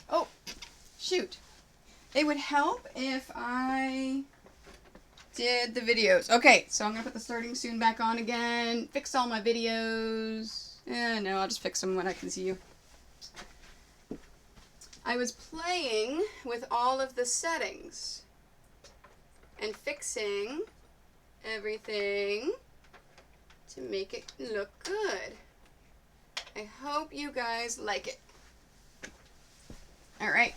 Oh, shoot. It would help if I did the videos. Okay, so I'm going to put the starting soon back on again. Fix all my videos. No, I'll just fix them when I can see you. I was playing with all of the settings and fixing everything to make it look good. I hope you guys like it. All right.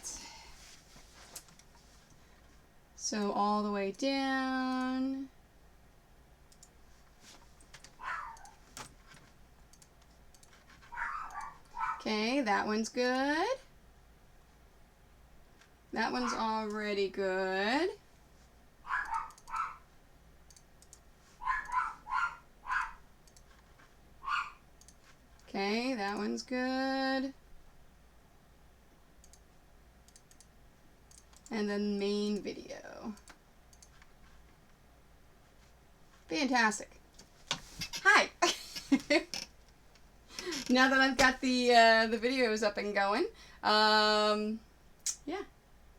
So all the way down. Okay, that one's good. That one's already good. Okay, that one's good. And then main video. Fantastic. Hi. Now that I've got the videos up and going, yeah,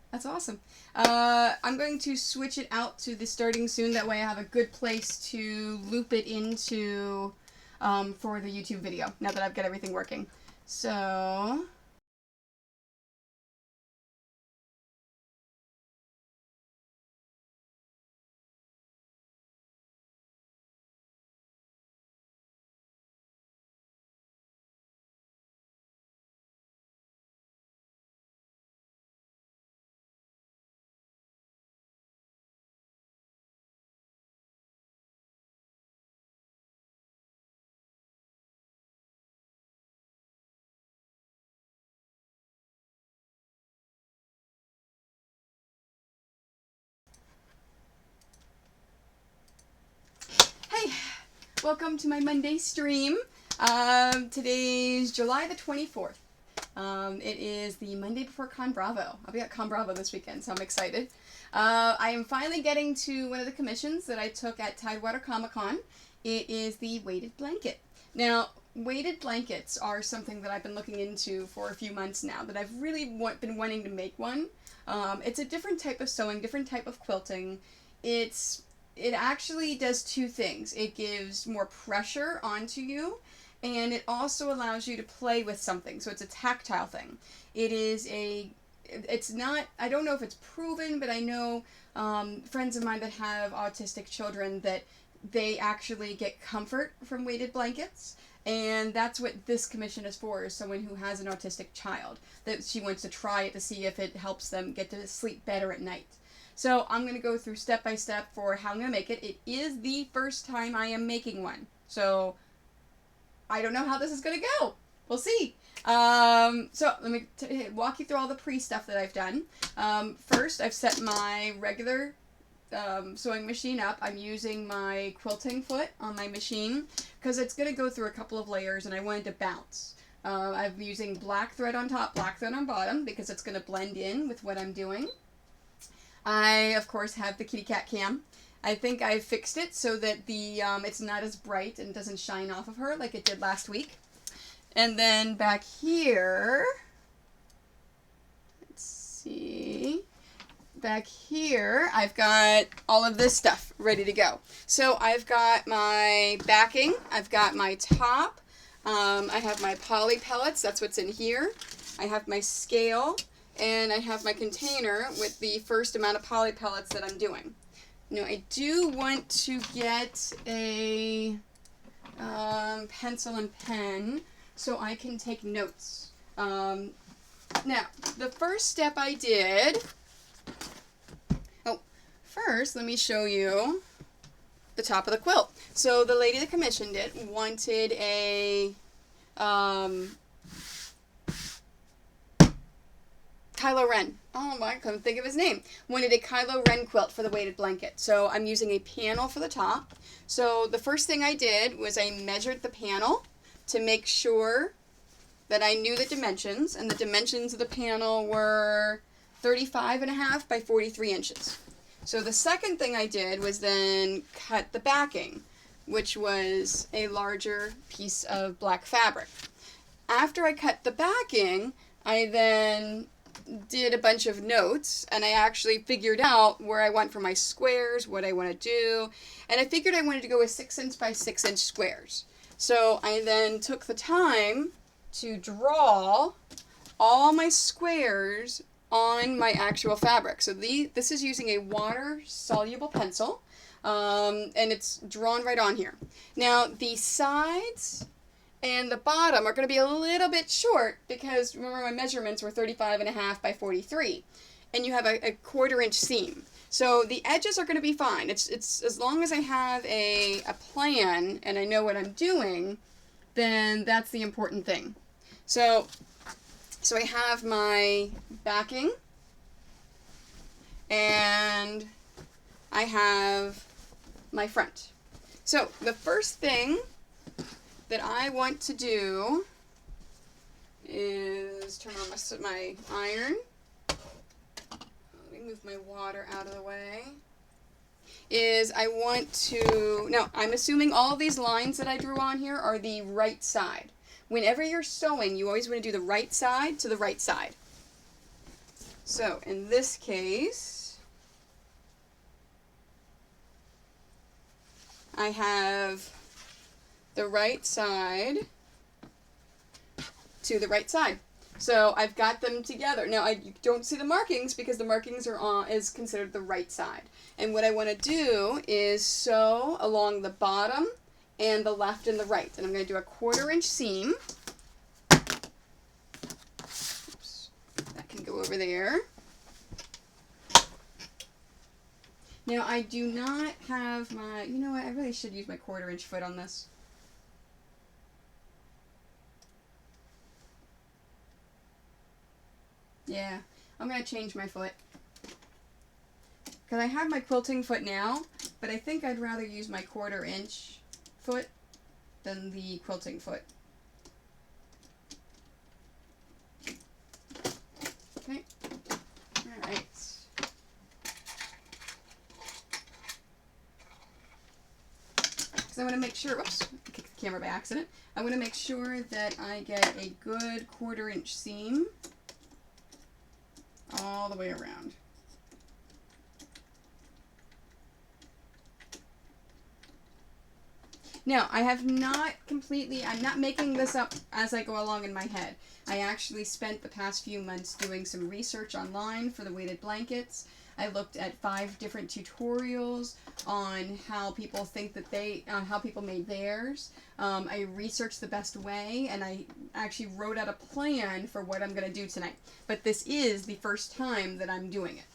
that's awesome. I'm going to switch it out to the starting soon. That way I have a good place to loop it into for the YouTube video, now that I've got everything working. So... Hey, welcome to my Monday stream. Today's July the 24th. It is the Monday before Con Bravo. I'll be at Con Bravo this weekend, so I'm excited. I am finally getting to one of the commissions that I took at Tidewater Comic Con. It is the weighted blanket. Now, weighted blankets are something that I've been looking into for a few months now, that I've really been wanting to make one. It's a different type of sewing, different type of quilting. It actually does two things. It gives more pressure onto you, and it also allows you to play with something. So it's a tactile thing. It's not, I don't know if it's proven, but I know friends of mine that have autistic children that they actually get comfort from weighted blankets. And that's what this commission is for, is someone who has an autistic child, that she wants to try it to see if it helps them get to sleep better at night. So I'm going to go through step by step for how I'm going to make it. It is the first time I am making one. So I don't know how this is going to go. We'll see. So let me walk you through all the pre-stuff that I've done. First, I've set my regular sewing machine up. I'm using my quilting foot on my machine because it's going to go through a couple of layers and I wanted to bounce. I'm using black thread on top, black thread on bottom because it's going to blend in with what I'm doing. I, of course, have the kitty cat cam. I think I fixed it so that the it's not as bright and doesn't shine off of her like it did last week. And then back here, let's see, back here I've got all of this stuff ready to go. So I've got my backing, I've got my top, I have my poly pellets, that's what's in here. I have my scale, and I have my container with the first amount of poly pellets that I'm doing. Now I do want to get a pencil and pen so I can take notes. Now, the first step I did, first let me show you the top of the quilt. So the lady that commissioned it wanted a Kylo Ren. Oh my, I couldn't think of his name. Wanted a Kylo Ren quilt for the weighted blanket. So I'm using a panel for the top. So the first thing I did was I measured the panel to make sure that I knew the dimensions, and the dimensions of the panel were 35.5 by 43 inches. So the second thing I did was then cut the backing, which was a larger piece of black fabric. After I cut the backing, I then did a bunch of notes, and I actually figured out where I want for my squares, what I want to do, and I figured I wanted to go with 6" by 6" squares. So I then took the time to draw all my squares on my actual fabric. So this is using a water-soluble pencil, and it's drawn right on here. Now the sides and the bottom are going to be a little bit short because remember my measurements were 35.5 by 43, and you have a 1/4 inch seam. So the edges are going to be fine. It's as long as I have a plan and I know what I'm doing, then that's the important thing. So I have my backing, and I have my front. So the first thing that I want to do is turn on my iron. Let me move my water out of the way. I want to, now I'm assuming all of these lines that I drew on here are the right side. Whenever you're sewing, you always want to do the right side to the right side. So in this case, I have the right side to the right side. So I've got them together. Now I don't see the markings because the markings is considered the right side. And what I want to do is sew along the bottom and the left and the right. And I'm going to do a 1/4 inch seam. Oops, that can go over there. Now I do not have my, you know what, I really should use my 1/4 inch foot on this. Yeah, I'm going to change my foot. Because I have my quilting foot now, but I think I'd rather use my 1/4 inch foot than the quilting foot. Okay, alright. Because I want to make sure, whoops, I kicked the camera by accident. I want to make sure that I get a good 1/4 inch seam all the way around. Now, I have not completely, I'm not making this up as I go along in my head. I actually spent the past few months doing some research online for the weighted blankets. I looked at 5 different tutorials on how people think that how people made theirs. I researched the best way, and I actually wrote out a plan for what I'm going to do tonight. But this is the first time that I'm doing it.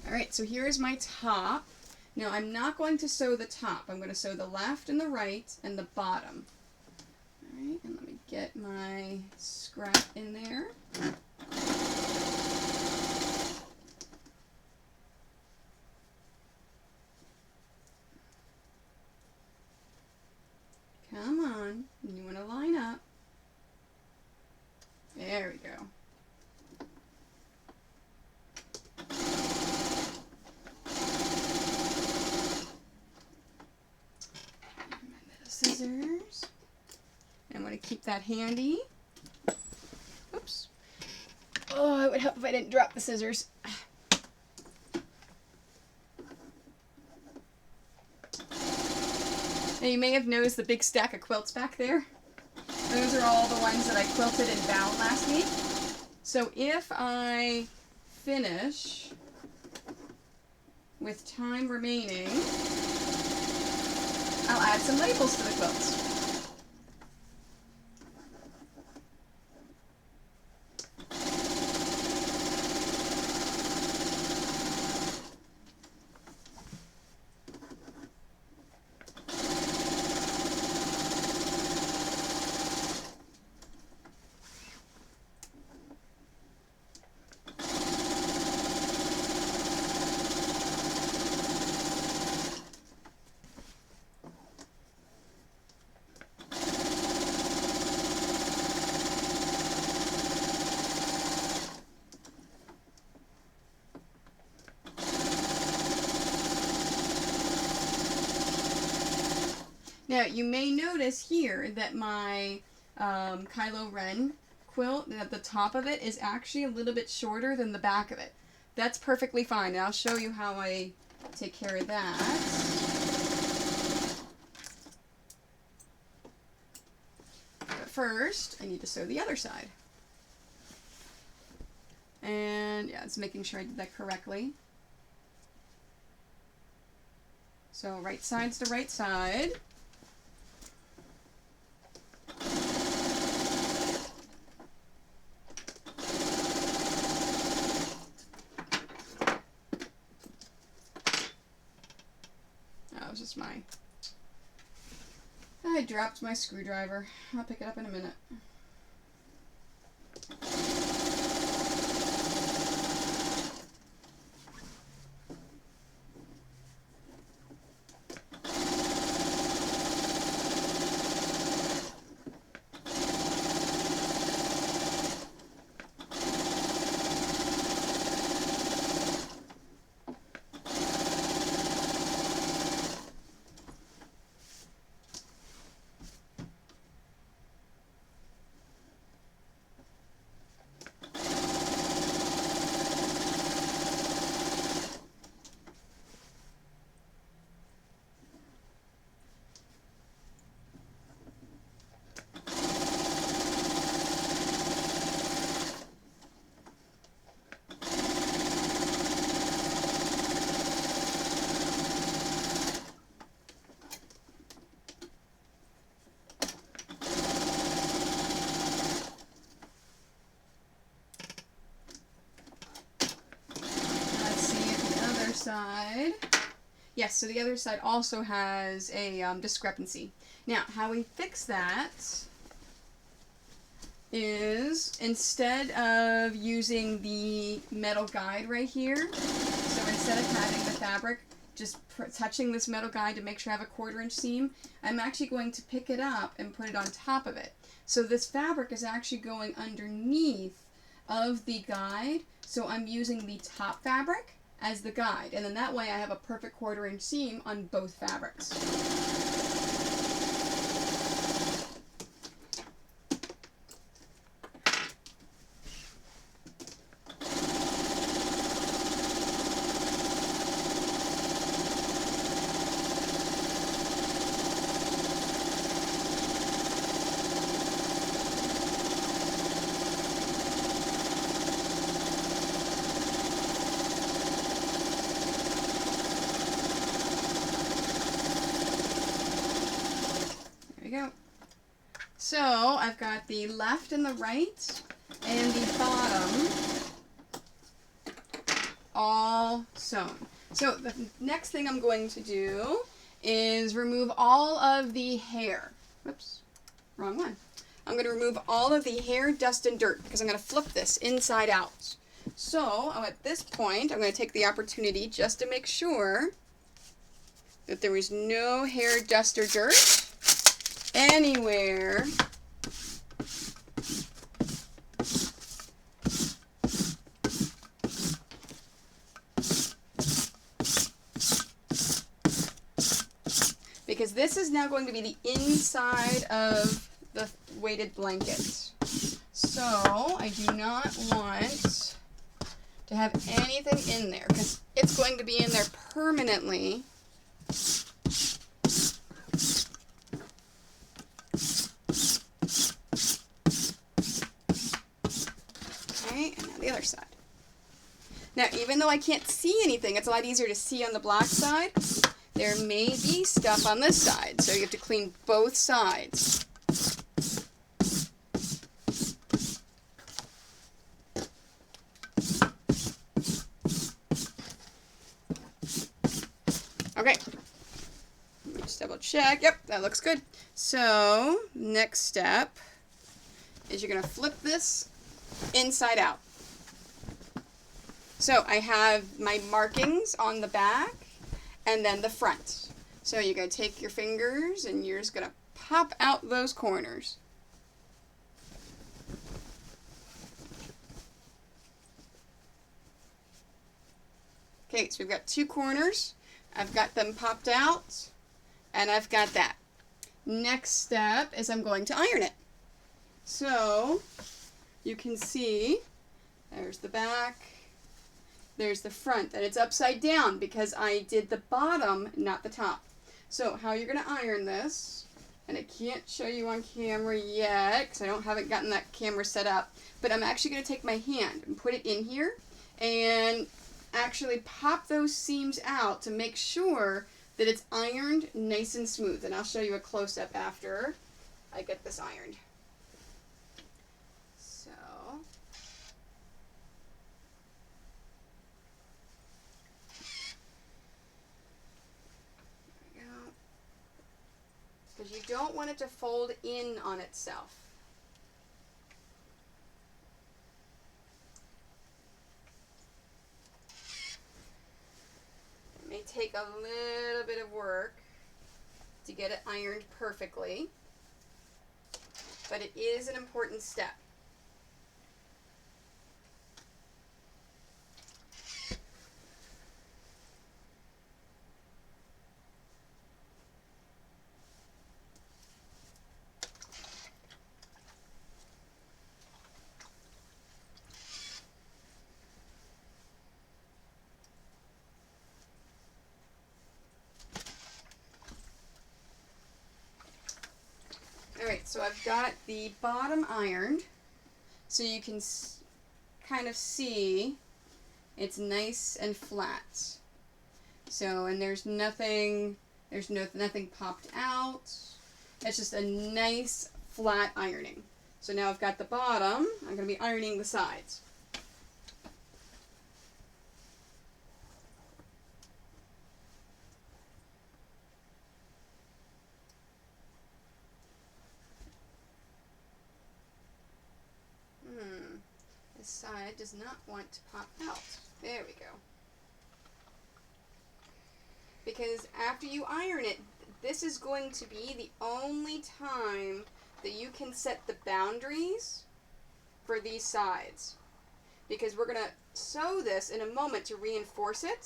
Alright, so here is my top. Now I'm not going to sew the top. I'm going to sew the left and the right and the bottom. Alright, and let me get my scrap in there. Come on, you want to line up. There we go. Scissors. And I'm going to keep that handy. Oops. Oh, it would help if I didn't drop the scissors. Now you may have noticed the big stack of quilts back there. Those are all the ones that I quilted and bound last week. So if I finish with time remaining, I'll add some labels to the quilts. Now, you may notice here that my Kylo Ren quilt at the top of it is actually a little bit shorter than the back of it. That's perfectly fine, and I'll show you how I take care of that. But first, I need to sew the other side. And yeah, it's making sure I did that correctly. So right side's the right side. That was just I dropped my screwdriver. I'll pick it up in a minute. Side. Yes, so the other side also has a discrepancy. Now, how we fix that is instead of using the metal guide right here, so instead of having the fabric just touching this metal guide to make sure I have a 1/4 inch seam, I'm actually going to pick it up and put it on top of it. So this fabric is actually going underneath of the guide, so I'm using the top fabric as the guide, and then that way I have a perfect 1/4 inch seam on both fabrics. Go. So I've got the left and the right and the bottom all sewn. So the next thing I'm going to do is remove all of the hair. Whoops, wrong one. I'm going to remove all of the hair, dust, and dirt because I'm going to flip this inside out. So at this point, I'm going to take the opportunity just to make sure that there is no hair, dust, or dirt anywhere because this is now going to be the inside of the weighted blanket. So I do not want to have anything in there because it's going to be in there permanently. Okay, and now the other side. Now, even though I can't see anything, it's a lot easier to see on the black side. There may be stuff on this side, so you have to clean both sides. Okay, let me just double check. Yep, that looks good. So, next step is you're going to flip this inside out. So I have my markings on the back and then the front. So you're going to take your fingers and you're just going to pop out those corners. Okay, so we've got 2 corners. I've got them popped out and I've got that. Next step is I'm going to iron it. So you can see there's the back, there's the front, and it's upside down because I did the bottom, not the top. So how you're going to iron this, and I can't show you on camera yet because I haven't gotten that camera set up, but I'm actually going to take my hand and put it in here and actually pop those seams out to make sure that it's ironed nice and smooth. And I'll show you a close-up after I get this ironed. So, there we go. Because you don't want it to fold in on itself. It may take a little bit of work to get it ironed perfectly, but it is an important step. Alright, so I've got the bottom ironed, so you can kind of see it's nice and flat. So, and there's nothing popped out. It's just a nice flat ironing. So now I've got the bottom, I'm going to be ironing the sides. This side does not want to pop out. There we go. Because after you iron it, this is going to be the only time that you can set the boundaries for these sides. Because we're going to sew this in a moment to reinforce it.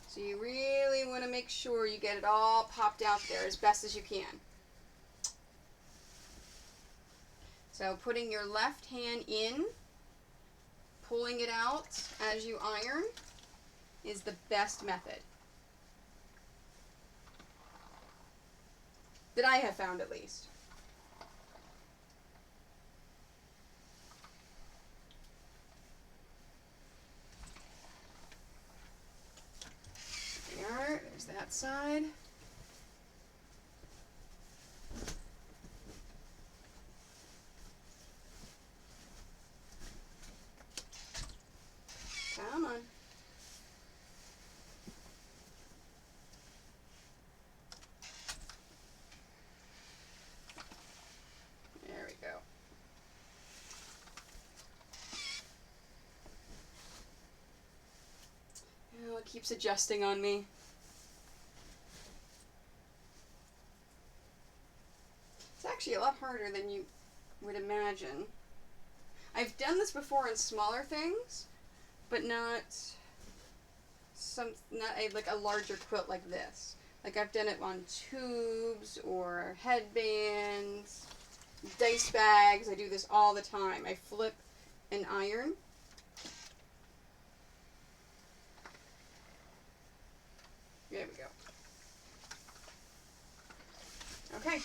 So you really want to make sure you get it all popped out there as best as you can. So putting your left hand in, pulling it out as you iron is the best method. That I have found, at least. There, there's that side. Come on. There we go. Oh, it keeps adjusting on me. It's actually a lot harder than you would imagine. I've done this before in smaller things, but not like a larger quilt like this. Like I've done it on tubes or headbands, dice bags. I do this all the time. I flip and iron. There we go. Okay.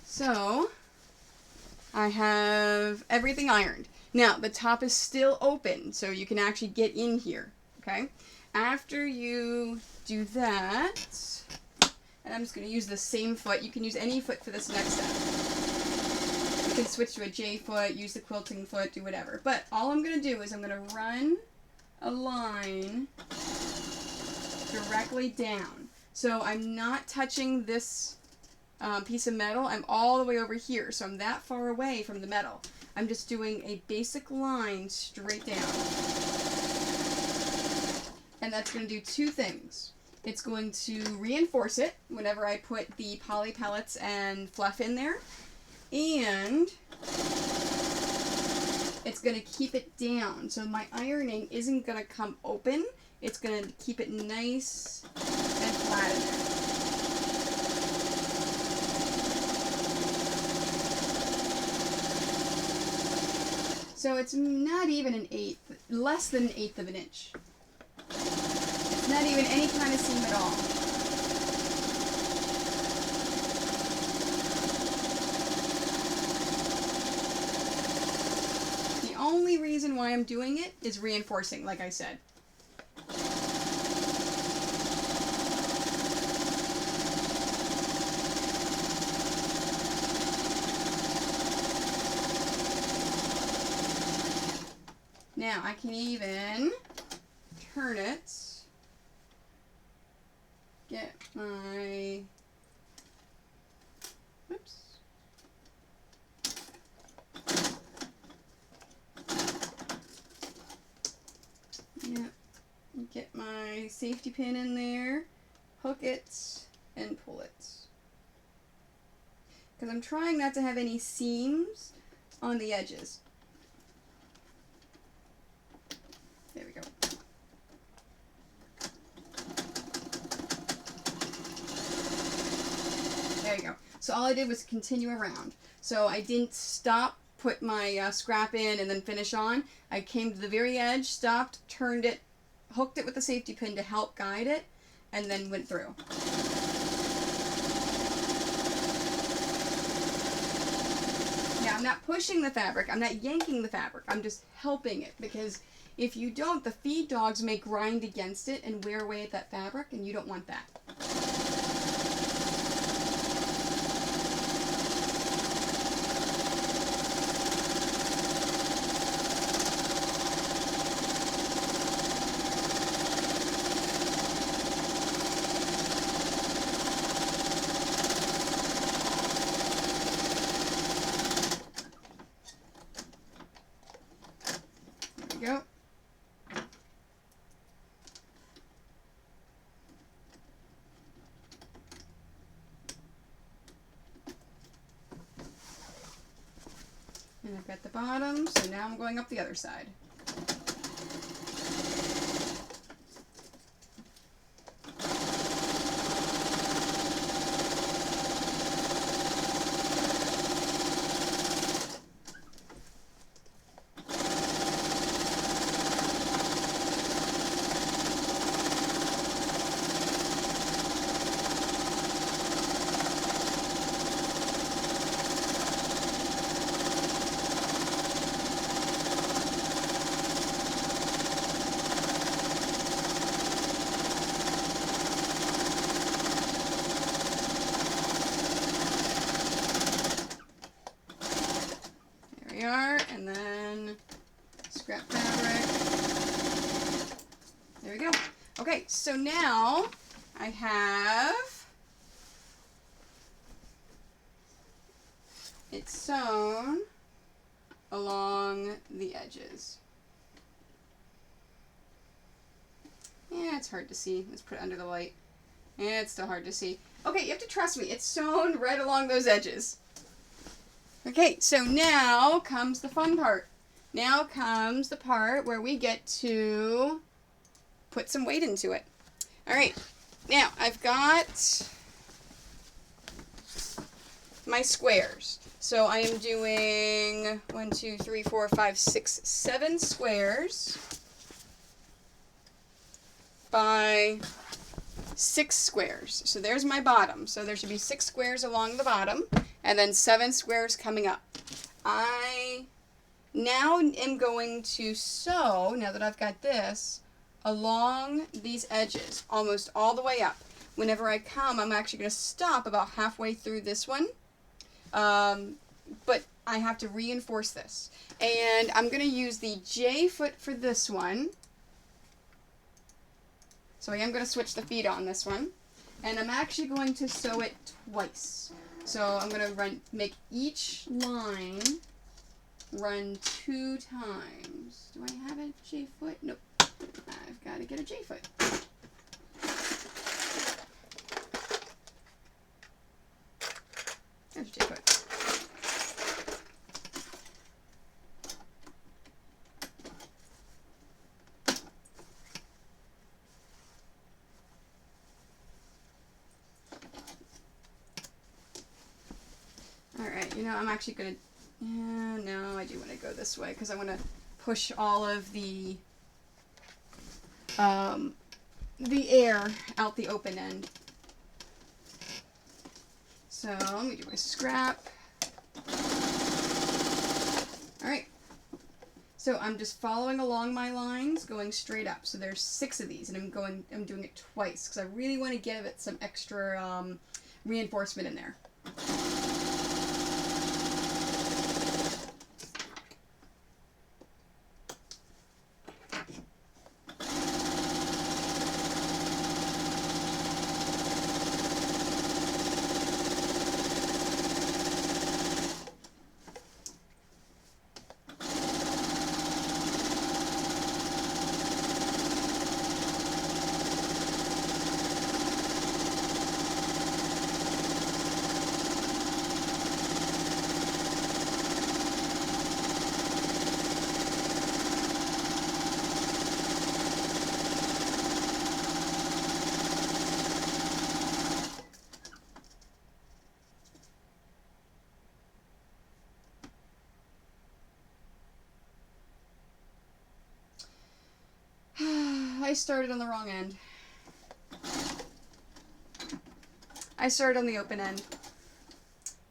So I have everything ironed. Now, the top is still open, so you can actually get in here, okay? After you do that, and I'm just going to use the same foot. You can use any foot for this next step. You can switch to a J foot, use the quilting foot, do whatever. But all I'm going to do is I'm going to run a line directly down. So I'm not touching this piece of metal. I'm all the way over here, so I'm that far away from the metal. I'm just doing a basic line straight down. And that's going to do two things. It's going to reinforce it whenever I put the poly pellets and fluff in there. And it's going to keep it down. So my ironing isn't going to come open. It's going to keep it nice and flat in there. So it's not even an eighth, less than an eighth of an inch. It's not even any kind of seam at all. The only reason why I'm doing it is reinforcing, like I said. Now I can even turn it, get my, whoops, yeah, get my safety pin in there, hook it, and pull it. Because I'm trying not to have any seams on the edges. There we go. There you go. So all I did was continue around. So I didn't stop, put my scrap in, and then finish on. I came to the very edge, stopped, turned it, hooked it with the safety pin to help guide it, and then went through. Now I'm not pushing the fabric, I'm not yanking the fabric, I'm just helping it, because if you don't, the feed dogs may grind against it and wear away at that fabric, and you don't want that. There we go. And I've got the bottom, so now I'm going up the other side. And then scrap fabric. There we go. Okay, so now I have it sewn along the edges. Yeah, it's hard to see. Let's put it under the light. Yeah, it's still hard to see. Okay, you have to trust me. It's sewn right along those edges. Okay, so now comes the fun part. Now comes the part where we get to put some weight into it. All right, now I've got my squares. So I am doing 1, 2, 3, 4, 5, 6, 7 squares by 6 squares. So there's my bottom. So there should be 6 squares along the bottom, and then 7 squares coming up. I now am going to sew, now that I've got this, along these edges, almost all the way up. Whenever I come, I'm actually going to stop about halfway through this one, but I have to reinforce this. And I'm going to use the J-foot for this one. So I am going to switch the feet on this one. And I'm actually going to sew it twice. So I'm going to make each line run 2 times. Do I have a J-foot? Nope. I've got to get a J-foot. There's a J-foot. Alright, you know, I'm actually going to And now I do want to go this way because I want to push all of the air out the open end. So let me do my scrap. Alright. So I'm just following along my lines, going straight up. So there's 6 of these, and I'm doing it twice because I really want to give it some extra reinforcement in there. I started on the wrong end. I started on the open end.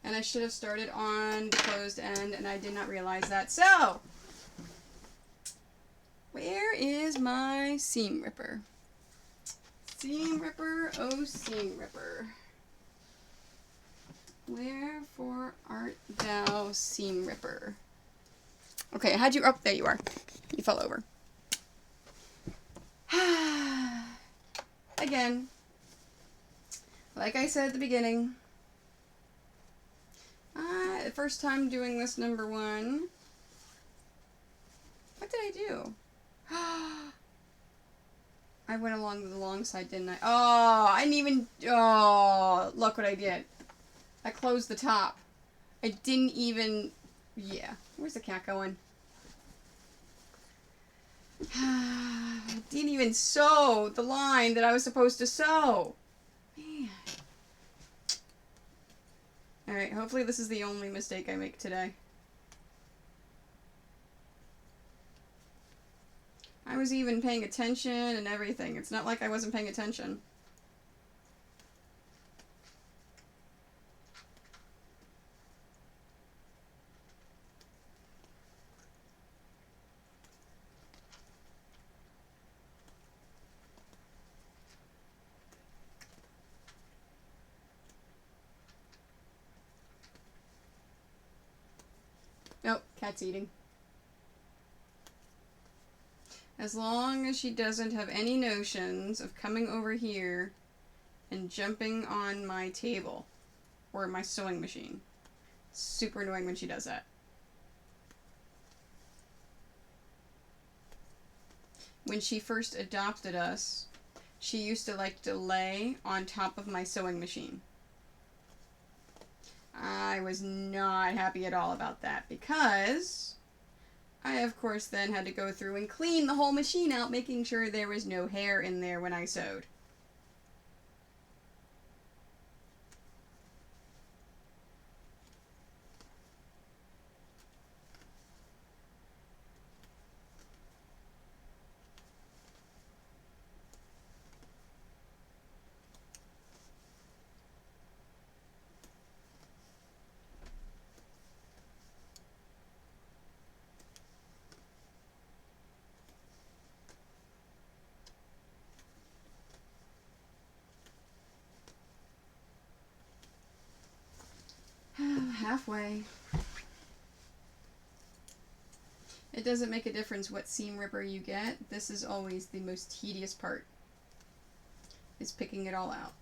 And I should have started on the closed end, and I did not realize that. So, where is my seam ripper? Seam ripper, oh seam ripper. Wherefore art thou, seam ripper? Okay, I had you up. There you are. You fell over. Again, like I said at the beginning, the first time doing this number 1, what did I do? I went along the long side, didn't I? Oh, I didn't even, oh, look what I did. I closed the top. I didn't even, yeah, where's the cat going? I didn't even sew the line that I was supposed to sew. Man. Alright, hopefully this is the only mistake I make today. I was even paying attention and everything. It's not like I wasn't paying attention. Nope, cat's eating. As long as she doesn't have any notions of coming over here and jumping on my table or my sewing machine. Super annoying when she does that. When she first adopted us, she used to like to lay on top of my sewing machine. I was not happy at all about that because I, of course, then had to go through and clean the whole machine out, making sure there was no hair in there when I sewed. Halfway. It doesn't make a difference what seam ripper you get. This is always the most tedious part, is picking it all out.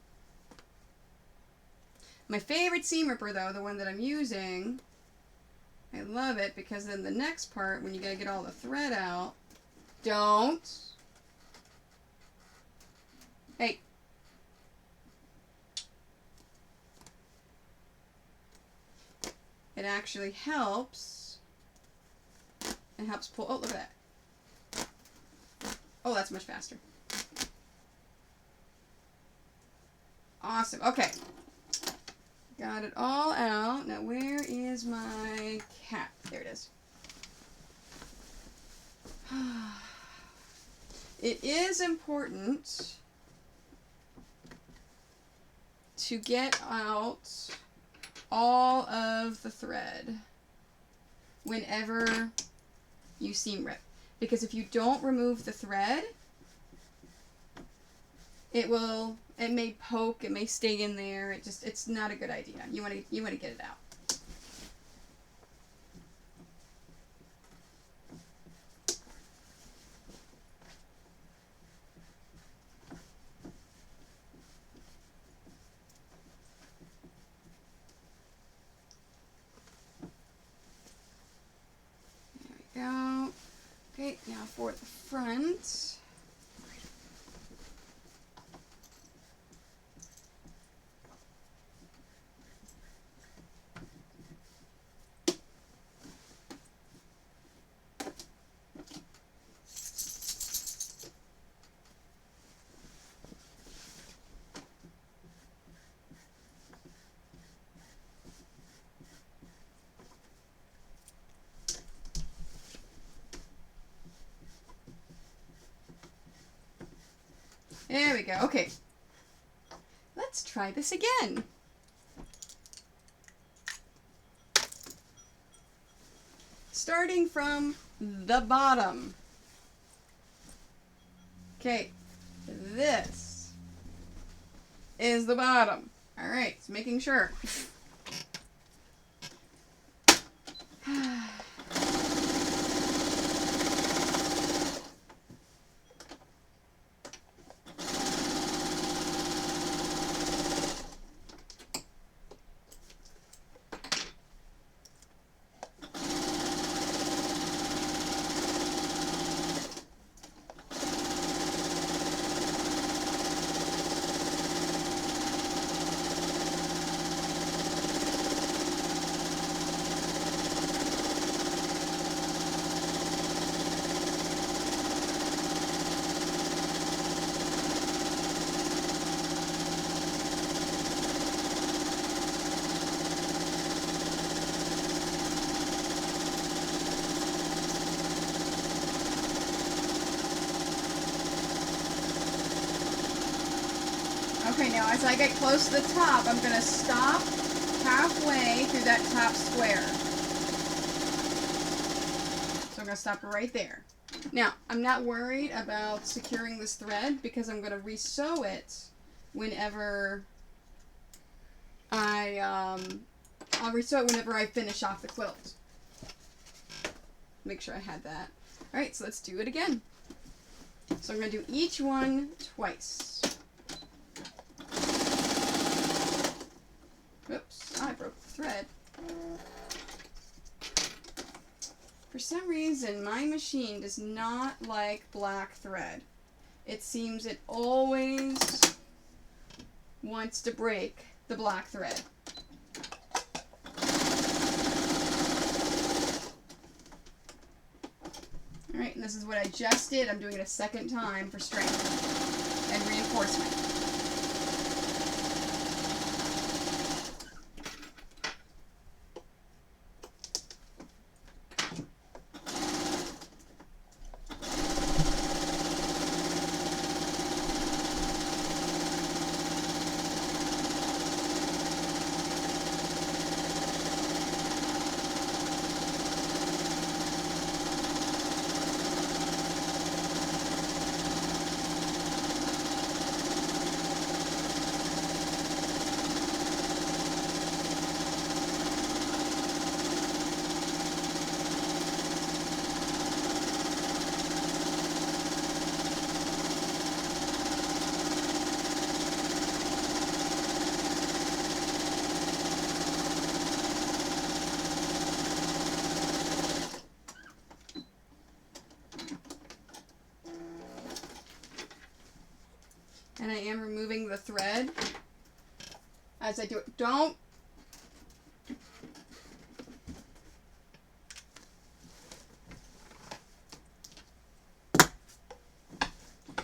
My favorite seam ripper, though, the one that I'm using, I love it because then the next part, when you gotta get all the thread out, don't. Hey. It actually helps. It helps pull. Oh, look at that. Oh, that's much faster. Awesome. Okay. Got it all out. Now where is my cap? There it is. It is important to get out all of the thread whenever you seam rip. Because if you don't remove the thread, it may poke, it may stay in there. It's not a good idea. You want to get it out. There we go. Okay, now for the front. There we go. Okay. Let's try this again. Starting from the bottom. Okay. This is the bottom. All right. Just making sure. Okay, now as I get close to the top, I'm going to stop halfway through that top square. So I'm going to stop right there. Now, I'm not worried about securing this thread because I'm going to re-sew it whenever I'll re-sew it whenever I finish off the quilt. Make sure I had that. Alright, so let's do it again. So I'm going to do each one twice. Oops, I broke the thread. For some reason, my machine does not like black thread. It seems it always wants to break the black thread. Alright, and this is what I just did. I'm doing it a second time for strength and reinforcement. And I am removing the thread as I do it. Don't.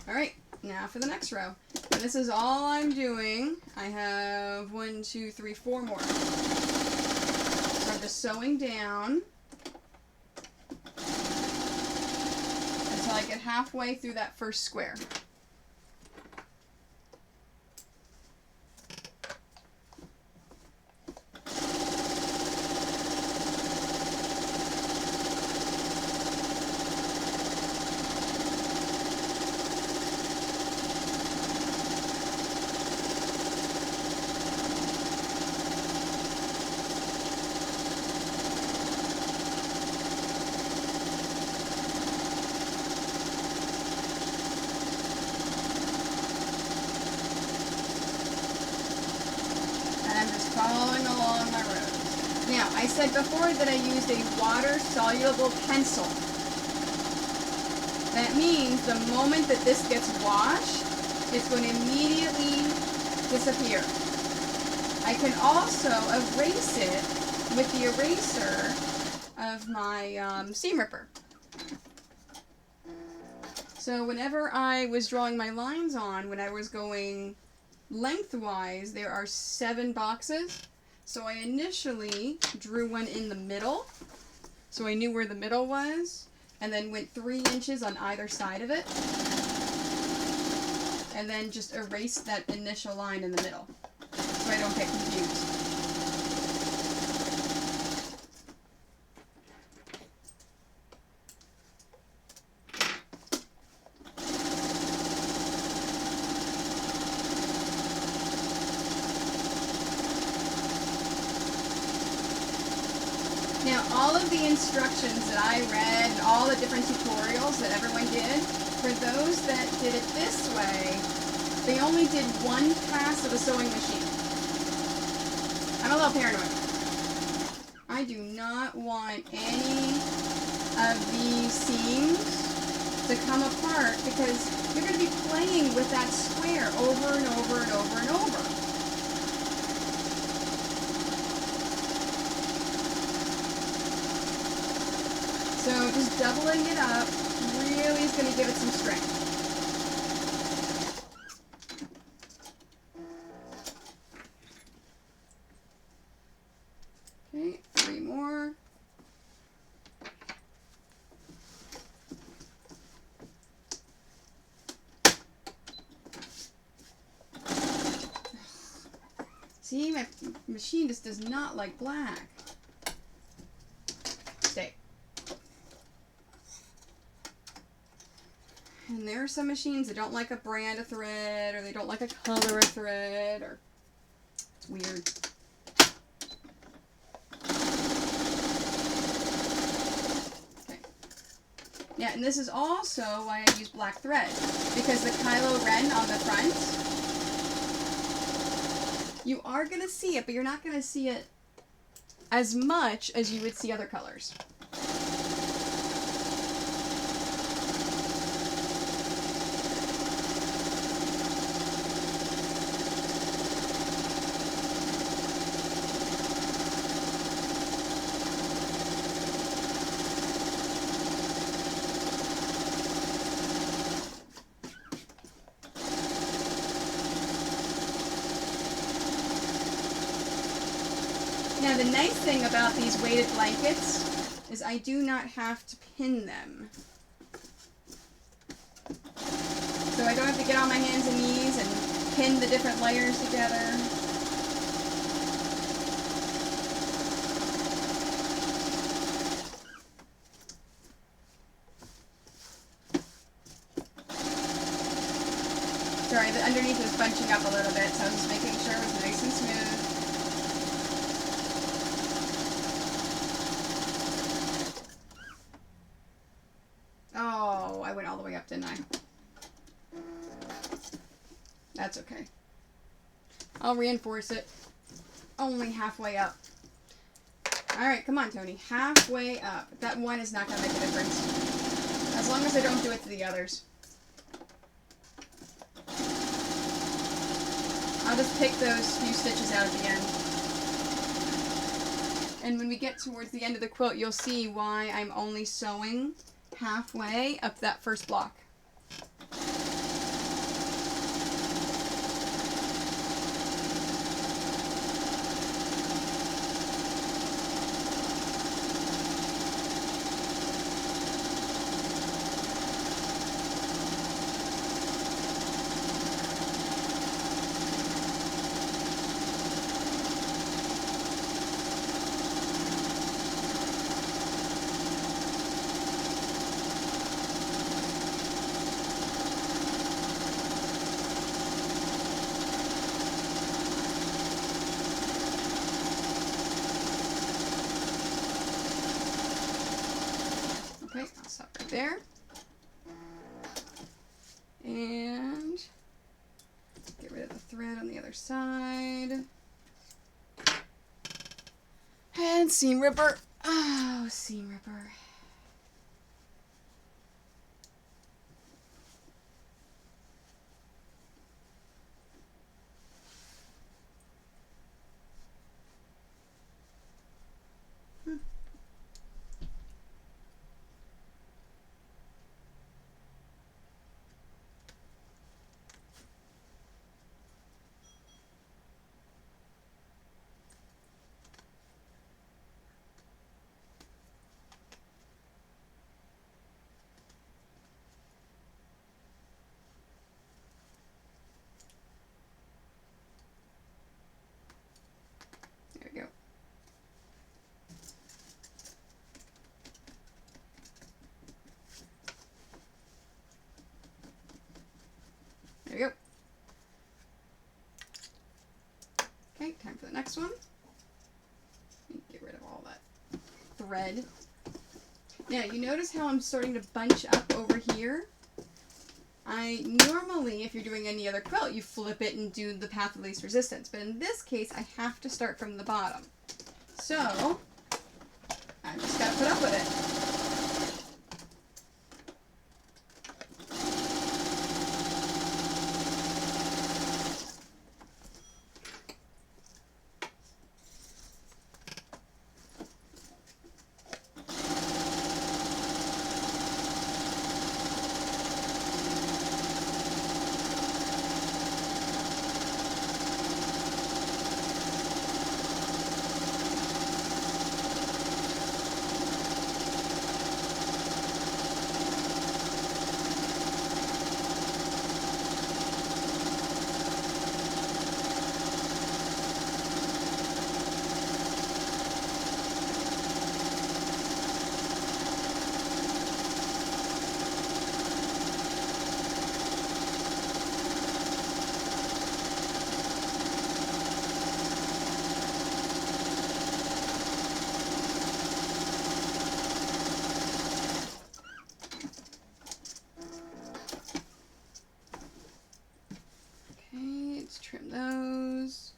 Alright, now for the next row. I'm going this is all I'm doing. I have 1, 2, 3, 4 more. So I'm just sewing down until I get halfway through that first square. Following along my rows. Now, I said before that I used a water-soluble pencil. That means the moment that this gets washed, it's going to immediately disappear. I can also erase it with the eraser of my seam ripper. So whenever I was drawing my lines on, when I was going lengthwise, there are 7 boxes. So I initially drew one in the middle, so I knew where the middle was, and then went 3 inches on either side of it, and then just erased that initial line in the middle, so I don't get confused. Now, all of the instructions that I read and all the different tutorials that everyone did, for those that did it this way, they only did 1 pass of a sewing machine. I'm a little paranoid. I do not want any of these seams to come apart because you're going to be playing with that square over and over and over and over. So just doubling it up really is going to give it some strength. Okay, 3 more. See, my machine just does not like black. Stay. And there are some machines that don't like a brand of thread, or they don't like a color of thread, or it's weird. Okay. Yeah, and this is also why I use black thread, because the Kylo Ren on the front, you are going to see it, but you're not going to see it as much as you would see other colors. Now the nice thing about these weighted blankets is I do not have to pin them. So I don't have to get on my hands and knees and pin the different layers together. Sorry, the underneath was bunching up a little bit, so I was just making sure it was nice and smooth. Oh, I went all the way up, didn't I? That's okay. I'll reinforce it. Only halfway up. Alright, come on, Tony. Halfway up. That one is not going to make a difference. As long as I don't do it to the others. I'll just pick those few stitches out at the end. And when we get towards the end of the quilt, you'll see why I'm only sewing halfway up that first block. there. And get rid of the thread on the other side. And seam ripper. Oh, seam ripper. There we go. There we go. Okay, time for the next one. Get rid of all that thread. Now, you notice how I'm starting to bunch up over here? Normally, if you're doing any other quilt, you flip it and do the path of least resistance. But in this case, I have to start from the bottom. So, I just gotta put up with it. Trim those.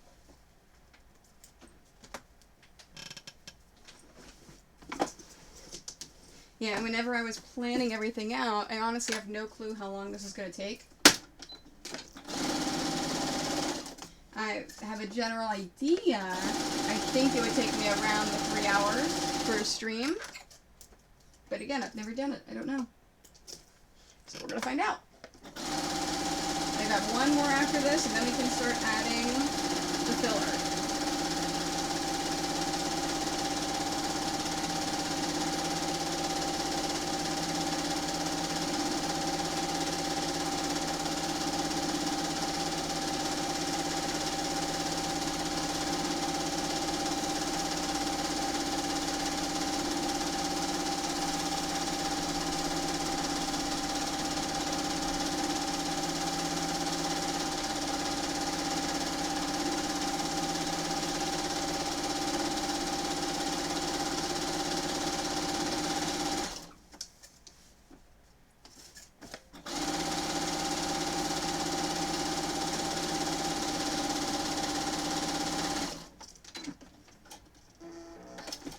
Yeah, whenever I was planning everything out, I honestly have no clue how long this is going to take. I have a general idea. I think it would take me around the 3 hours for a stream. But again, I've never done it. I don't know. So we're going to find out. I got one more after this, and then we can start adding the filler.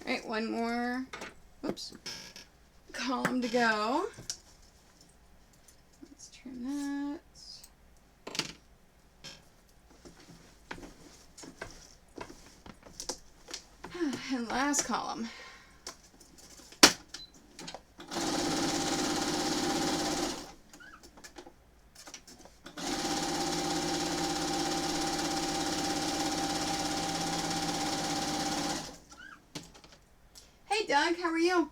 Alright, one more, oops, column to go. Let's trim that. And last column. Hey Doug, how are you?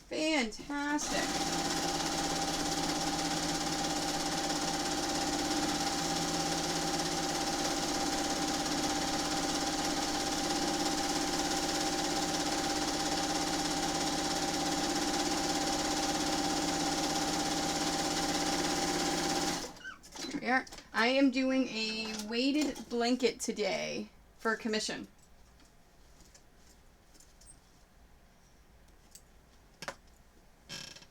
Fantastic. are. I am doing a weighted blanket today for commission.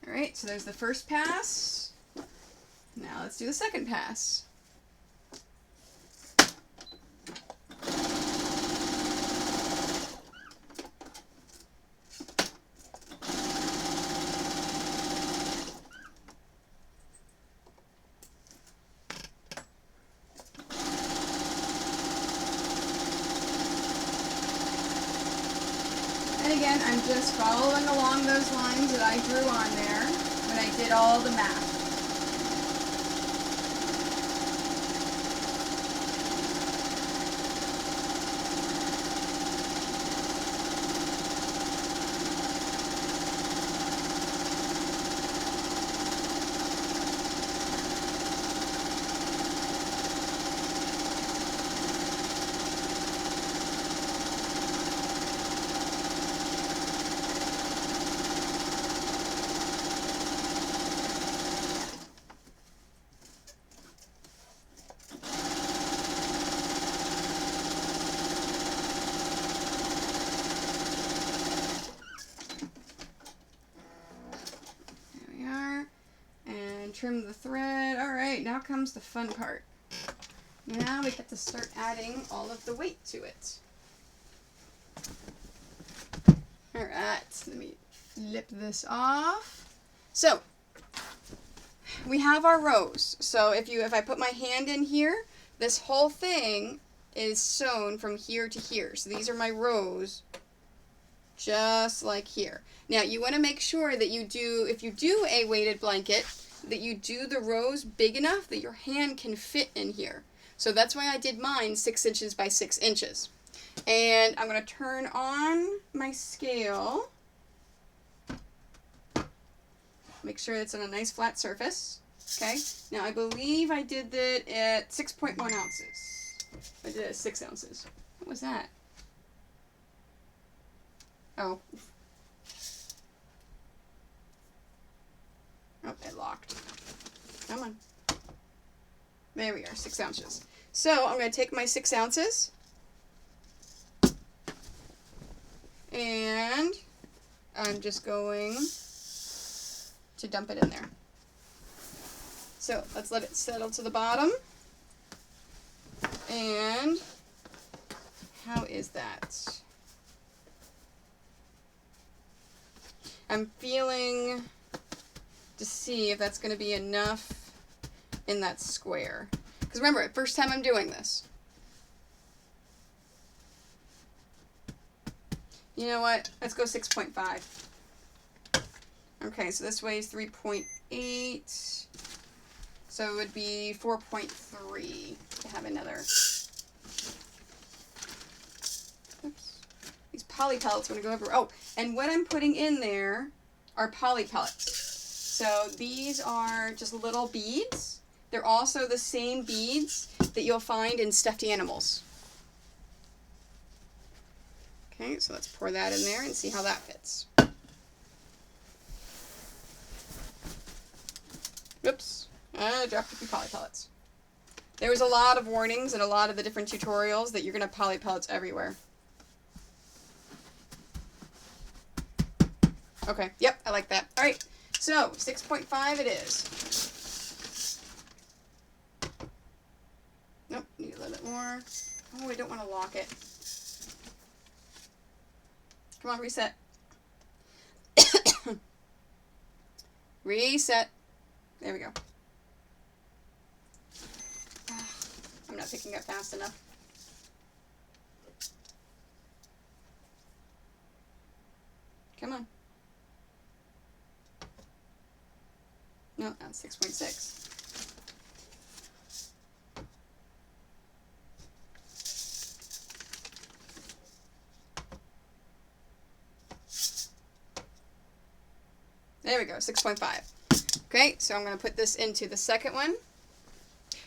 All right, so there's the first pass. Now let's do the second pass. And again, I'm just following along those lines that I drew on there when I did all the math. Trim the thread. All right, now comes the fun part. Now we get to start adding all of the weight to it. All right, let me flip this off. So we have our rows. So if I put my hand in here, this whole thing is sewn from here to here. So these are my rows, just like here. Now you want to make sure that you do, if you do a weighted blanket, that you do the rows big enough that your hand can fit in here. So that's why I did mine 6 inches by 6 inches. And I'm going to turn on my scale. Make sure it's on a nice flat surface. Okay. Now I believe I did that at 6.1 ounces. I did it at 6 ounces. What was that? Oh. Oh, it locked. Come on. There we are, 6 ounces. So I'm going to take my 6 ounces and I'm just going to dump it in there. So let's let it settle to the bottom. And how is that? I'm feeling to see if that's going to be enough in that square. Because remember, first time I'm doing this. You know what? Let's go 6.5. Okay, so this weighs 3.8. So it would be 4.3 to have another. Oops. These poly pellets want to go over. Oh, and what I'm putting in there are poly pellets. So these are just little beads. They're also the same beads that you'll find in stuffed animals. Okay, so let's pour that in there and see how that fits. Oops, I dropped a few poly pellets. There was a lot of warnings in a lot of the different tutorials that you're going to have poly pellets everywhere. Okay, yep, I like that. All right. So, 6.5 it is. Nope, need a little bit more. Oh, I don't want to lock it. Come on, reset. Reset. There we go. I'm not picking up fast enough. Come on. No, that's 6.6. There we go, 6.5. Okay, so I'm going to put this into the second one.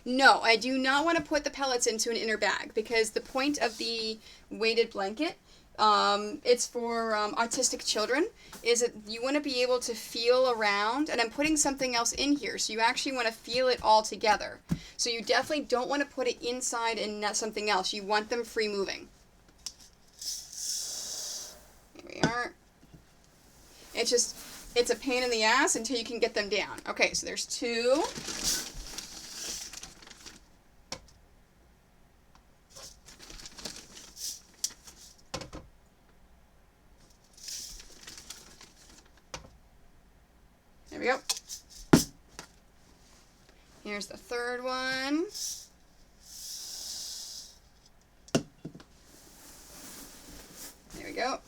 No, I do not want to put the pellets into an inner bag because the point of the weighted blanket It's for autistic children. Is that you want to be able to feel around, and I'm putting something else in here, so you actually want to feel it all together. So you definitely don't want to put it inside and not something else. You want them free moving. Here we are. It's a pain in the ass until you can get them down. Okay, so there's 2. There we go. Here's the 3rd one. There we go.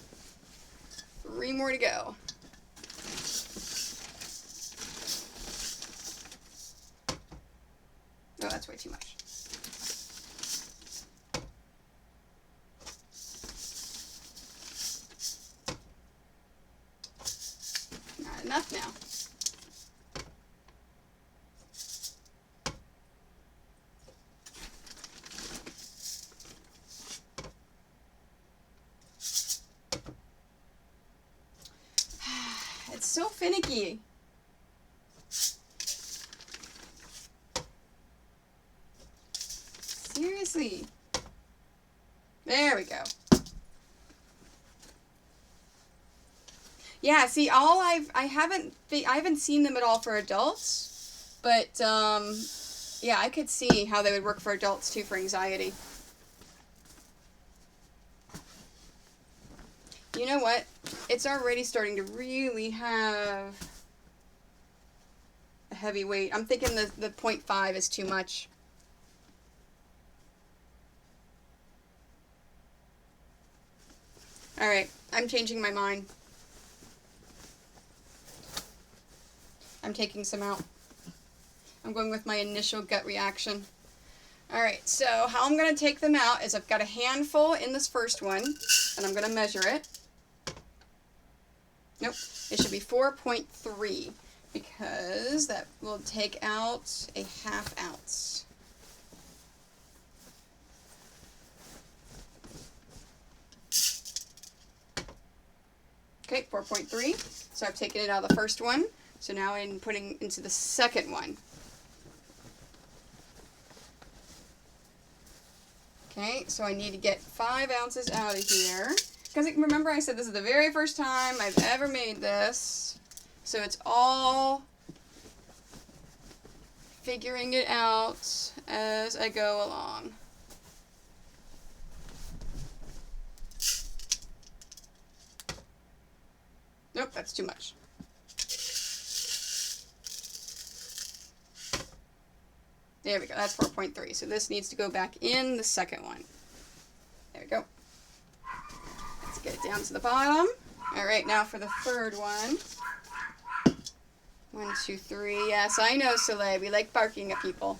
3 more to go. Oh, that's way too much. Not enough now. It's so finicky. Seriously. There we go. Yeah, see, I haven't seen them at all for adults, but yeah, I could see how they would work for adults too for anxiety. You know what? It's already starting to really have a heavy weight. I'm thinking the 0.5 is too much. Alright, I'm changing my mind. I'm taking some out. I'm going with my initial gut reaction. Alright, so how I'm going to take them out is I've got a handful in this first one, and I'm going to measure it. Nope, it should be 4.3, because that will take out a 1/2 ounce. Okay, 4.3. So I've taken it out of the first one. So now I'm putting into the second one. Okay, so I need to get 5 ounces out of here. Because remember I said this is the very first time I've ever made this. So it's all figuring it out as I go along. Nope, that's too much. There we go, that's 4.3. So this needs to go back in the second one. There we go. Let's get it down to the bottom. Alright, now for the third one. 1, 2, 3. Yes, I know, Soleil. We like barking at people.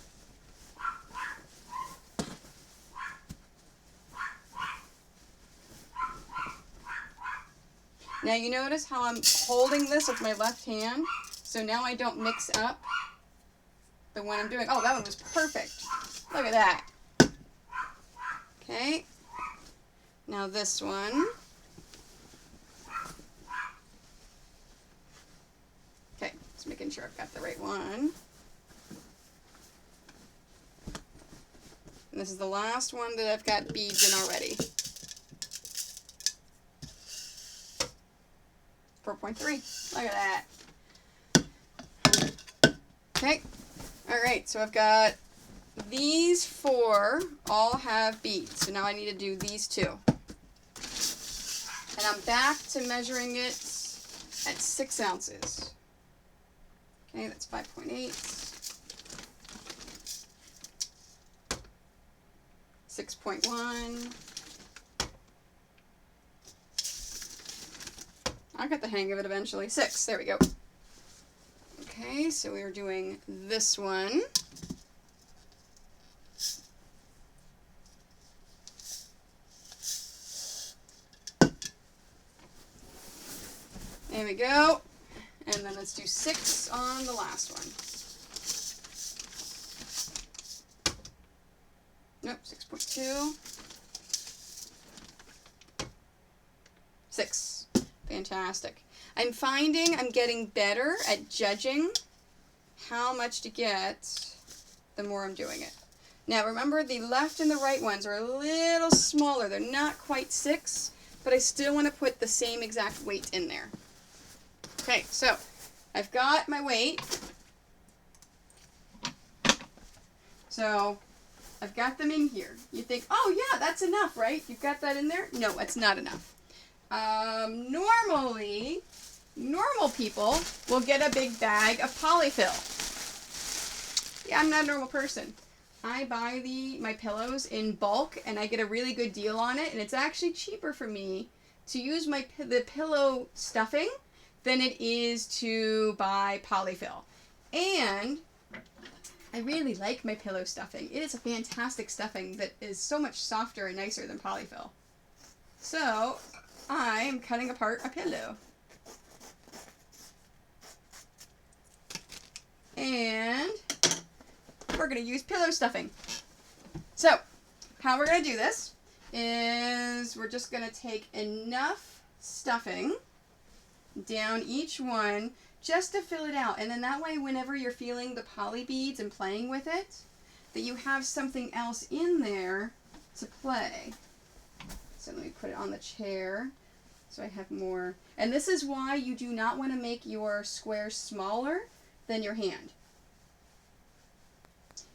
Now you notice how I'm holding this with my left hand, so now I don't mix up the one I'm doing. Oh, that one was perfect. Look at that. Okay. Now this one. Okay, just making sure I've got the right one. And this is the last one that I've got beads in already. 4.3. Look at that. Okay. Alright, so I've got these 4 all have beads. So now I need to do these 2. And I'm back to measuring it at 6 ounces. Okay, that's 5.8. 6.1. I got the hang of it eventually. 6. There we go. Okay, so we are doing this one. There we go. And then let's do 6 on the last one. Nope, 6.2. 6. Fantastic. I'm finding I'm getting better at judging how much to get the more I'm doing it. Now remember, the left and the right ones are a little smaller. They're not quite 6, but I still want to put the same exact weight in there. Okay, so I've got my weight. So I've got them in here. You think, oh yeah, that's enough, right? You've got that in there? No, it's not enough. Normally, normal people will get a big bag of polyfill. Yeah, I'm not a normal person. I buy my pillows in bulk, and I get a really good deal on it, and it's actually cheaper for me to use the pillow stuffing than it is to buy polyfill. And I really like my pillow stuffing. It is a fantastic stuffing that is so much softer and nicer than polyfill. So I am cutting apart a pillow. And we're going to use pillow stuffing. So how we're going to do this is we're just going to take enough stuffing down each one just to fill it out. And then that way, whenever you're feeling the poly beads and playing with it, that you have something else in there to play. So let me put it on the chair so I have more. And this is why you do not want to make your squares smaller than your hand.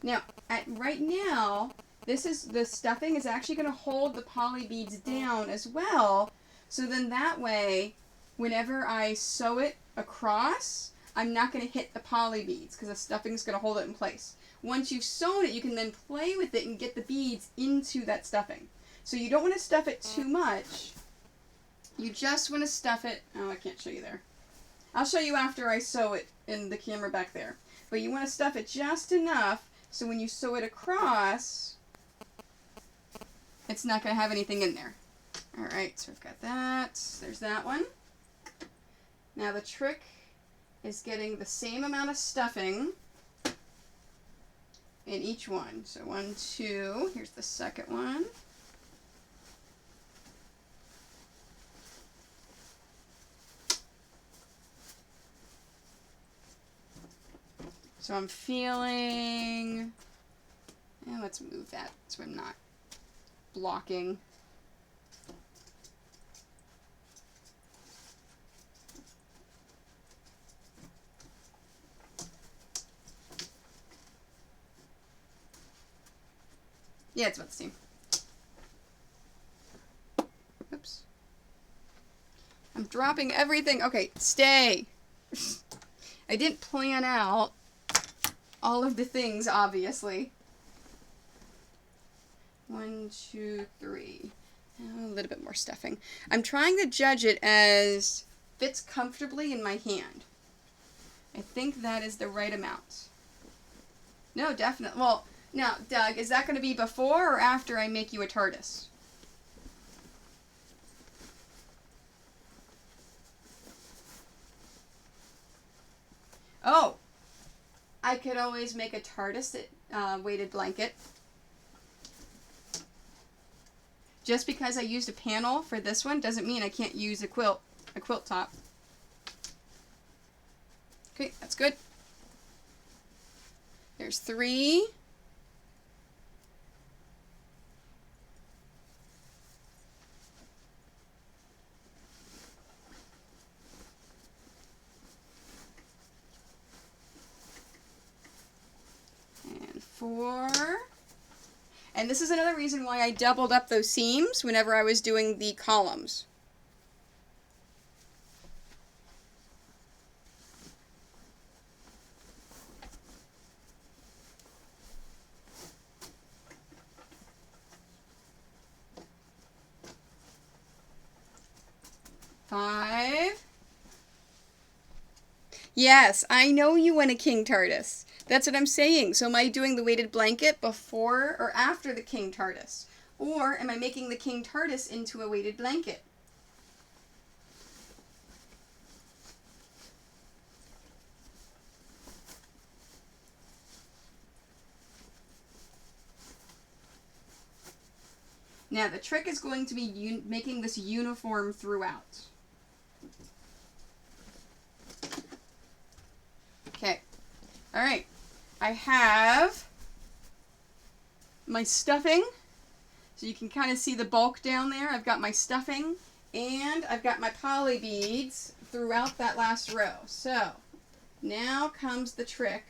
Now, right now, the stuffing is actually going to hold the poly beads down as well. So then that way, whenever I sew it across, I'm not going to hit the poly beads because the stuffing is going to hold it in place. Once you've sewn it, you can then play with it and get the beads into that stuffing. So you don't want to stuff it too much. You just want to stuff it. Oh, I can't show you there. I'll show you after I sew it in the camera back there. But you want to stuff it just enough so when you sew it across, it's not going to have anything in there. Alright, so we've got that. There's that one. Now the trick is getting the same amount of stuffing in each one. So 1, 2, here's the second one. So I'm feeling, and let's move that so I'm not blocking. Yeah, it's about the same. Oops. I'm dropping everything. Okay, stay. I didn't plan out all of the things, obviously. 1, 2, 3. A little bit more stuffing. I'm trying to judge it as fits comfortably in my hand. I think that is the right amount. No, definitely. Well, now, Doug, is that going to be before or after I make you a TARDIS? Oh, I could always make a TARDIS weighted blanket. Just because I used a panel for this one doesn't mean I can't use a quilt top. Okay, that's good. There's 3. And 4. And this is another reason why I doubled up those seams whenever I was doing the columns. Five. Yes, I know you want a King TARDIS. That's what I'm saying. So am I doing the weighted blanket before or after the King TARDIS? Or am I making the King TARDIS into a weighted blanket? Now the trick is going to be making this uniform throughout. Okay. All right. I have my stuffing. So you can kind of see the bulk down there. I've got my stuffing and I've got my poly beads throughout that last row. So now comes the trick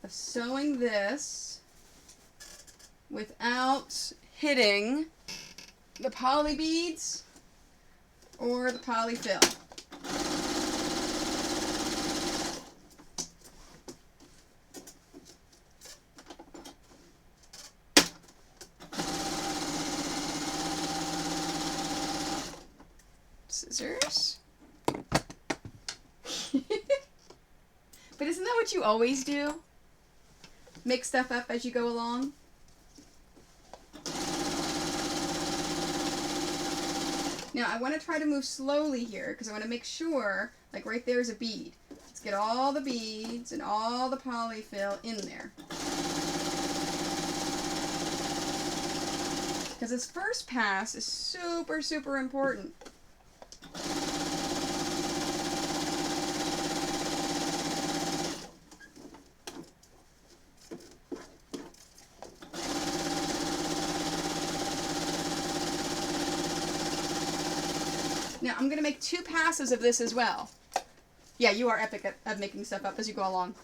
of sewing this without hitting the poly beads or the polyfill. Scissors. But isn't that what you always do? Make stuff up as you go along? Now I want to try to move slowly here because I want to make sure, like right there is a bead. Let's get all the beads and all the polyfill in there. Because this first pass is super, super important. Now, I'm going to make 2 passes of this as well. Yeah, you are epic at making stuff up as you go along.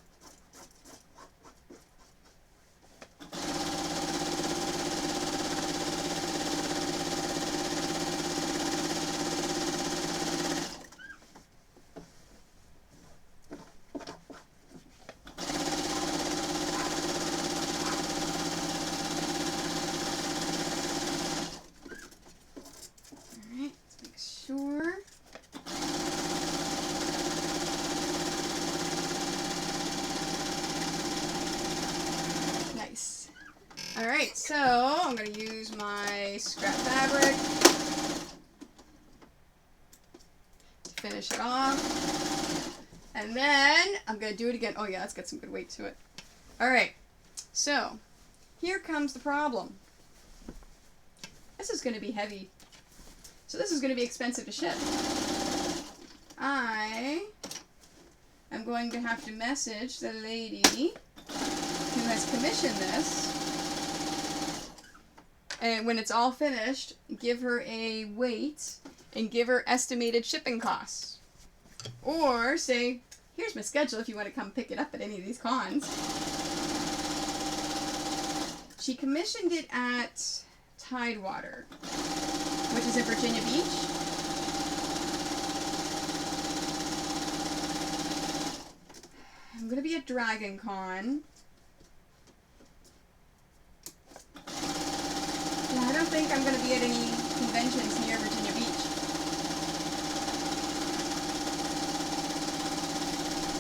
Nice. Alright, so I'm going to use my scrap fabric to finish it off. And then I'm going to do it again. Oh yeah, let's get some good weight to it. Alright, so here comes the problem. This is going to be heavy. So this is going to be expensive to ship. I am going to have to message the lady who has commissioned this, and when it's all finished, give her a weight and give her estimated shipping costs. Or say, here's my schedule if you want to come pick it up at any of these cons. She commissioned it at Tidewater, which is in Virginia Beach. I'm going to be at Dragon Con. Yeah, I don't think I'm going to be at any conventions near Virginia Beach.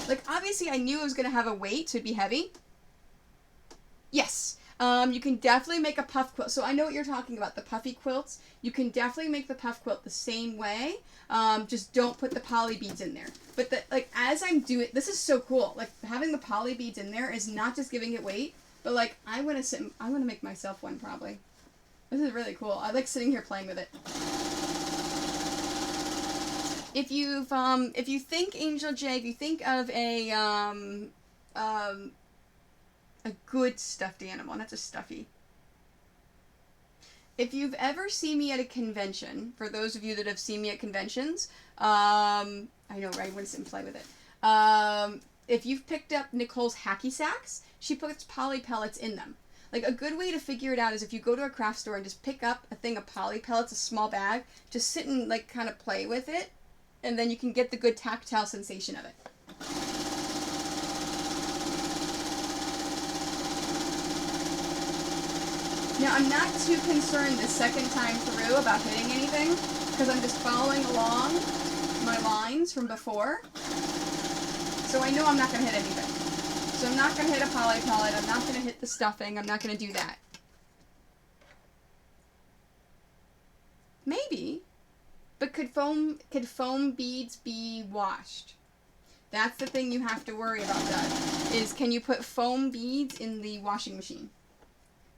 Like, obviously I knew it was going to have a weight, so it'd be heavy. Yes. You can definitely make a puff quilt. So I know what you're talking about, the puffy quilts. You can definitely make the puff quilt the same way. Just don't put the poly beads in there. But as I'm doing, this is so cool. Like, having the poly beads in there is not just giving it weight, but like, I want to make myself one probably. This is really cool. I like sitting here playing with it. If you think Angel J, if you think of a good stuffed animal, not just stuffy. If you've ever seen me at a convention, for those of you that have seen me at conventions, I know, right? I want to sit and play with it. If you've picked up Nicole's hacky sacks, she puts poly pellets in them. Like, a good way to figure it out is if you go to a craft store and just pick up a thing of poly pellets, a small bag, just sit and, like, kind of play with it, and then you can get the good tactile sensation of it. Now, I'm not too concerned the second time through about hitting anything, because I'm just following along my lines from before. So I know I'm not going to hit anything. So I'm not going to hit a poly pellet, I'm not going to hit the stuffing, I'm not going to do that. Maybe, but could foam beads be washed? That's the thing you have to worry about, Doug, is can you put foam beads in the washing machine?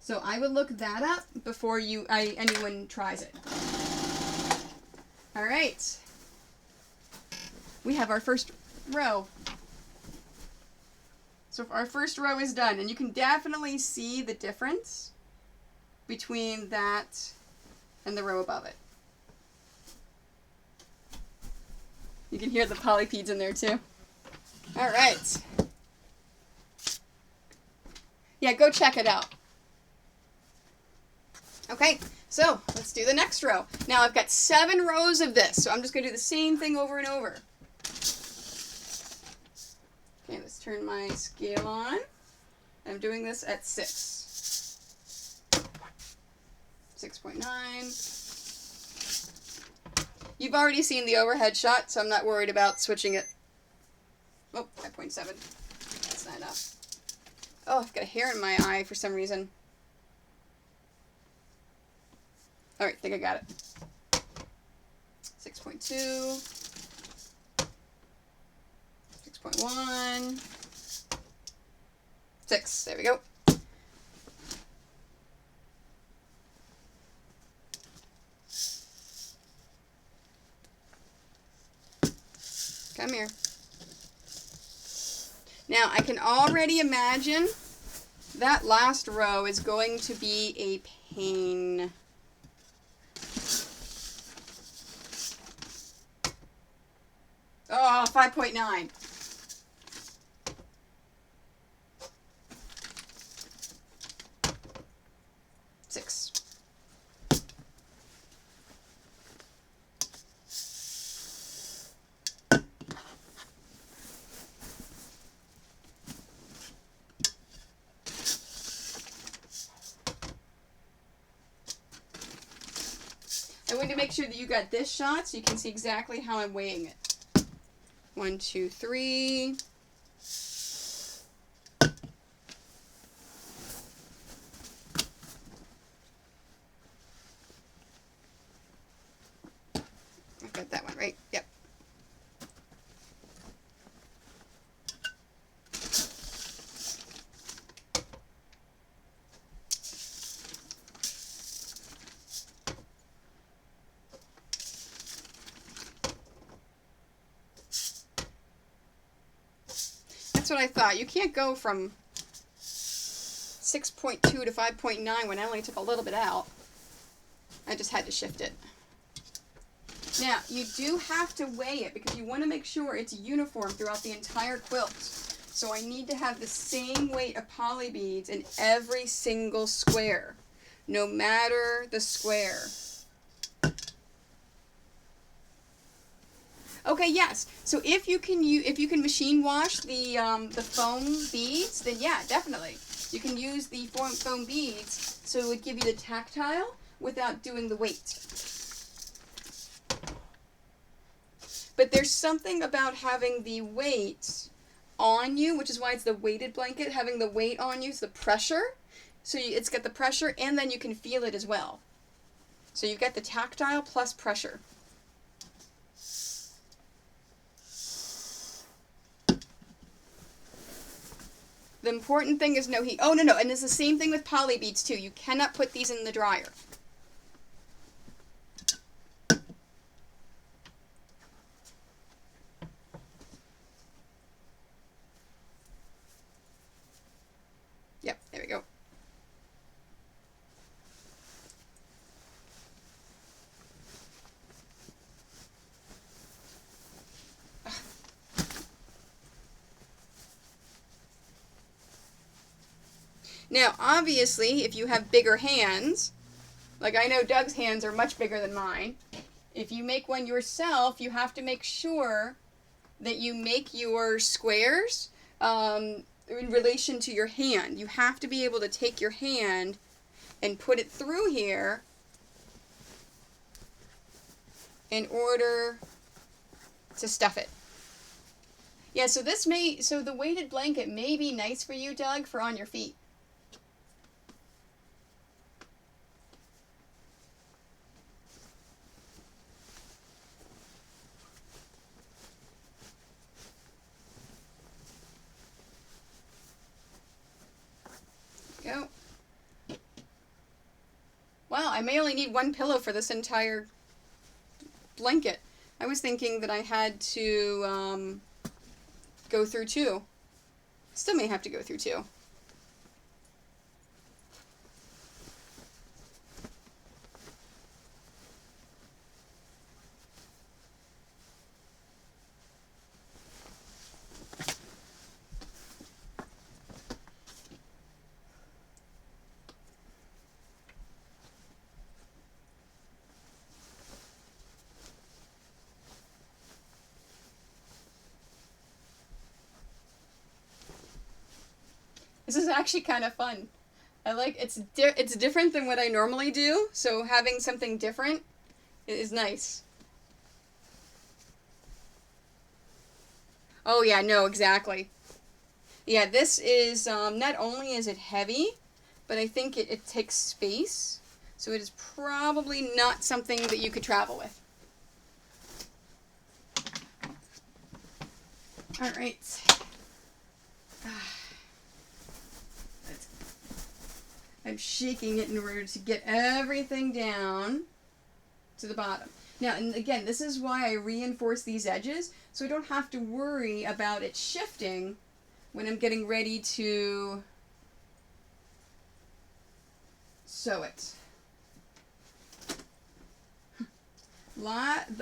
So I would look that up before anyone tries it. All right. We have our first row. So our first row is done, and you can definitely see the difference between that and the row above it. You can hear the polypeds in there too. All right. Yeah, go check it out. Okay, so let's do the next row. Now I've got 7 rows of this, so I'm just going to do the same thing over and over. Okay, let's turn my scale on. I'm doing this at 6. 6.9. You've already seen the overhead shot, so I'm not worried about switching it. Oh, 5.7. That's not enough. Oh, I've got a hair in my eye for some reason. Alright, I think I got it. 6.2. 6.1. 6. There we go. Come here. Now, I can already imagine that last row is going to be a pain. Oh, 5.9. Six. I want to make sure that you got this shot so you can see exactly how I'm weighing it. 1, 2, 3. I've got that one right. Yep. That's what I thought. You can't go from 6.2 to 5.9 when I only took a little bit out. I just had to shift it. Now, you do have to weigh it because you want to make sure it's uniform throughout the entire quilt. So I need to have the same weight of poly beads in every single square, no matter the square. Okay, yes. So if you can machine wash the foam beads, then yeah, definitely. You can use the foam beads so it would give you the tactile without doing the weight. But there's something about having the weight on you, which is why it's the weighted blanket, having the weight on you is the pressure. So it's got the pressure and then you can feel it as well. So you've got the tactile plus pressure. The important thing is no heat. Oh, no, and it's the same thing with poly beads too. You cannot put these in the dryer. Yep, there we go. Now, obviously, if you have bigger hands, like I know Doug's hands are much bigger than mine, if you make one yourself, you have to make sure that you make your squares in relation to your hand. You have to be able to take your hand and put it through here in order to stuff it. Yeah, so the weighted blanket may be nice for you, Doug, for on your feet. Go. I may only need one pillow for this entire blanket. I was thinking that I had to go through 2. Still may have to go through 2. This is actually kind of fun. I like it's different than what I normally do, so having something different is nice. Oh yeah, no, exactly. Yeah, this is not only is it heavy, but I think it takes space, so it is probably not something that you could travel with. All right. I'm shaking it in order to get everything down to the bottom. Now, and again, this is why I reinforce these edges, so I don't have to worry about it shifting when I'm getting ready to sew it. A lot of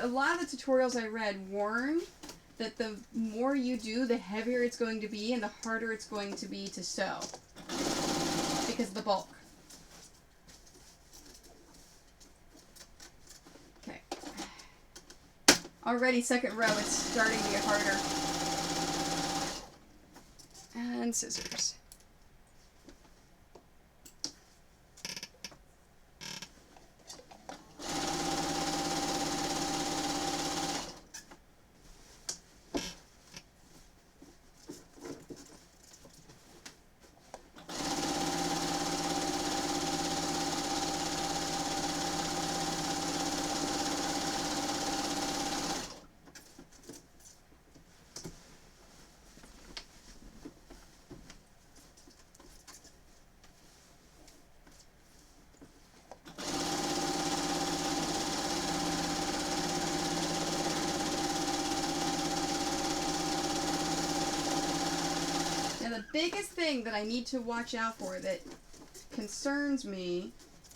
the tutorials I read warn that the more you do, the heavier it's going to be and the harder it's going to be to sew because of the bulk. Okay. Already second row, it's starting to get harder. And scissors. The biggest thing that I need to watch out for that concerns me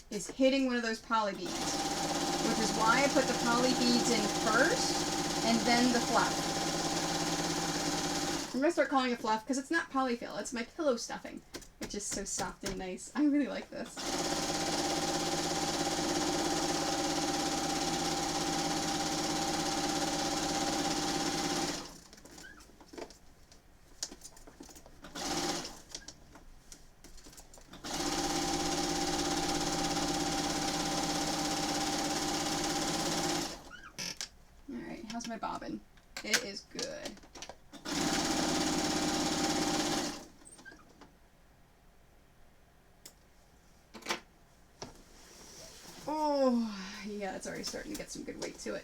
is hitting one of those poly beads, which is why I put the poly beads in first and then the fluff. I'm going to start calling it fluff because it's not polyfill, it's my pillow stuffing, which is so soft and nice. I really like this. How's my bobbin? It is good. Oh, yeah, it's already starting to get some good weight to it.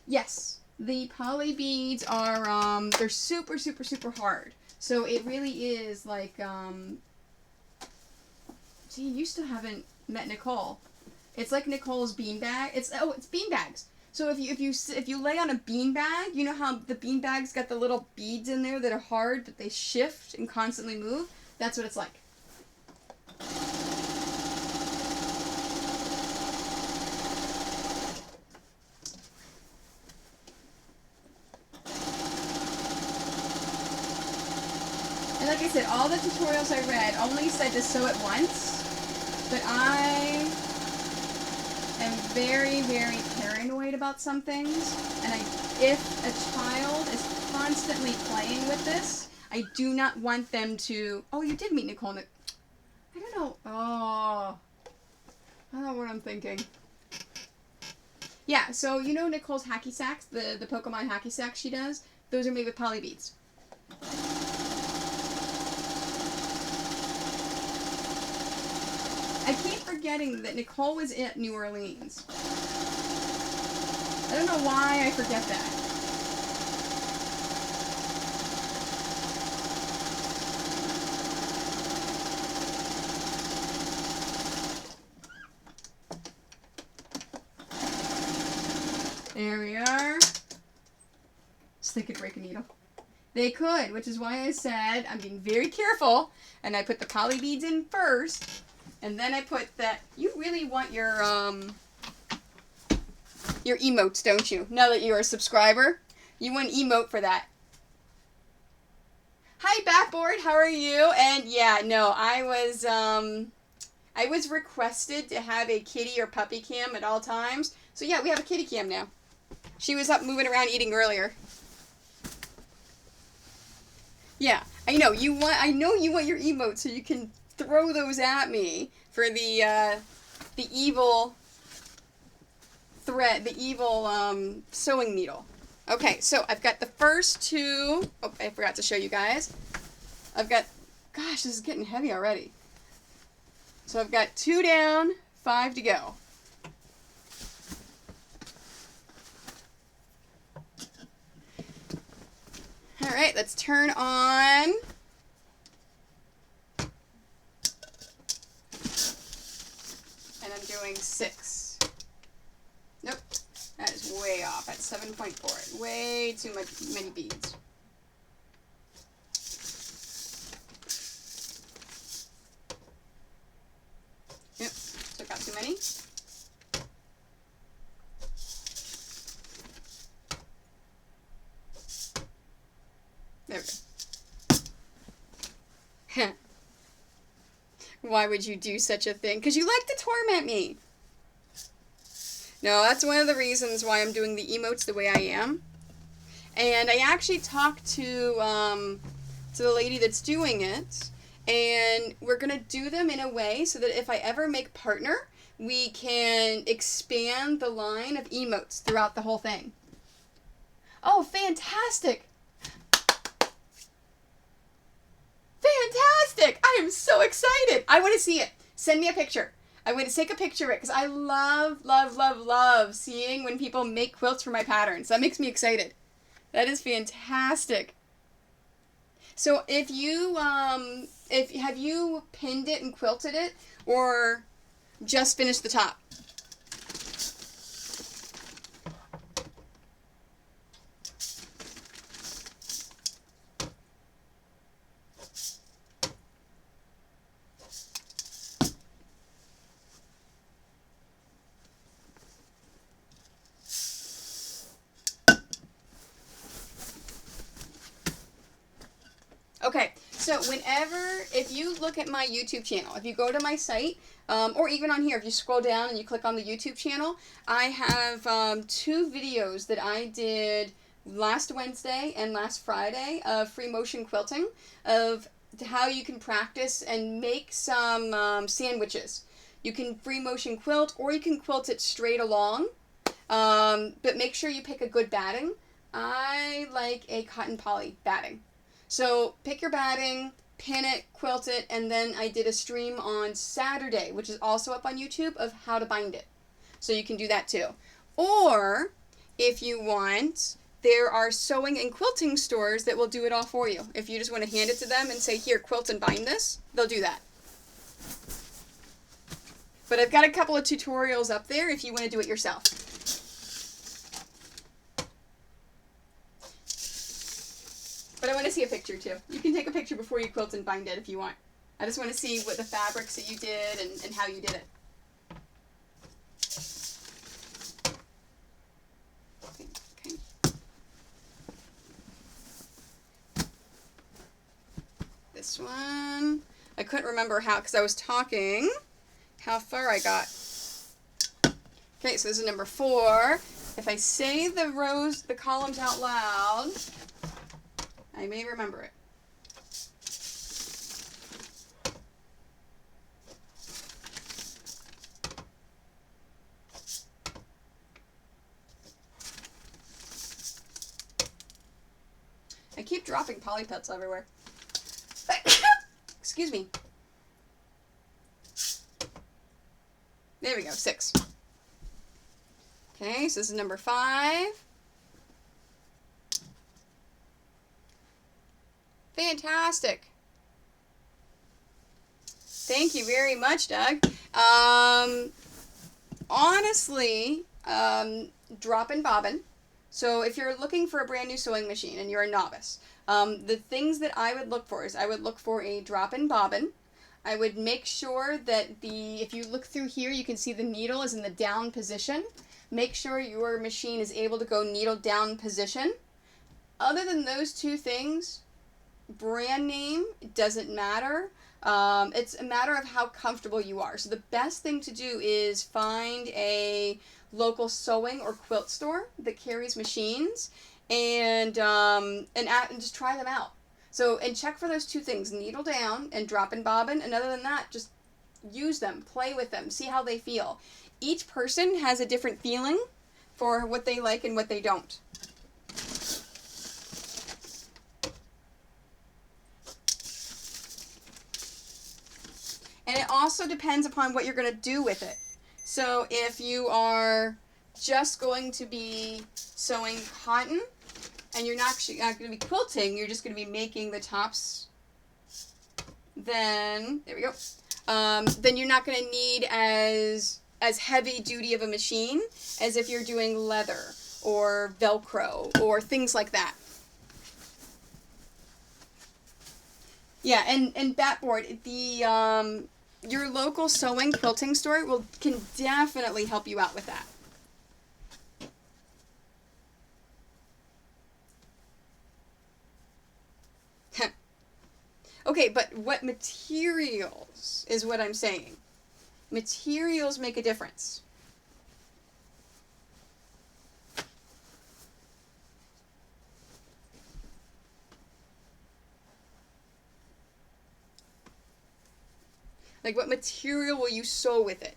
Yes, the poly beads are, they're super, super, super hard. So it really is like, see, you still haven't met Nicole. It's like Nicole's beanbag. It's beanbags. So if you lay on a beanbag, you know how the beanbag's got the little beads in there that are hard, that they shift and constantly move? That's what it's like. And like I said, all the tutorials I read only said to sew it once, but I am very, very paranoid about some things, and if a child is constantly playing with this, I do not want them to, oh, you did meet Nicole. I don't know, I don't know what I'm thinking. Yeah, so you know Nicole's hacky sacks, the Pokemon hacky sacks she does? Those are made with poly beads. I keep forgetting that Nicole was at New Orleans. I don't know why I forget that. There we are. So they could break a needle. They could, which is why I said I'm being very careful. And I put the poly beads in first. And then I put that. You really want your emotes, don't you? Now that you're a subscriber. You want an emote for that. Hi, Backboard. How are you? And yeah, no, I was requested to have a kitty or puppy cam at all times. So yeah, we have a kitty cam now. She was up moving around eating earlier. Yeah, I know you want your emotes so you can throw those at me for the evil thread, the evil sewing needle. Okay, so I've got the first two. Oh, I forgot to show you guys. I've got, gosh, this is getting heavy already. So I've got 2 down, 5 to go. All right, let's turn on. And I'm doing 6. Nope, that is way off. That's 7.4. Way too many beads. Yep, took out too many. There we go. Why would you do such a thing? Because you like to torment me. No, that's one of the reasons why I'm doing the emotes the way I am. And I actually talked to the lady that's doing it, and we're going to do them in a way so that if I ever make partner, we can expand the line of emotes throughout the whole thing. Oh, fantastic! Fantastic! I am so excited! I want to see it. Send me a picture. I want to take a picture of it because I love, love, love, love seeing when people make quilts for my patterns. That makes me excited. That is fantastic. So if you, have you pinned it and quilted it or just finished the top? Okay, so if you look at my YouTube channel, if you go to my site, or even on here, if you scroll down and you click on the YouTube channel, I have 2 videos that I did last Wednesday and last Friday of free motion quilting, of how you can practice and make some sandwiches. You can free motion quilt, or you can quilt it straight along, but make sure you pick a good batting. I like a cotton poly batting. So pick your batting, pin it, quilt it, and then I did a stream on Saturday, which is also up on YouTube, of how to bind it. So you can do that too. Or, if you want, there are sewing and quilting stores that will do it all for you. If you just want to hand it to them and say, here, quilt and bind this, they'll do that. But I've got a couple of tutorials up there if you want to do it yourself. But I want to see a picture too. You can take a picture before you quilt and bind it if you want. I just want to see what the fabrics that you did and how you did it. Okay. This one, I couldn't remember because I was talking, how far I got. Okay, so this is number 4. If I say the columns out loud, I may remember it. I keep dropping Polly Pets everywhere. Excuse me. There we go, 6. Okay, so this is number 5. Fantastic. Thank you very much, Doug. Honestly, drop-in bobbin. So if you're looking for a brand new sewing machine and you're a novice, the things that I would look for is I would look for a drop-in bobbin. I would make sure that if you look through here, you can see the needle is in the down position. Make sure your machine is able to go needle down position. Other than those 2 things, brand name doesn't matter. It's a matter of how comfortable you are. So the best thing to do is find a local sewing or quilt store that carries machines and just try them out. So, and check for those 2 things, needle down and drop-in bobbin. And other than that, just use them, play with them, see how they feel. Each person has a different feeling for what they like and what they don't. And it also depends upon what you're going to do with it. So if you are just going to be sewing cotton and you're not going to be quilting, you're just going to be making the tops, then, there we go, then you're not going to need as heavy duty of a machine as if you're doing leather or Velcro or things like that. Yeah, and Batboard, your local sewing quilting store can definitely help you out with that. Okay, but what materials is what I'm saying. Materials make a difference. Like, what material will you sew with it?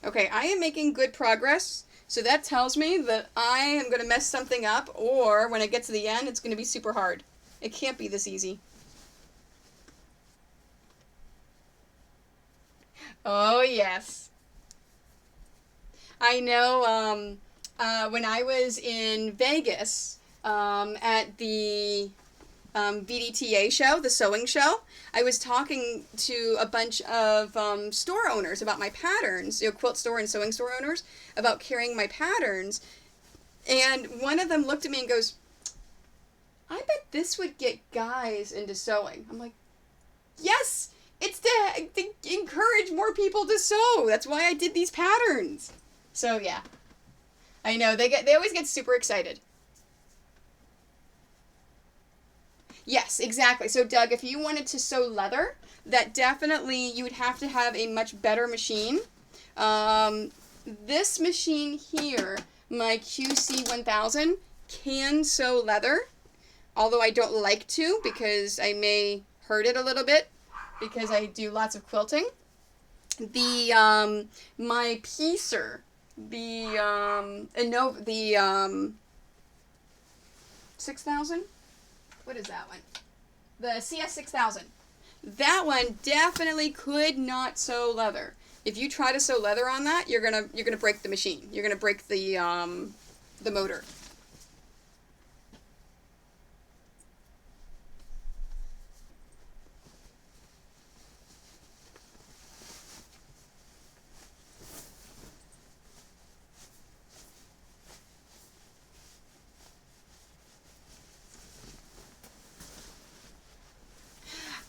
Okay, I am making good progress, so that tells me that I am going to mess something up, or when I get to the end, it's going to be super hard. It can't be this easy. Oh, yes. I know, when I was in Vegas, at the VDTA show, the sewing show, I was talking to a bunch of store owners about my patterns, quilt store and sewing store owners, about carrying my patterns, and one of them looked at me and goes, I bet this would get guys into sewing. I'm like, yes, it's to encourage more people to sew. That's why I did these patterns. So yeah, I know, they always get super excited. Yes, exactly. So Doug, if you wanted to sew leather, that definitely, you would have to have a much better machine. This machine here, my QC1000, can sew leather, although I don't like to because I may hurt it a little bit because I do lots of quilting. My Piecer, the 6000? What is that one? The CS6000. That one definitely could not sew leather. If you try to sew leather on that, you're gonna break the machine. You're gonna break the motor.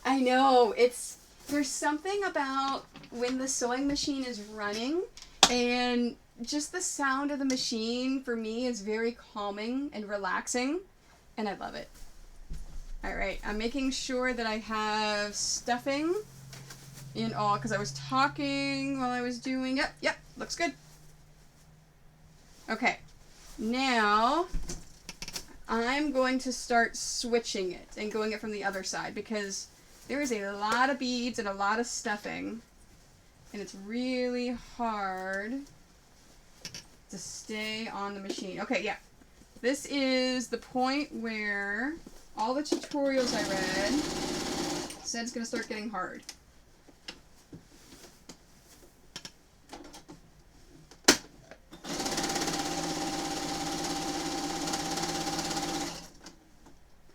I know, there's something about when the sewing machine is running, and just the sound of the machine for me is very calming and relaxing, and I love it. Alright, I'm making sure that I have stuffing in all, because I was talking while I was doing, yep, looks good. Okay, now I'm going to start switching it and going it from the other side, because There is a lot of beads and a lot of stuffing, and it's really hard to stay on the machine. Okay, yeah. This is the point where all the tutorials I read said it's going to start getting hard.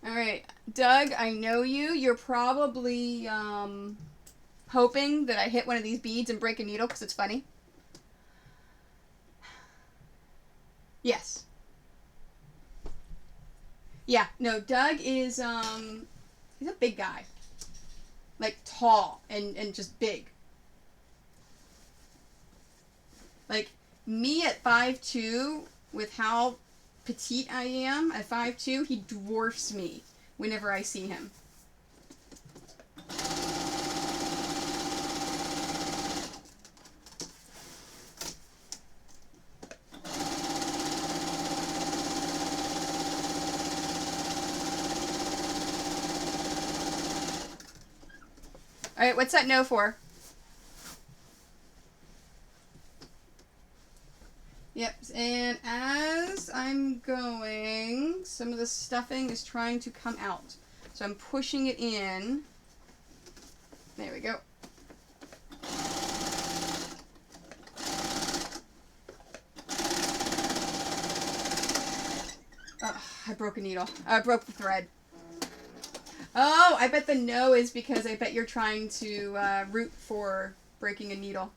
Alright, Doug, I know you. You're probably hoping that I hit one of these beads and break a needle because it's funny. Yes. Yeah, no, Doug is, he's a big guy. Like, tall and just big. Like, me at 5'2", with how petite I am, at 5'2", he dwarfs me whenever I see him. Alright, what's that no for? Yep, and as I'm going, some of the stuffing is trying to come out. So I'm pushing it in. There we go. Oh, I broke a needle. I broke the thread. Oh, I bet the no is because I bet you're trying to root for breaking a needle.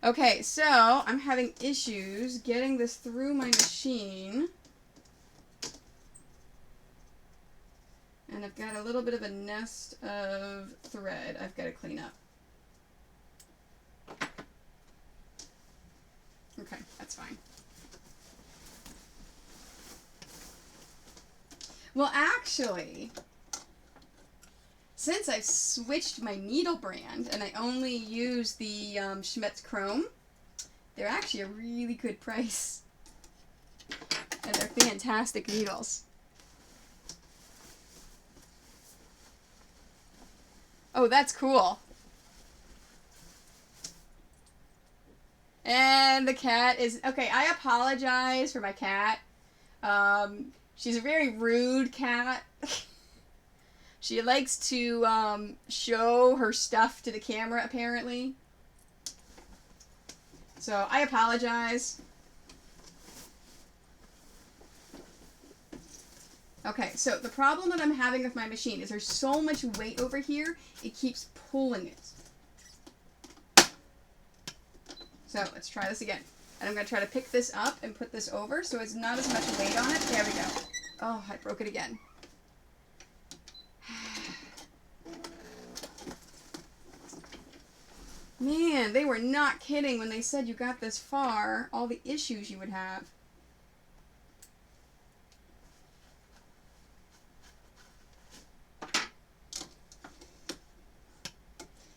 Okay, so I'm having issues getting this through my machine. And I've got a little bit of a nest of thread I've got to clean up. Okay, that's fine. Well, actually, since I've switched my needle brand and I only use the Schmetz Chrome, they're actually a really good price. And they're fantastic needles. Oh, that's cool. And the cat is... Okay, I apologize for my cat. She's a very rude cat. She likes to show her stuff to the camera, apparently. So, I apologize. Okay, so the problem that I'm having with my machine is there's so much weight over here, it keeps pulling it. So, let's try this again. And I'm going to try to pick this up and put this over so it's not as much weight on it. There we go. Oh, I broke it again. Man, they were not kidding when they said you got this far, all the issues you would have.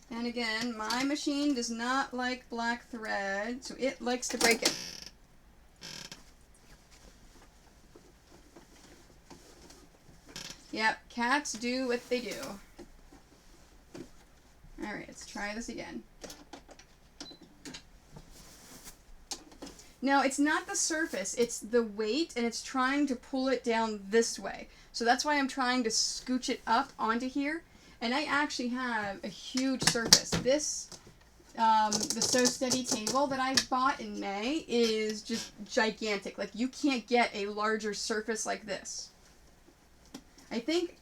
And again, my machine does not like black thread, so it likes to break it. Yep, cats do what they do. Alright, let's try this again. No, it's not the surface, it's the weight, and it's trying to pull it down this way. So that's why I'm trying to scooch it up onto here. And I actually have a huge surface. This, the So Steady table that I bought in May is just gigantic. Like, you can't get a larger surface like this. I think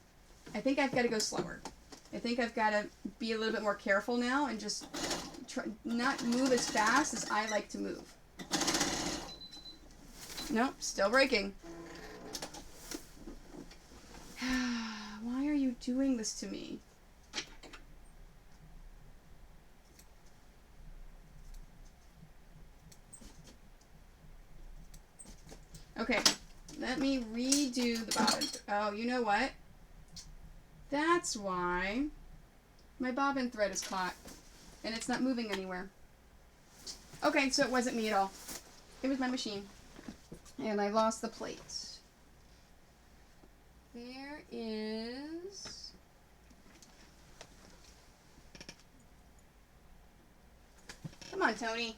I've got to go slower. I think I've got to be a little bit more careful now and just try not move as fast as I like to move. Nope, still breaking. Why are you doing this to me? Okay, let me redo the bobbin. Oh, you know what? That's why my bobbin thread is caught and it's not moving anywhere. Okay, so it wasn't me at all. It was my machine. And I lost the plate. There is on, Tony.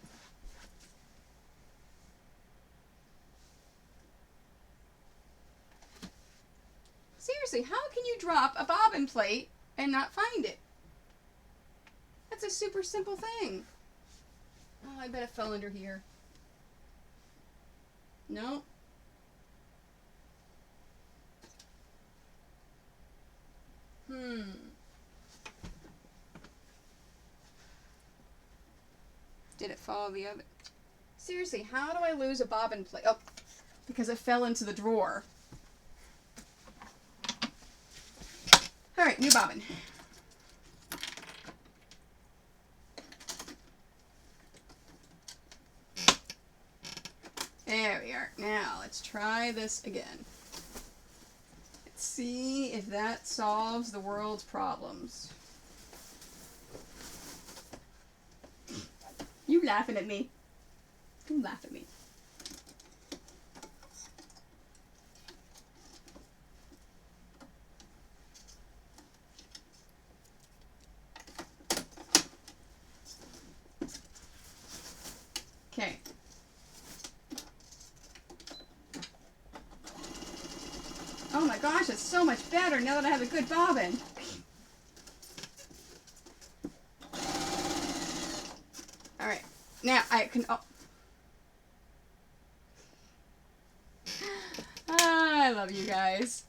Seriously, how can you drop a bobbin plate and not find it? That's a super simple thing. Oh, I bet it fell under here. No. Did it fall the other? Seriously, how do I lose a bobbin plate? Oh, because it fell into the drawer. Alright, new bobbin. There we are. Now, let's try this again. Let's see if that solves the world's problems. You laughing at me. Don't laugh at me. Okay. Oh my gosh, it's so much better now that I have a good bobbin. Alright, now I can... Oh. I love you guys.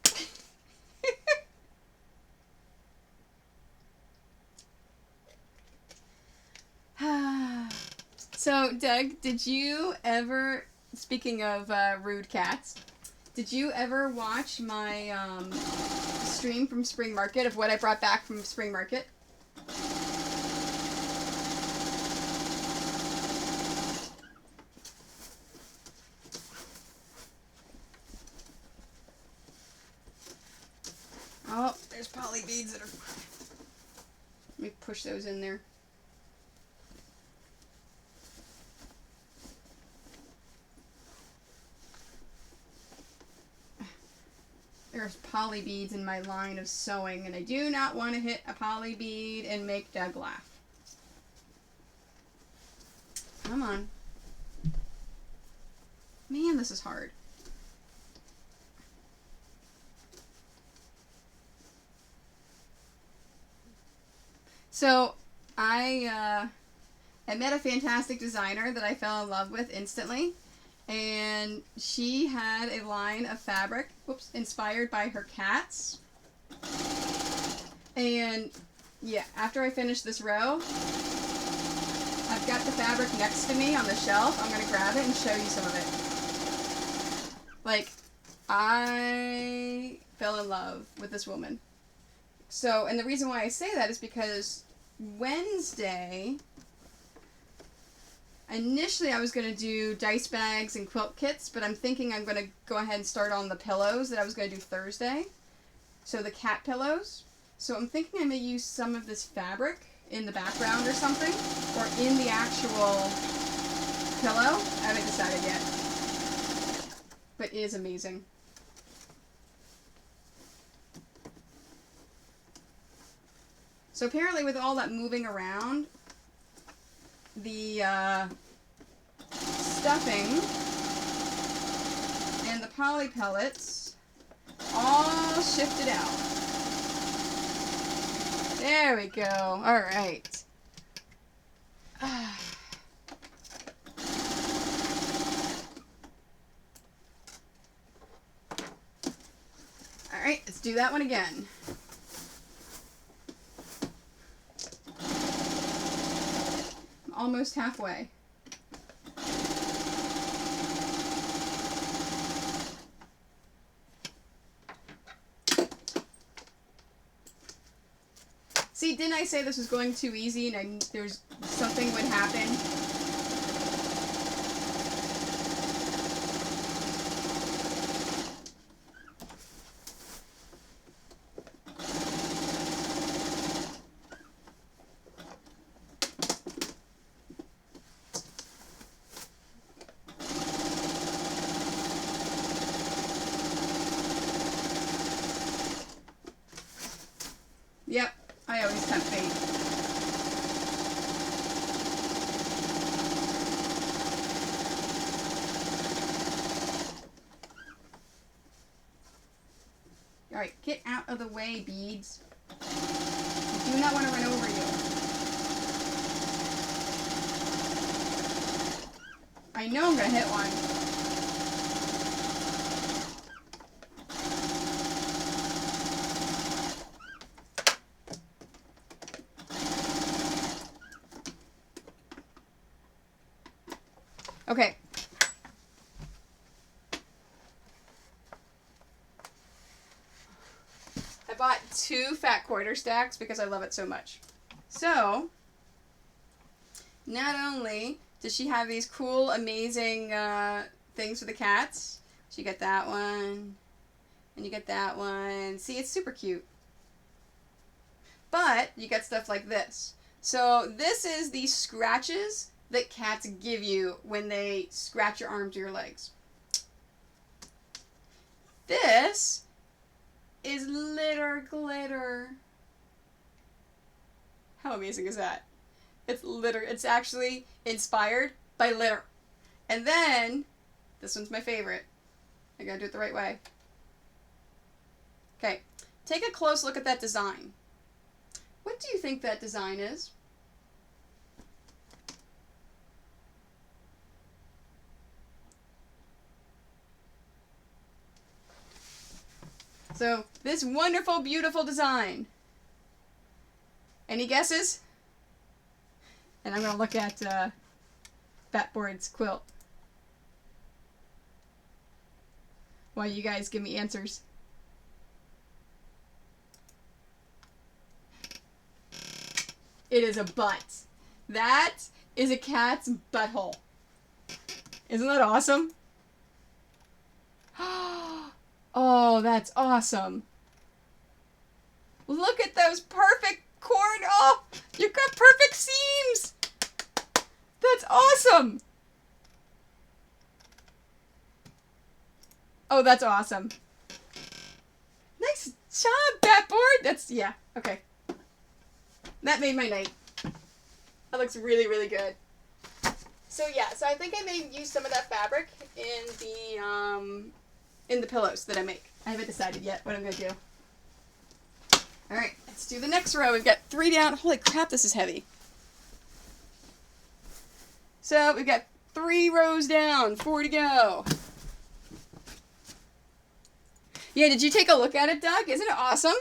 So, Doug, did you ever, speaking of rude cats, did you ever watch my stream from Spring Market of what I brought back from Spring Market? Oh, there's poly beads that are... Let me push those in there. There's poly beads in my line of sewing, and I do not want to hit a poly bead and make Doug laugh. Come on. Man, this is hard. So, I met a fantastic designer that I fell in love with instantly. And she had a line of fabric, inspired by her cats. And yeah, after I finish this row, I've got the fabric next to me on the shelf. I'm going to grab it and show you some of it. Like, I fell in love with this woman. So, and the reason why I say that is because Wednesday... Initially, I was going to do dice bags and quilt kits, but I'm thinking I'm going to go ahead and start on the pillows that I was going to do Thursday. So the cat pillows. So I'm thinking I may use some of this fabric in the background or something, or in the actual pillow. I haven't decided yet. But it is amazing. So apparently with all that moving around, the stuffing and the poly pellets all shifted out. There we go. All right. All right, let's do that one again. Almost halfway. See, didn't I say this was going too easy and there's something would happen? Yep, I always tempt fate. Alright, get out of the way, beads. I do not want to run over you. I know I'm going to hit one. Okay. I bought 2 fat quarter stacks because I love it so much. So, not only does she have these cool, amazing things for the cats, so you get that one, and you get that one. See, it's super cute. But you get stuff like this. So this is the scratches that cats give you when they scratch your arms or your legs. This is litter glitter. How amazing is that? It's litter. It's actually inspired by litter. And then, this one's my favorite. I gotta do it the right way. Okay, take a close look at that design. What do you think that design is? So, this wonderful, beautiful design. Any guesses? And I'm going to look at Fatboard's quilt while you guys give me answers. It is a butt. That is a cat's butthole. Isn't that awesome? Oh, that's awesome. Look at those perfect corn. Oh, you've got perfect seams. That's awesome. Oh, that's awesome. Nice job, Fatboard. That's, yeah, okay. That made my night. That looks really, really good. So yeah, so I think I may use some of that fabric in the pillows that I make. I haven't decided yet what I'm gonna do. All right, let's do the next row. We've got 3 down. Holy crap, this is heavy. So we've got 3 rows down, 4 to go. Yeah, did you take a look at it, Doug? Isn't it awesome?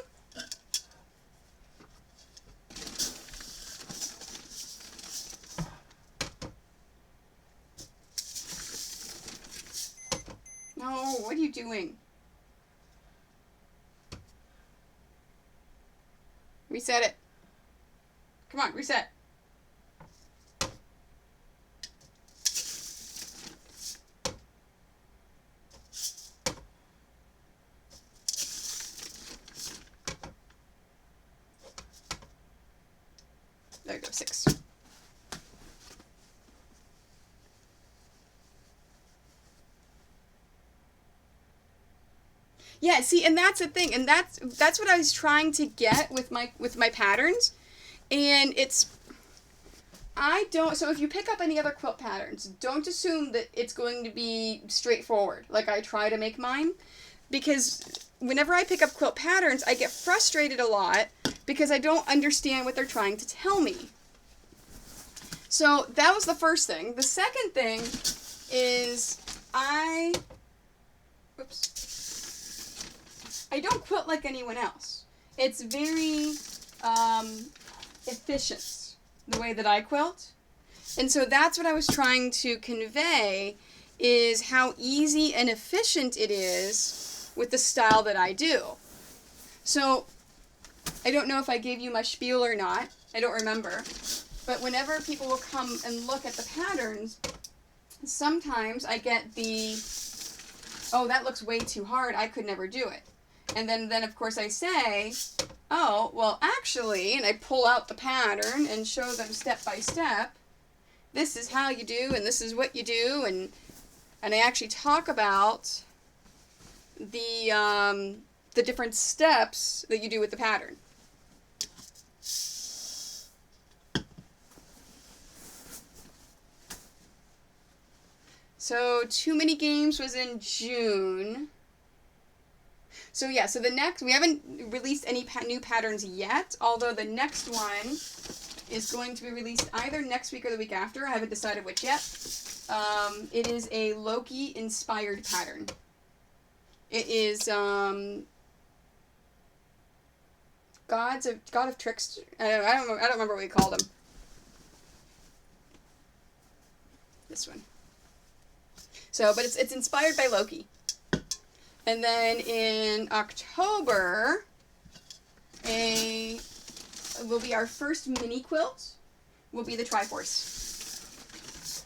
No, what are you doing? Reset it. Come on, reset. There we go, 6. Yeah, see, and that's the thing, and that's what I was trying to get with my patterns, and so if you pick up any other quilt patterns, don't assume that it's going to be straightforward, like I try to make mine, because whenever I pick up quilt patterns, I get frustrated a lot, because I don't understand what they're trying to tell me. So that was the first thing. The second thing is I don't quilt like anyone else. It's very efficient, the way that I quilt. And so that's what I was trying to convey, is how easy and efficient it is with the style that I do. So I don't know if I gave you my spiel or not. I don't remember. But whenever people will come and look at the patterns, sometimes I get oh, that looks way too hard. I could never do it. And then of course I say, oh, well actually, and I pull out the pattern and show them step by step, this is how you do, and this is what you do, and I actually talk about the different steps that you do with the pattern. So Too Many Games was in June. So yeah, so the next, we haven't released any new patterns yet, although the next one is going to be released either next week or the week after. I haven't decided which yet. It is a Loki-inspired pattern. It is God of Trickster. I don't remember what we called him. This one. So, but it's inspired by Loki. And then in October, will be our first mini quilt. Will be the Triforce.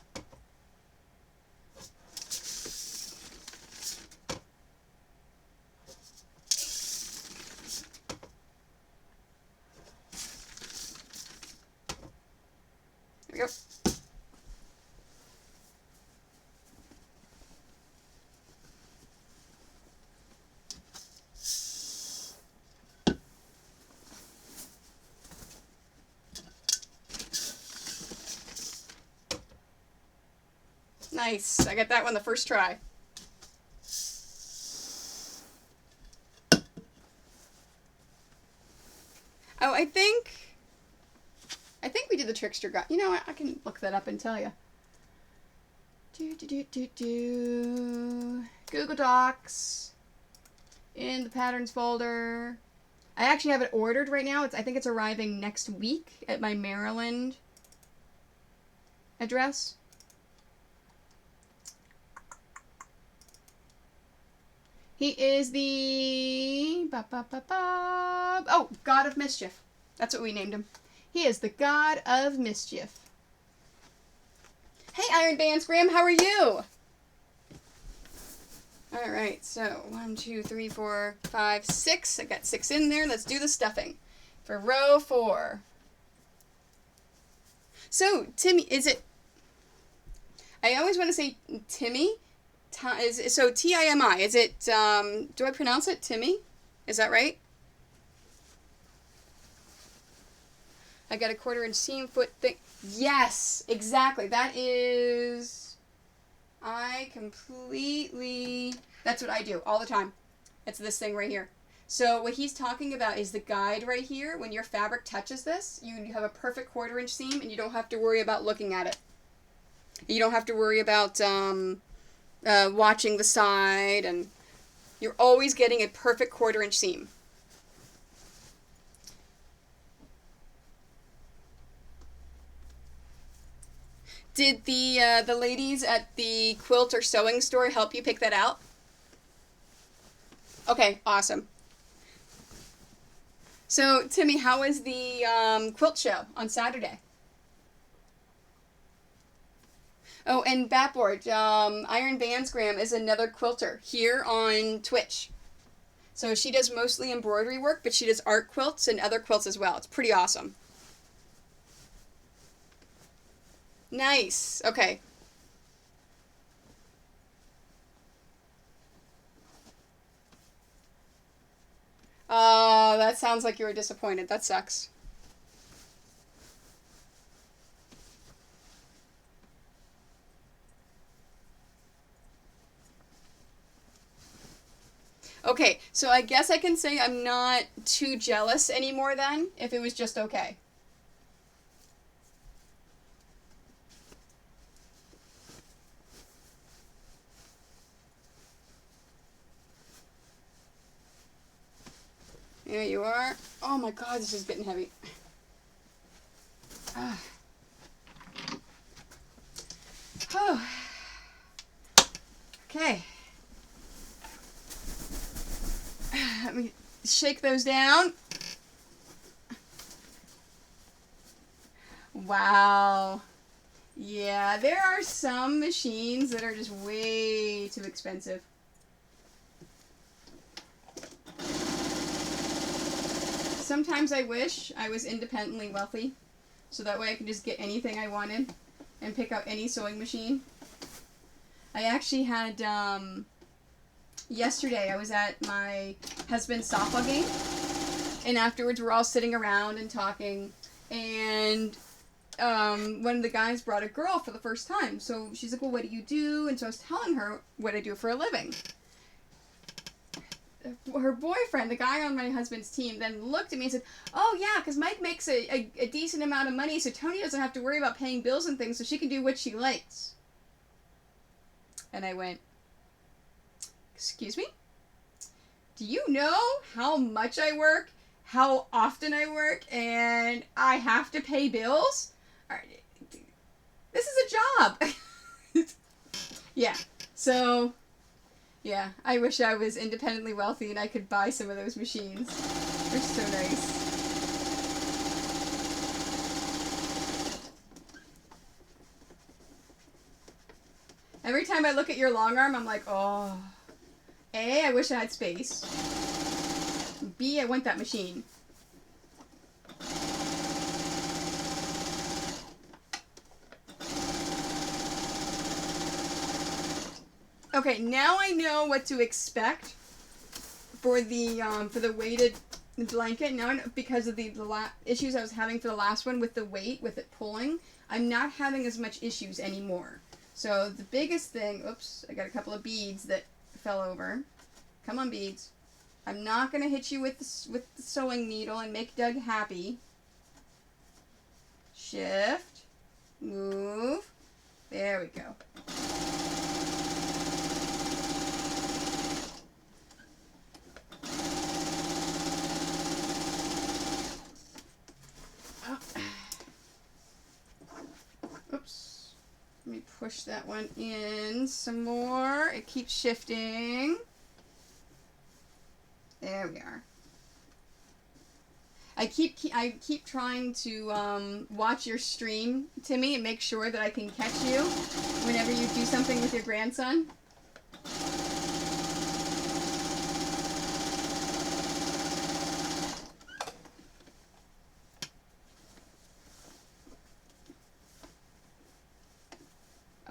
There we go. Nice. I got that one the first try. Oh, I think we did the Trickster guy. You know what? I can look that up and tell you. Google Docs. In the patterns folder. I actually have it ordered right now. I think it's arriving next week at my Maryland address. He is the God of Mischief. That's what we named him. He is the God of Mischief. Hey, Iron Bands Graham, how are you? All right, so 1, 2, 3, 4, 5, 6. I got 6 in there. Let's do the stuffing for row 4. So, Timmy, is it? I always want to say Timmy. So T-I-M-I. Is it? Do I pronounce it Timmy? Is that right? I got a 1/4 inch seam foot thing. Yes, exactly. That is. That's what I do all the time. It's this thing right here. So what he's talking about is the guide right here. When your fabric touches this, you have a perfect 1/4 inch seam, and you don't have to worry about looking at it. You don't have to worry about watching the side, and you're always getting a perfect 1/4 inch seam. Did the ladies at the quilt or sewing store help you pick that out? Okay, awesome. So, Timmy, how was the quilt show on Saturday? Oh, and Batboard, Iron Bandsgram is another quilter here on Twitch. So she does mostly embroidery work, but she does art quilts and other quilts as well. It's pretty awesome. Nice. Okay. Oh, that sounds like you were disappointed. That sucks. Okay, so I guess I can say I'm not too jealous anymore then, if it was just okay. There you are. Oh my god, this is getting heavy. Oh. Okay. Let me shake those down. Wow. Yeah, there are some machines that are just way too expensive. Sometimes I wish I was independently wealthy, so that way I could just get anything I wanted and pick up any sewing machine. I actually had, yesterday I was at my husband's softball game, and afterwards we're all sitting around and talking, and one of the guys brought a girl for the first time. So she's like, well, what do you do? And so I was telling her what I do for a living. her boyfriend, the guy on my husband's team, then looked at me and said, "Oh yeah, because Mike makes a decent amount of money, so Tony doesn't have to worry about paying bills and things, so she can do what she likes." And I went, "Excuse me? Do you know how much I work, how often I work, and I have to pay bills? This is a job." Yeah, so, yeah, I wish I was independently wealthy and I could buy some of those machines. They're so nice. Every time I look at your long arm, I'm like, oh. A, I wish I had space. B, I want that machine. Okay, now I know what to expect for the weighted blanket. Now, because of the issues I was having for the last one with the weight, with it pulling, I'm not having as much issues anymore. So the biggest thing, oops, I got a couple of beads that fell over. Come on, beads. I'm not going to hit you with the sewing needle and make Doug happy. Shift. Move. There we go. Oops. Let me push that one in some more. It keeps shifting. There we are. I keep trying to watch your stream, Timmy, and make sure that I can catch you whenever you do something with your grandson.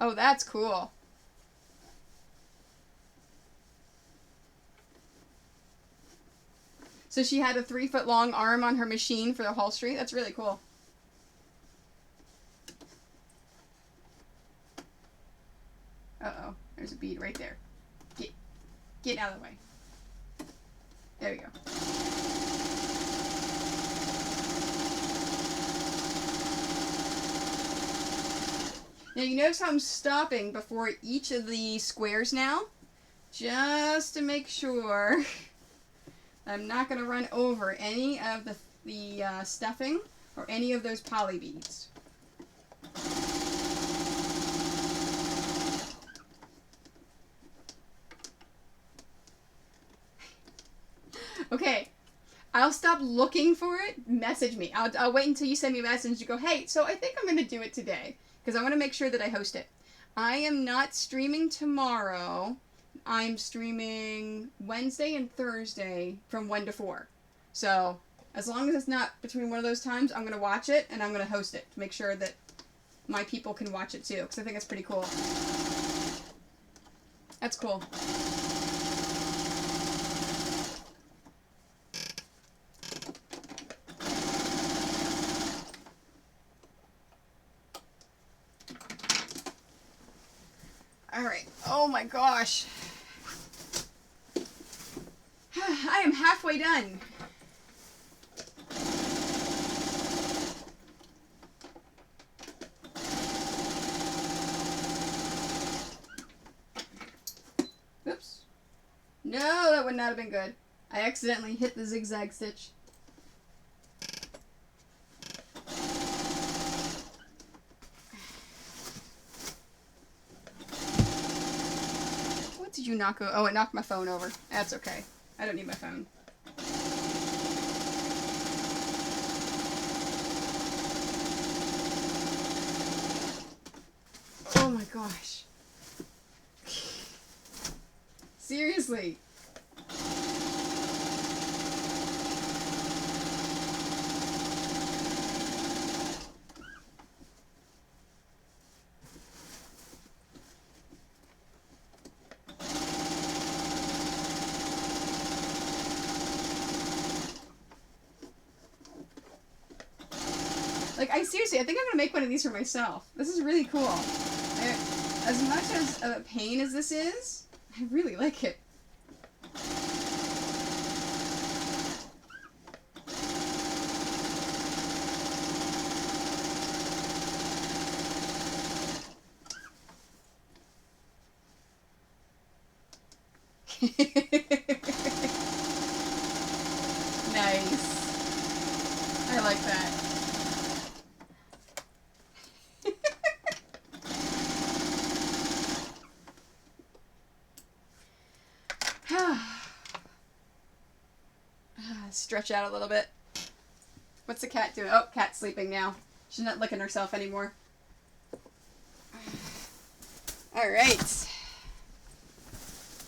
Oh, that's cool. So she had a 3-foot long arm on her machine for the upholstery. That's really cool. Uh-oh. There's a bead right there. Get out of the way. There we go. Now you notice how I'm stopping before each of the squares now? Just to make sure I'm not going to run over any of the stuffing or any of those poly beads. Okay, I'll stop looking for it. Message me. I'll wait until you send me a message and go, hey, so I think I'm going to do it today because I want to make sure that I host it. I am not streaming tomorrow. I'm streaming Wednesday and Thursday from 1 to 4. So as long as it's not between one of those times, I'm going to watch it and I'm going to host it to make sure that my people can watch it too because I think it's pretty cool. That's cool. Alright. Oh my gosh. I am halfway done. Oops. No, that would not have been good. I accidentally hit the zigzag stitch. What did you knock over? Oh, it knocked my phone over. That's okay. I don't need my phone. Oh my gosh. Seriously. Like, seriously, I think I'm going to make one of these for myself. This is really cool. As much as a pain as this is, I really like it. Nice. I like that. Stretch out a little bit. What's the cat doing? Oh, cat's sleeping now. She's not licking herself anymore. Alright.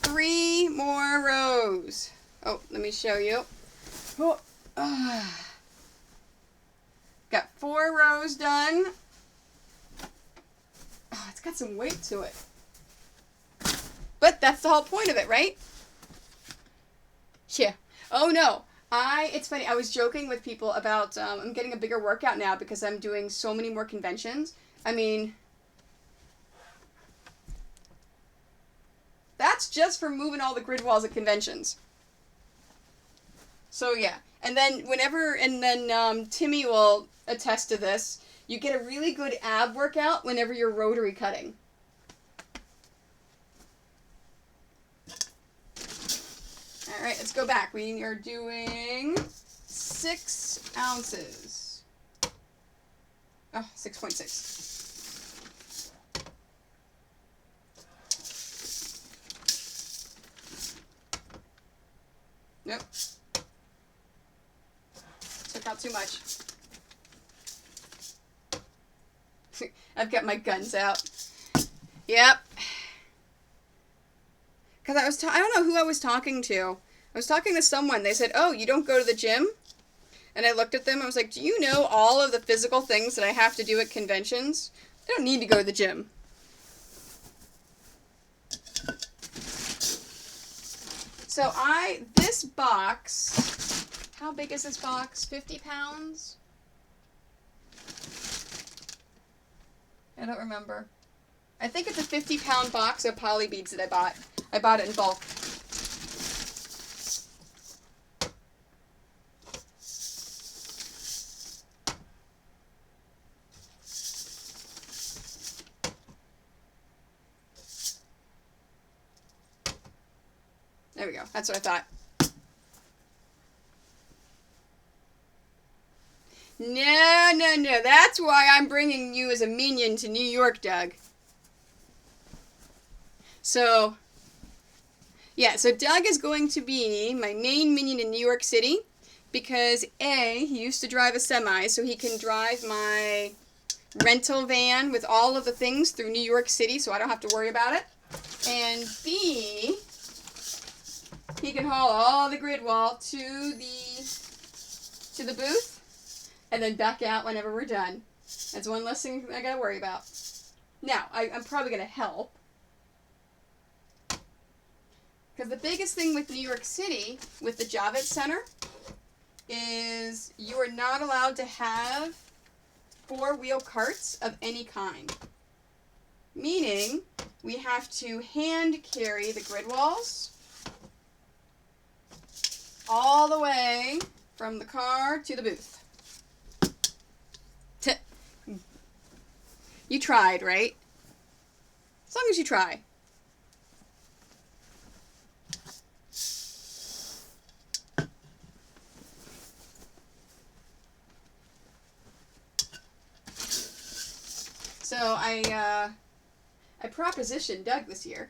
3 more rows. Oh, let me show you. Oh, got 4 rows done. Oh, it's got some weight to it. But that's the whole point of it, right? Yeah. Oh no. It's funny, I was joking with people about, I'm getting a bigger workout now because I'm doing so many more conventions. I mean, that's just for moving all the grid walls at conventions. So yeah, and then Timmy will attest to this, you get a really good ab workout whenever you're rotary cutting. Alright, let's go back. We are doing 6 ounces. Oh, 6.6. Nope. Took out too much. I've got my guns out. Yep. Because I don't know who I was talking to. I was talking to someone. They said, oh, you don't go to the gym? And I looked at them. I was like, do you know all of the physical things that I have to do at conventions? I don't need to go to the gym. So this box, how big is this box? 50 pounds? I don't remember. I think it's a 50-pound box of poly beads that I bought. I bought it in bulk. There we go. That's what I thought. No. That's why I'm bringing you as a minion to New York, Doug. So, yeah, so Doug is going to be my main minion in New York City because, A, he used to drive a semi, so he can drive my rental van with all of the things through New York City, so I don't have to worry about it. And B, he can haul all the grid wall to the booth and then back out whenever we're done. That's one less thing I gotta worry about. Now, I'm probably gonna help. Because the biggest thing with New York City, with the Javits Center, is you are not allowed to have 4-wheel carts of any kind. Meaning, we have to hand carry the grid walls all the way from the car to the booth. You tried, right? As long as you try. So I propositioned Doug this year.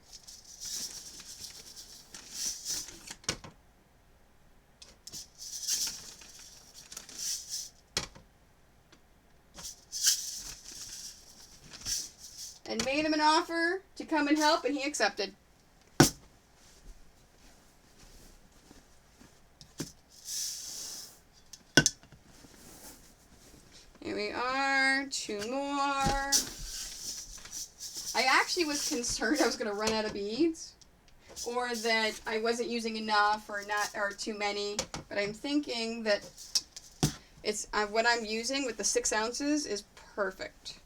And made him an offer to come and help, and he accepted. Here we are, 2 more. I actually was concerned I was going to run out of beads, or that I wasn't using enough, or too many. But I'm thinking that it's what I'm using with the 6 ounces is perfect.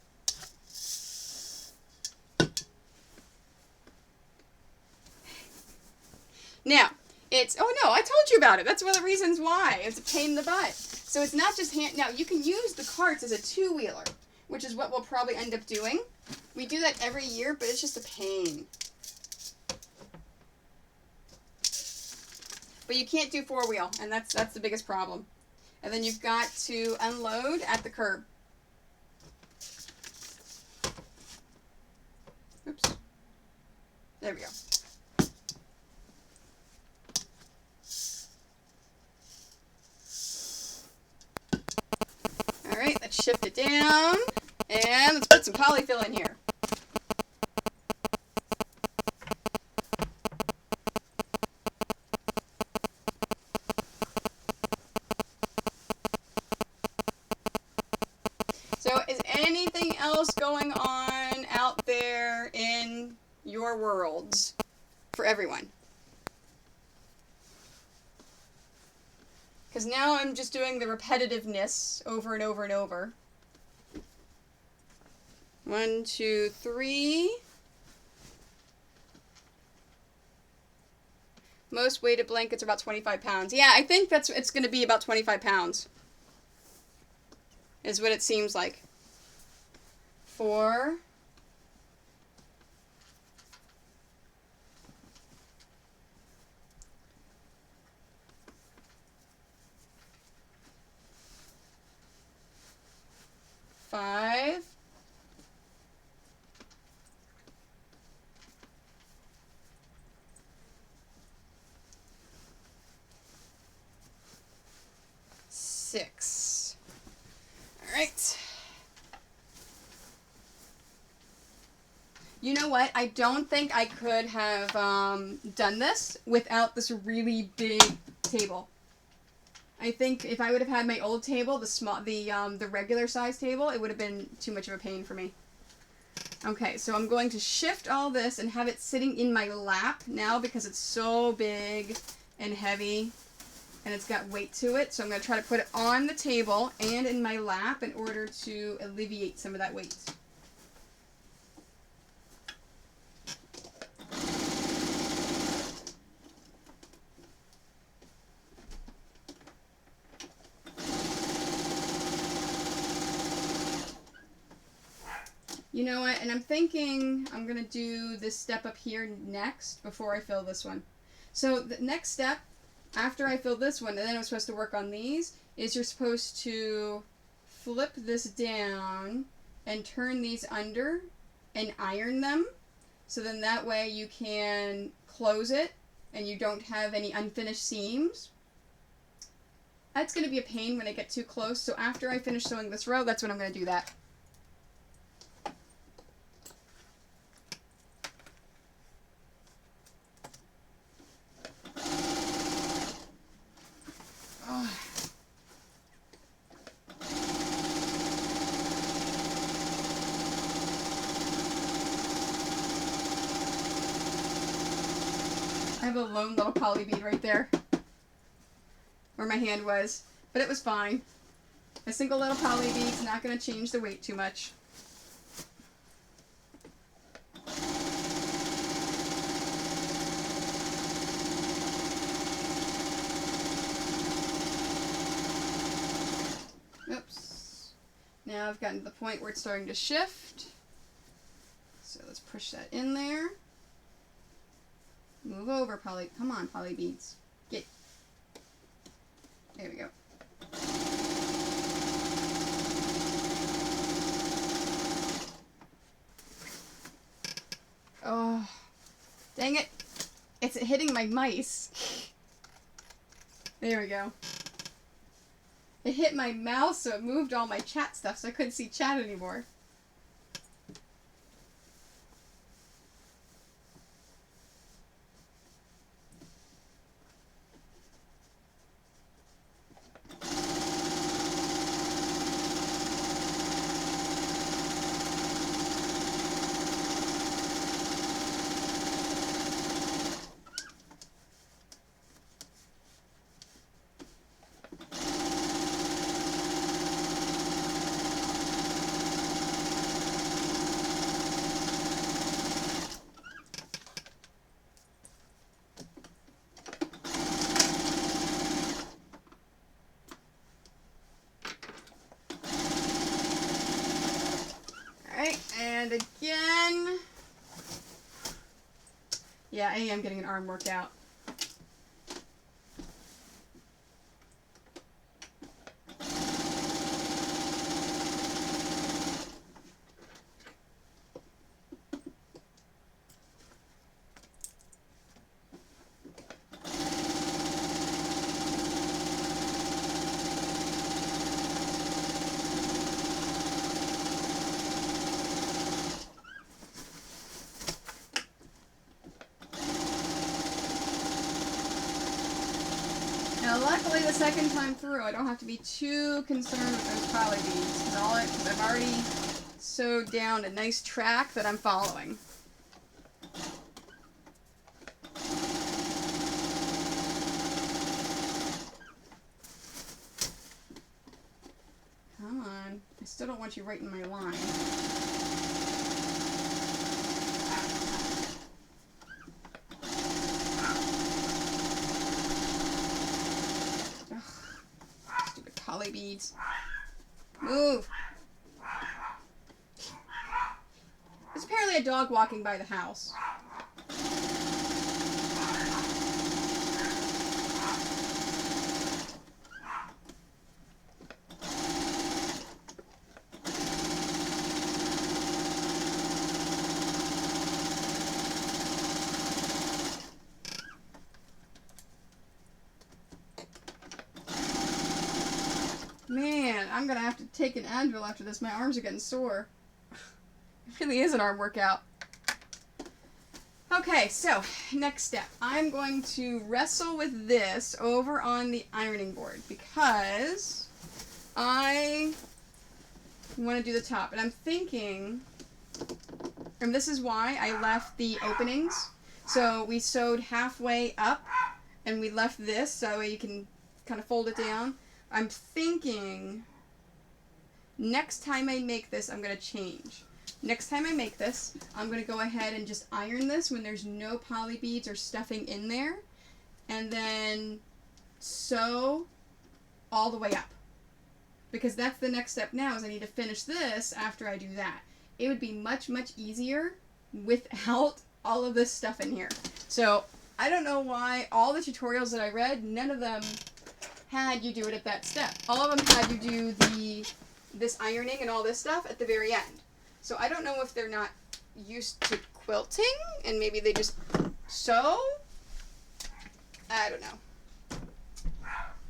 Now, oh no, I told you about it. That's one of the reasons why. It's a pain in the butt. So it's not just now you can use the carts as a 2-wheeler, which is what we'll probably end up doing. We do that every year, but it's just a pain. But you can't do four-wheel, and that's the biggest problem. And then you've got to unload at the curb. Oops. There we go. Alright, let's shift it down. And let's put some polyfill in here. So is anything else going on out there in your worlds for everyone? Because now I'm just doing the repetitiveness over and over and over. 1, 2, 3. Most weighted blankets are about 25 pounds. Yeah, I think it's going to be about 25 pounds. Is what it seems like. 4. 5. 6. All right. You know what? I don't think I could have done this without this really big table. I think if I would have had my old table, the regular size table, it would have been too much of a pain for me. Okay, so I'm going to shift all this and have it sitting in my lap now because it's so big and heavy and it's got weight to it. So I'm going to try to put it on the table and in my lap in order to alleviate some of that weight. You know what, and I'm thinking I'm going to do this step up here next before I fill this one. So the next step, after I fill this one, and then I'm supposed to work on these, is you're supposed to flip this down and turn these under and iron them. So then that way you can close it and you don't have any unfinished seams. That's going to be a pain when I get too close, so after I finish sewing this row, that's when I'm going to do that. I have a lone little poly bead right there where my hand was, but it was fine. A single little poly bead's not going to change the weight too much. Oops. Now I've gotten to the point where it's starting to shift. So let's push that in there. Move over, poly. Come on, poly beads. Get. There we go. Oh, dang it. It's hitting my mice. There we go. It hit my mouse, so it moved all my chat stuff, so I couldn't see chat anymore. And again. Yeah, I am getting an arm workout. Luckily, the second time through, I don't have to be too concerned with those poly beads, because I've already sewed down a nice track that I'm following. Come on. I still don't want you right in my line. Stupid poly beads. Move. There's apparently a dog walking by the house. Man, I'm gonna have to take an Advil after this. My arms are getting sore. It really is an arm workout. Okay, so next step. I'm going to wrestle with this over on the ironing board because I want to do the top. And I'm thinking, and this is why I left the openings. So we sewed halfway up and we left this so you can kind of fold it down. I'm thinking next time I make this, I'm going to change. Next time I make this, I'm going to go ahead and just iron this when there's no poly beads or stuffing in there. And then sew all the way up. Because that's the next step now, is I need to finish this after I do that. It would be much, much easier without all of this stuff in here. So I don't know why all the tutorials that I read, none of them had you do it at that step. All of them had you do this ironing and all this stuff at the very end. So I don't know if they're not used to quilting and maybe they just sew. I don't know.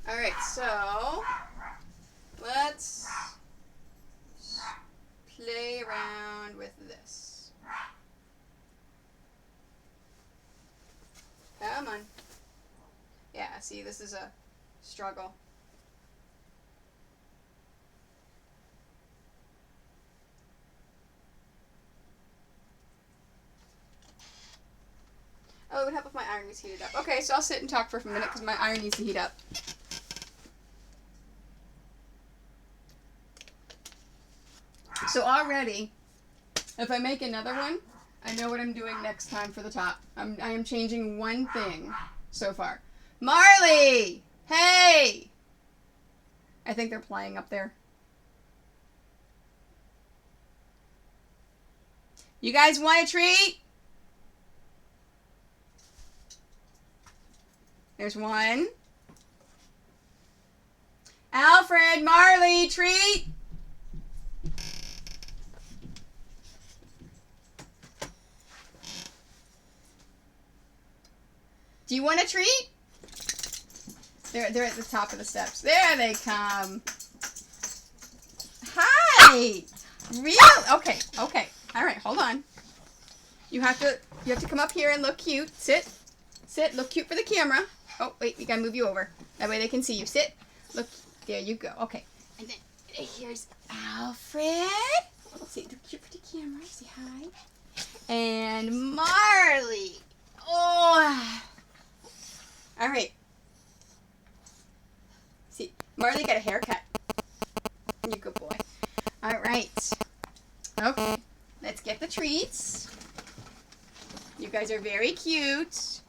Alright, so let's play around with this. Come on. Yeah, see, this is a struggle. Oh, it would help if my iron was heated up. Okay, so I'll sit and talk for a minute because my iron needs to heat up. So already, if I make another one, I know what I'm doing next time for the top. I am changing one thing so far. Marley! Hey! I think they're playing up there. You guys want a treat? There's one. Alfred, Marley, treat! Do you want a treat? They're at the top of the steps. There they come. Hi! Real? Okay, okay. All right, hold on. You have to come up here and look cute. Sit. Sit, look cute for the camera. Oh, wait, we gotta move you over. That way they can see you. Sit. Look, there you go. Okay. And then here's Alfred. Sit, look cute for the camera. Say hi. And Marley. Oh. All right. See, Marley got a haircut. You good boy. All right. Okay. Let's get the treats. You guys are very cute.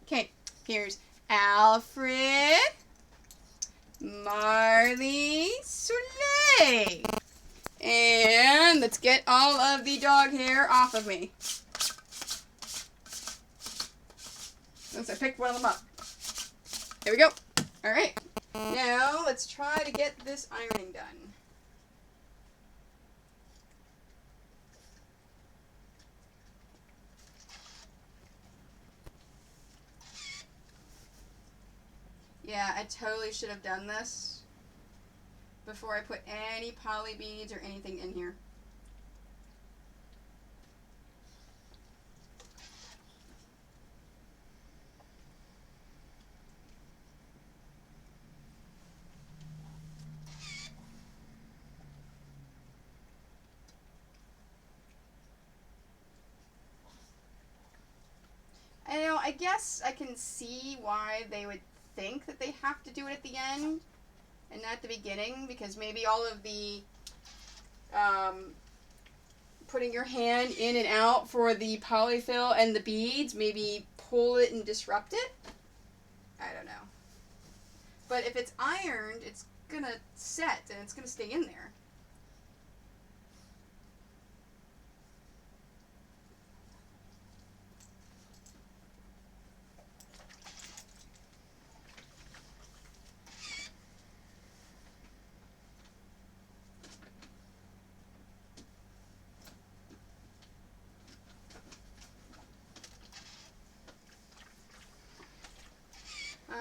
Okay, here's Alfred, Marley, Soleil. And let's get all of the dog hair off of me. Once I picked one of them up. There we go. All right. Now let's try to get this ironing done. Yeah, I totally should have done this before I put any poly beads or anything in here. I guess I can see why they would think that they have to do it at the end and not at the beginning, because maybe all of the putting your hand in and out for the polyfill and the beads, maybe pull it and disrupt it. I don't know. But if it's ironed, it's gonna set and it's gonna stay in there.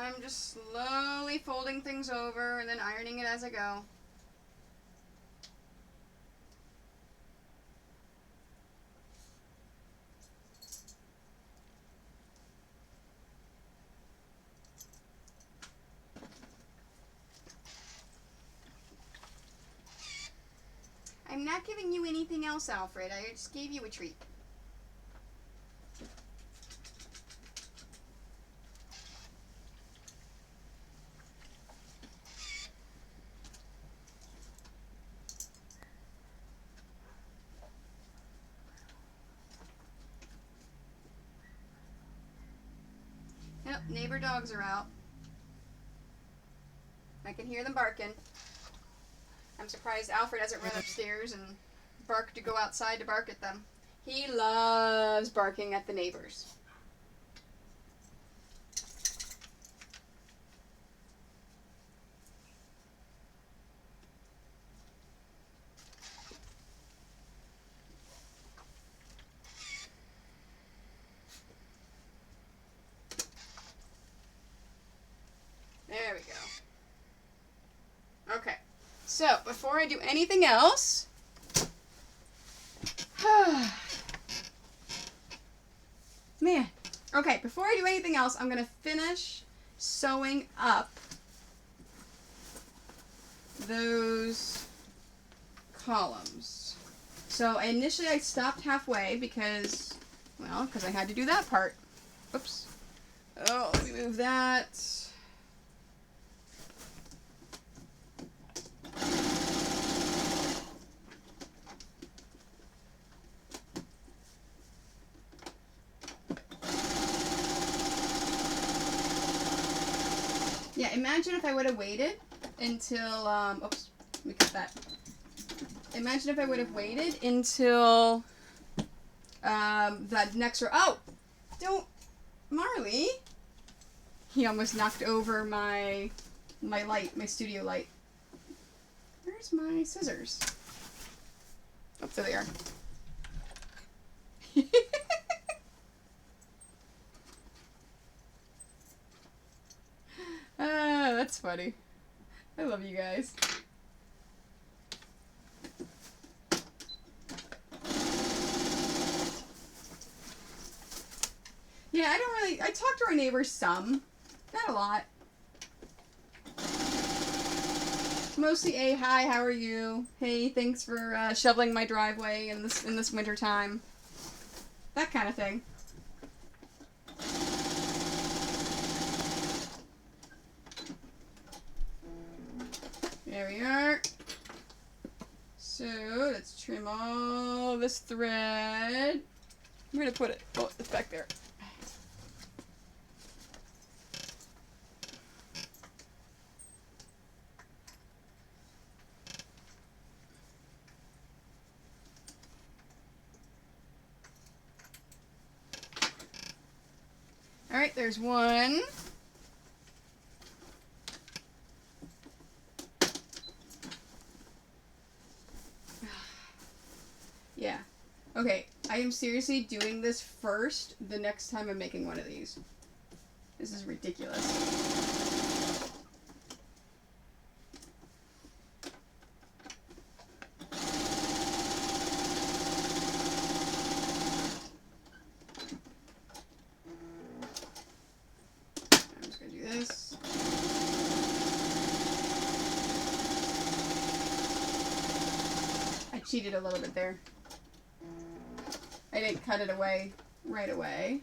I'm just slowly folding things over and then ironing it as I go. I'm not giving you anything else, Alfred. I just gave you a treat. Yep, neighbor dogs are out. I can hear them barking. I'm surprised Alfred hasn't run upstairs and barked to go outside to bark at them. He loves barking at the neighbors. There we go. Okay, so before I do anything else, man, okay, before I do anything else, I'm gonna finish sewing up those columns. So initially I stopped halfway because I had to do that part. Oops. Oh, let me move that. Yeah, imagine if I would have waited until, oops, let me cut that. Imagine if I would have waited until, the next row. Oh! Don't, Marley! He almost knocked over my light, my studio light. Where's my scissors? Oh, there they are. That's funny. I love you guys. Yeah, I talk to our neighbors some. Not a lot. Mostly a hi, how are you? Hey, thanks for shoveling my driveway in this winter time. That kind of thing. There we are. So let's trim all this thread. I'm gonna put it. Oh, it's back there. All right, there's one. Yeah. Okay, I am seriously doing this first the next time I'm making one of these. This is ridiculous. I'm just gonna do this. I cheated a little bit there. I didn't cut it away right away.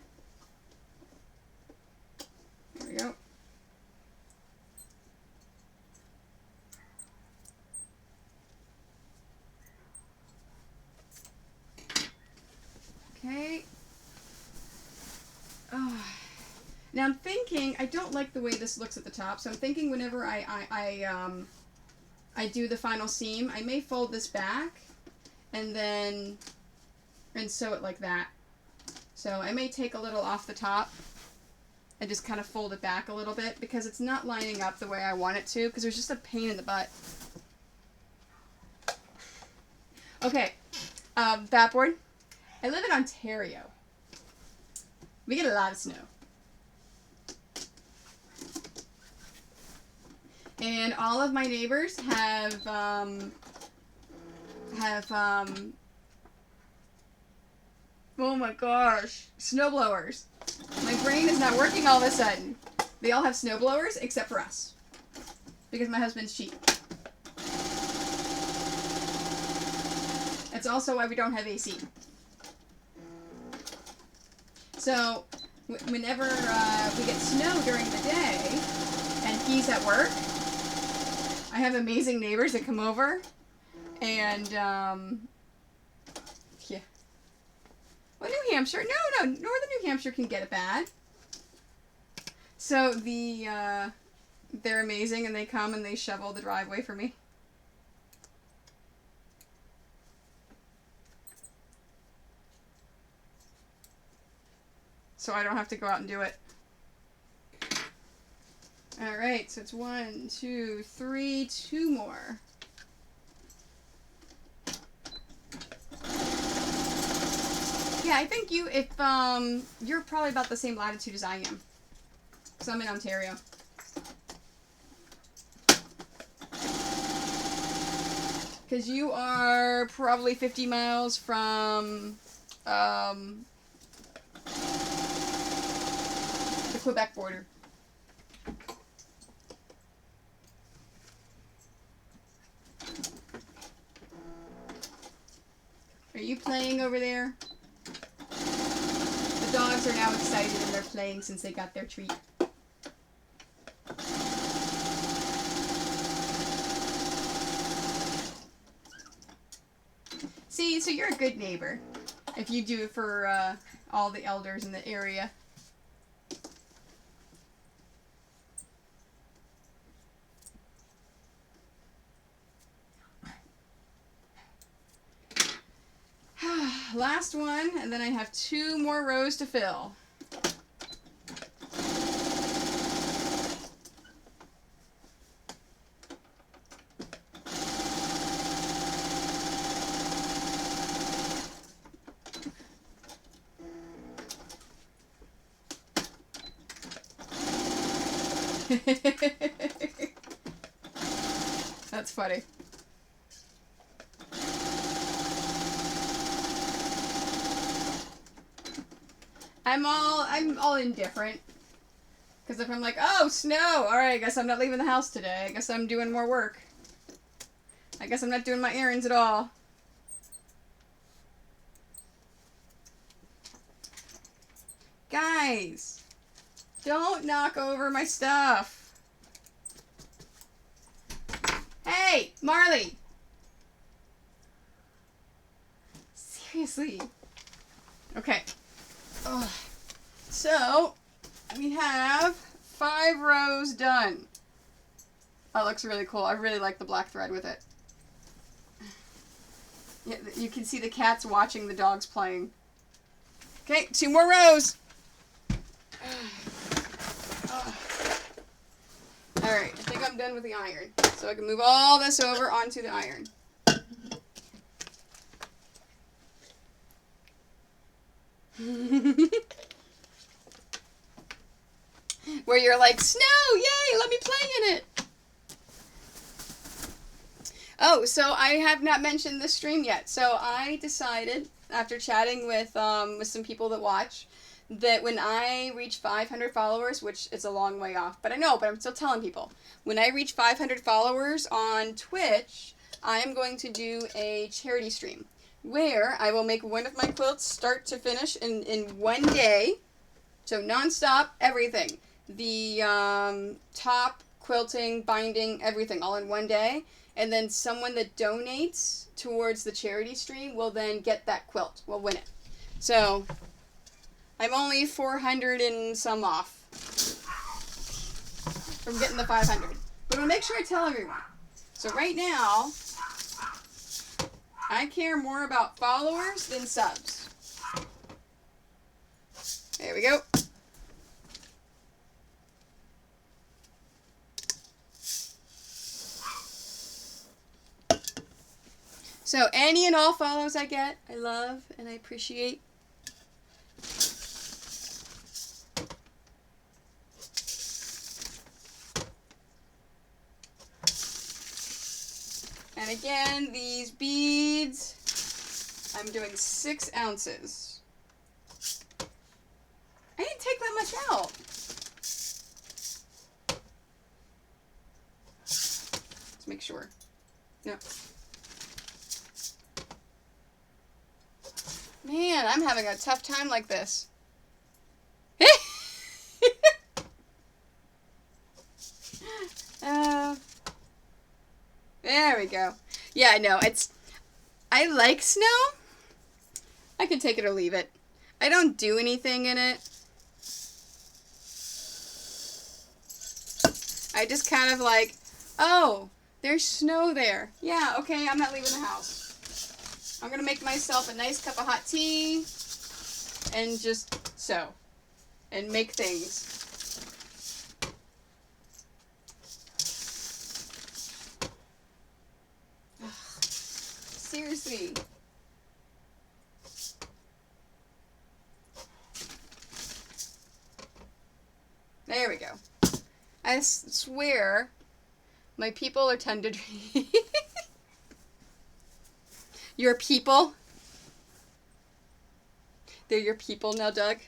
thinking, I don't like the way this looks at the top, so I'm thinking whenever I do the final seam, I may fold this back and then sew it like that. So I may take a little off the top and just kind of fold it back a little bit because it's not lining up the way I want it to, because there's just a pain in the butt. Okay, Batboard. I live in Ontario. We get a lot of snow. And all of my neighbors have oh my gosh, snowblowers. My brain is not working all of a sudden. They all have snowblowers except for us. Because my husband's cheap. That's also why we don't have AC. So, whenever we get snow during the day, and he's at work, I have amazing neighbors that come over, and, yeah. Well, New Hampshire, no, Northern New Hampshire can get it bad. So, they're amazing, and they come and they shovel the driveway for me. So I don't have to go out and do it. Alright, so it's 1, 2, 3, 2 more. Yeah, I think you're probably about the same latitude as I am. Because I'm in Ontario. Because you are probably 50 miles from, the Quebec border. Are you playing over there? The dogs are now excited and they're playing since they got their treat. See, so you're a good neighbor if you do it for all the elders in the area. Last one, and then I have 2 more rows to fill. That's funny. I'm all indifferent. Because if I'm like, oh, snow, alright, I guess I'm not leaving the house today. I guess I'm doing more work. I guess I'm not doing my errands at all. Guys, don't knock over my stuff. Hey, Marley. Seriously. Okay. Ugh. So, we have 5 rows done. That looks really cool. I really like the black thread with it. Yeah, you can see the cats watching the dogs playing. Okay, 2 more rows. Alright, I think I'm done with the iron. So I can move all this over onto the iron. Where you're like, snow, yay, let me play in it. Oh, so I have not mentioned this stream yet. So I decided, after chatting with some people that watch, that when I reach 500 followers, which is a long way off, but I know, but I'm still telling people, when I reach 500 followers on Twitch, I am going to do a charity stream where I will make one of my quilts start to finish in one day. So non-stop, everything. The top, quilting, binding, everything, all in one day. And then someone that donates towards the charity stream will then get that quilt, will win it. So I'm only 400 and some off. from getting the 500. But I'm going to make sure I tell everyone. So right now, I care more about followers than subs. There we go. So any and all follows I get, I love and I appreciate. And again, these beads, I'm doing 6 ounces. I didn't take that much out. Let's make sure. No. Man, I'm having a tough time like this. There we go. Yeah, I know. I like snow. I can take it or leave it. I don't do anything in it. I just kind of like, oh, there's snow there. Yeah, okay, I'm not leaving the house. I'm going to make myself a nice cup of hot tea and just sew and make things. Ugh, seriously. There we go. I swear my people are tend to Your people? They're your people now, Doug?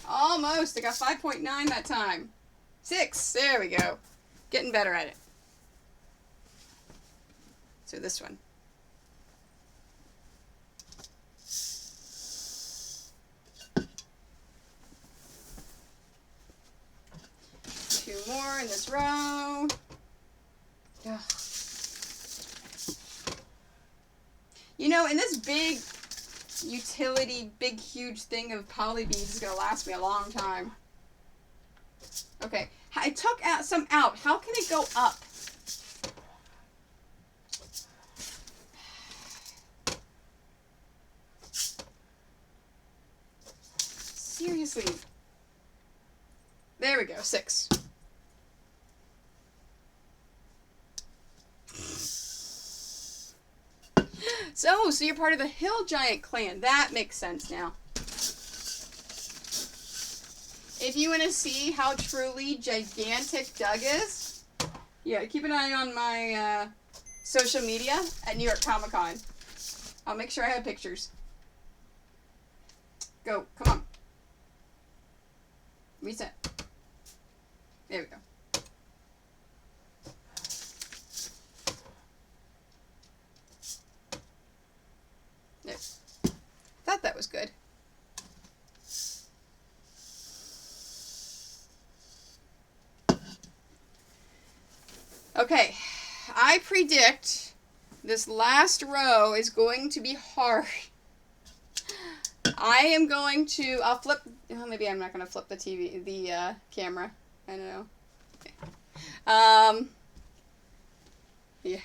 Almost. I got 5.9 that time. 6. There we go. Getting better at it. So this one. More in this row. Ugh. You know, and this big utility, big huge thing of poly beads is going to last me a long time. Okay, I took some out. How can it go up? Seriously. There we go, 6. So you're part of the Hill Giant clan. That makes sense now. If you want to see how truly gigantic Doug is, yeah, keep an eye on my social media at New York Comic Con. I'll make sure I have pictures. Go, come on. Reset. There we go. There. Thought that was good. Okay, I predict this last row is going to be hard. I am going to, I'll flip, oh, maybe I'm not going to flip the camera. I don't know. Okay. Yeah.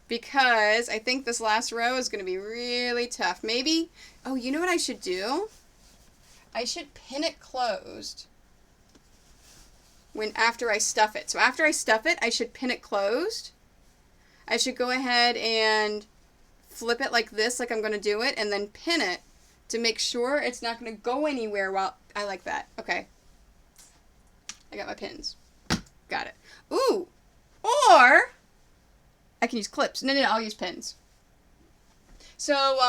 Because I think this last row is going to be really tough. Maybe, oh, you know what I should do? I should pin it closed after I stuff it. So after I stuff it, I should pin it closed. I should go ahead and flip it like this, like I'm going to do it, and then pin it to make sure it's not going to go anywhere while, I like that. Okay. I got my pins. Got it. Ooh! Or I can use clips. No, I'll use pins. So,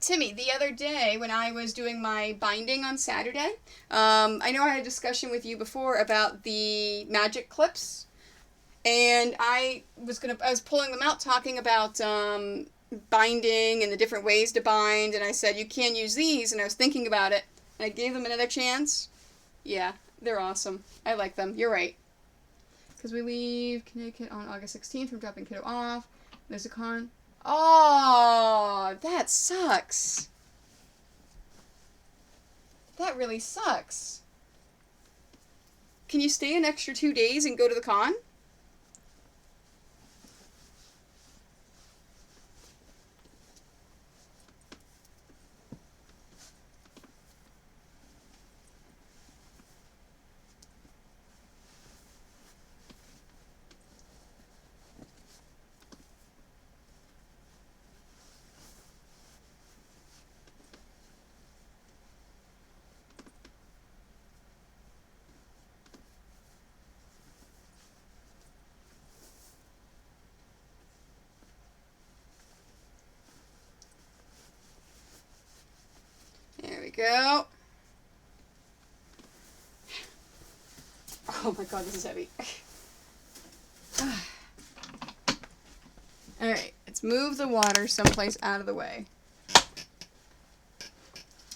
Timmy, the other day when I was doing my binding on Saturday, I know I had a discussion with you before about the magic clips, and I was pulling them out talking about binding and the different ways to bind, and I said you can't use these, and I was thinking about it, and I gave them another chance. Yeah, they're awesome. I like them. You're right. Because we leave Connecticut on August 16th from dropping kiddo off. There's a con. Oh, that sucks. That really sucks. Can you stay an extra 2 days and go to the con? There we go. Oh my god, this is heavy. Alright, let's move the water someplace out of the way.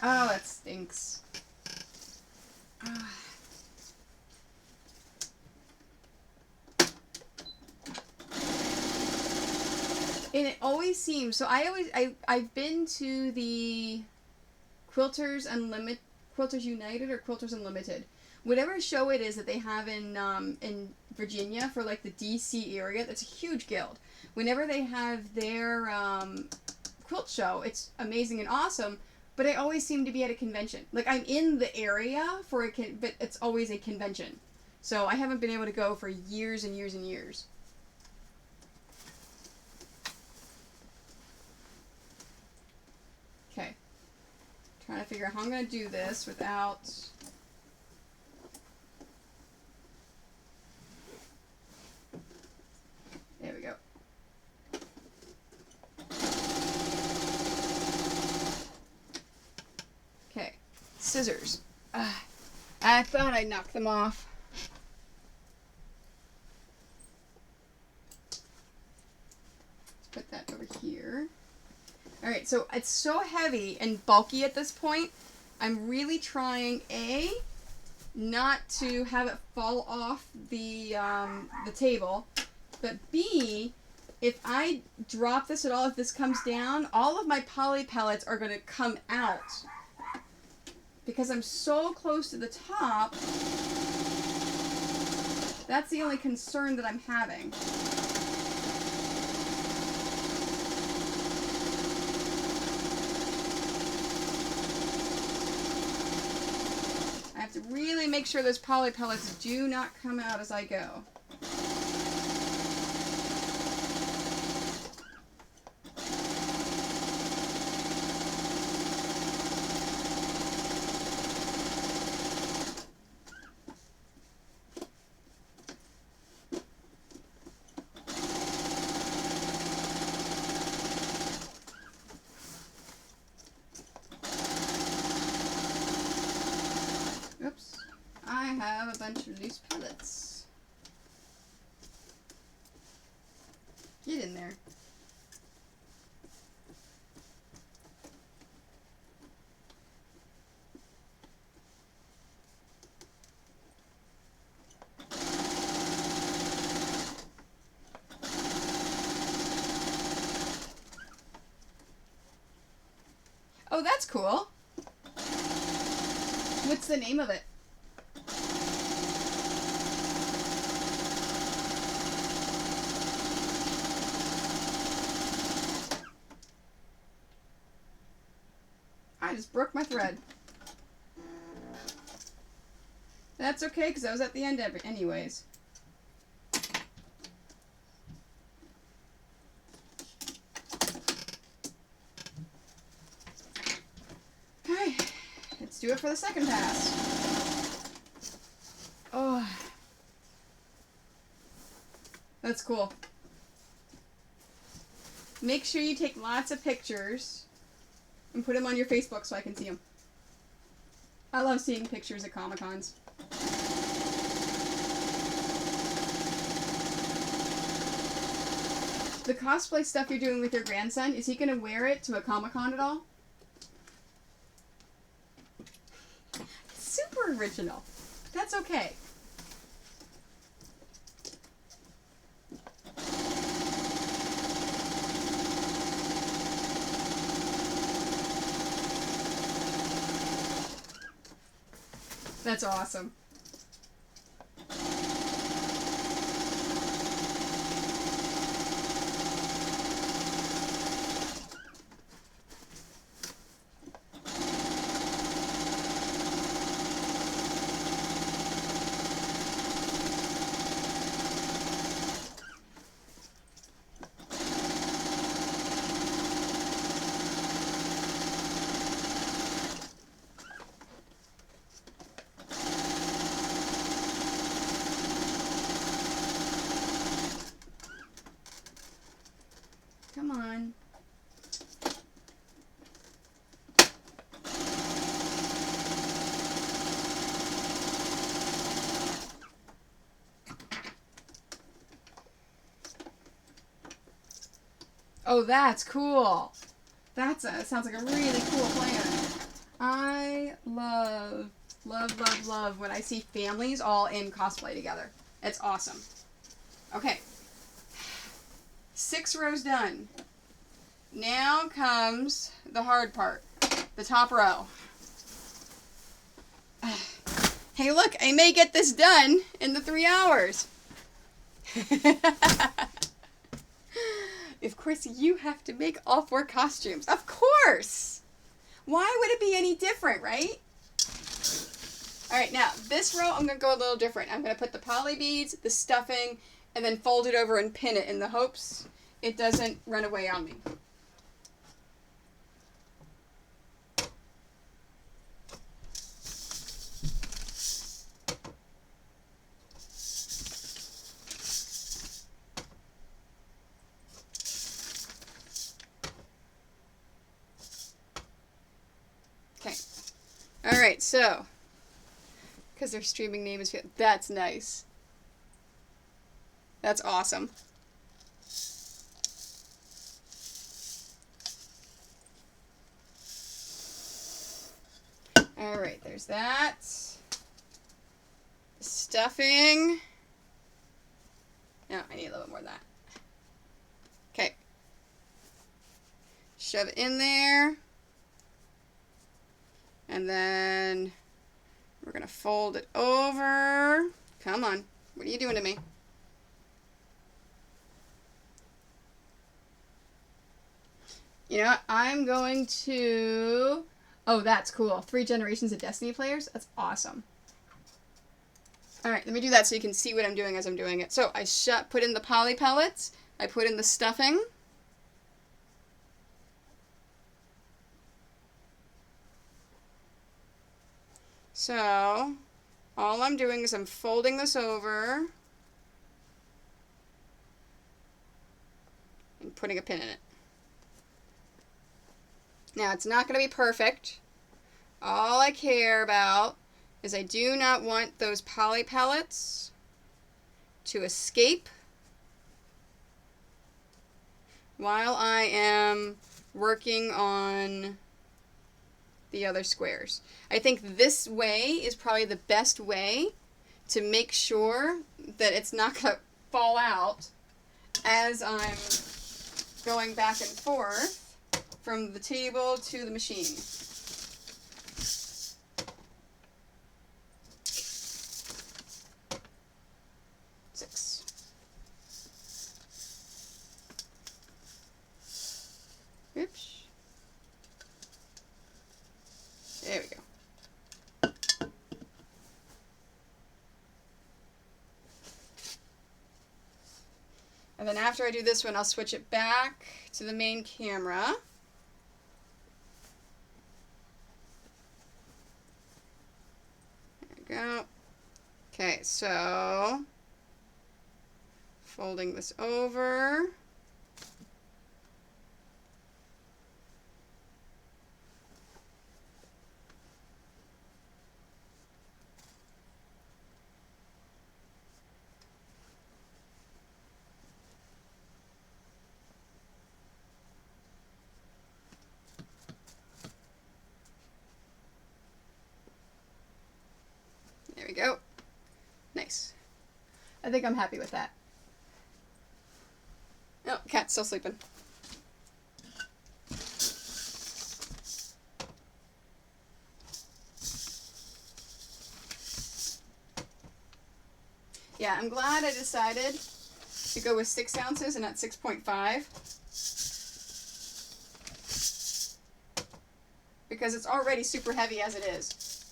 Oh, that stinks. And it always seems, so I've been to the Quilters United or Quilters Unlimited. Whatever show it is that they have in Virginia for like the DC area, that's a huge guild. Whenever they have their quilt show, it's amazing and awesome, but I always seem to be at a convention. Like I'm in the area for but it's always a convention. So I haven't been able to go for years and years and years. Okay. Trying to figure out how I'm going to do this without... There we go. Okay. Scissors. I thought I knocked them off. Let's put that over here. Alright, so it's so heavy and bulky at this point. I'm really trying, A, not to have it fall off the table, but B, if I drop this at all, if this comes down, all of my poly pellets are going to come out. Because I'm so close to the top, that's the only concern that I'm having. I have to really make sure those poly pellets do not come out as I go. Oops, I have a bunch of loose pellets. Get in there. Oh, that's cool. What's the name of it? I just broke my thread. That's okay, because I was at the end of it anyways. Alright, let's do it for the second pass. Oh, that's cool. Make sure you take lots of pictures and put them on your Facebook so I can see them. I love seeing pictures at Comic-Cons. The cosplay stuff you're doing with your grandson, is he going to wear it to a Comic-Con at all? Super original. That's okay. That's awesome. Come on. Oh, that's cool. Sounds like a really cool plan. I love when I see families all in cosplay together. It's awesome. Okay. 6 rows done. Now comes the hard part. The top row. Hey, look, I may get this done in the 3 hours. Of course, you have to make all 4 costumes. Of course! Why would it be any different, right? Alright, now, this row, I'm going to go a little different. I'm going to put the poly beads, the stuffing, and then fold it over and pin it in the hopes it doesn't run away on me. Okay. Alright, so, because their streaming name is, that's nice. That's awesome. Alright, there's that. Stuffing. No, I need a little bit more of that. Okay. Shove it in there. And then we're going to fold it over. Come on. What are you doing to me? You know what? I'm going to... Oh, that's cool. 3 generations of Destiny players? That's awesome. Alright, let me do that so you can see what I'm doing as I'm doing it. So, I put in the poly pellets. I put in the stuffing. So, all I'm doing is I'm folding this over and putting a pin in it. Now, it's not going to be perfect. All I care about is I do not want those poly pellets to escape while I am working on the other squares. I think this way is probably the best way to make sure that it's not going to fall out as I'm going back and forth from the table to the machine. Six. Oops. There we go. And then after I do this one, I'll switch it back to the main camera. There we go. Okay, so folding this over. There we go. Nice. I think I'm happy with that. Oh, cat's still sleeping. Yeah, I'm glad I decided to go with 6 ounces and not 6.5. Because it's already super heavy as it is.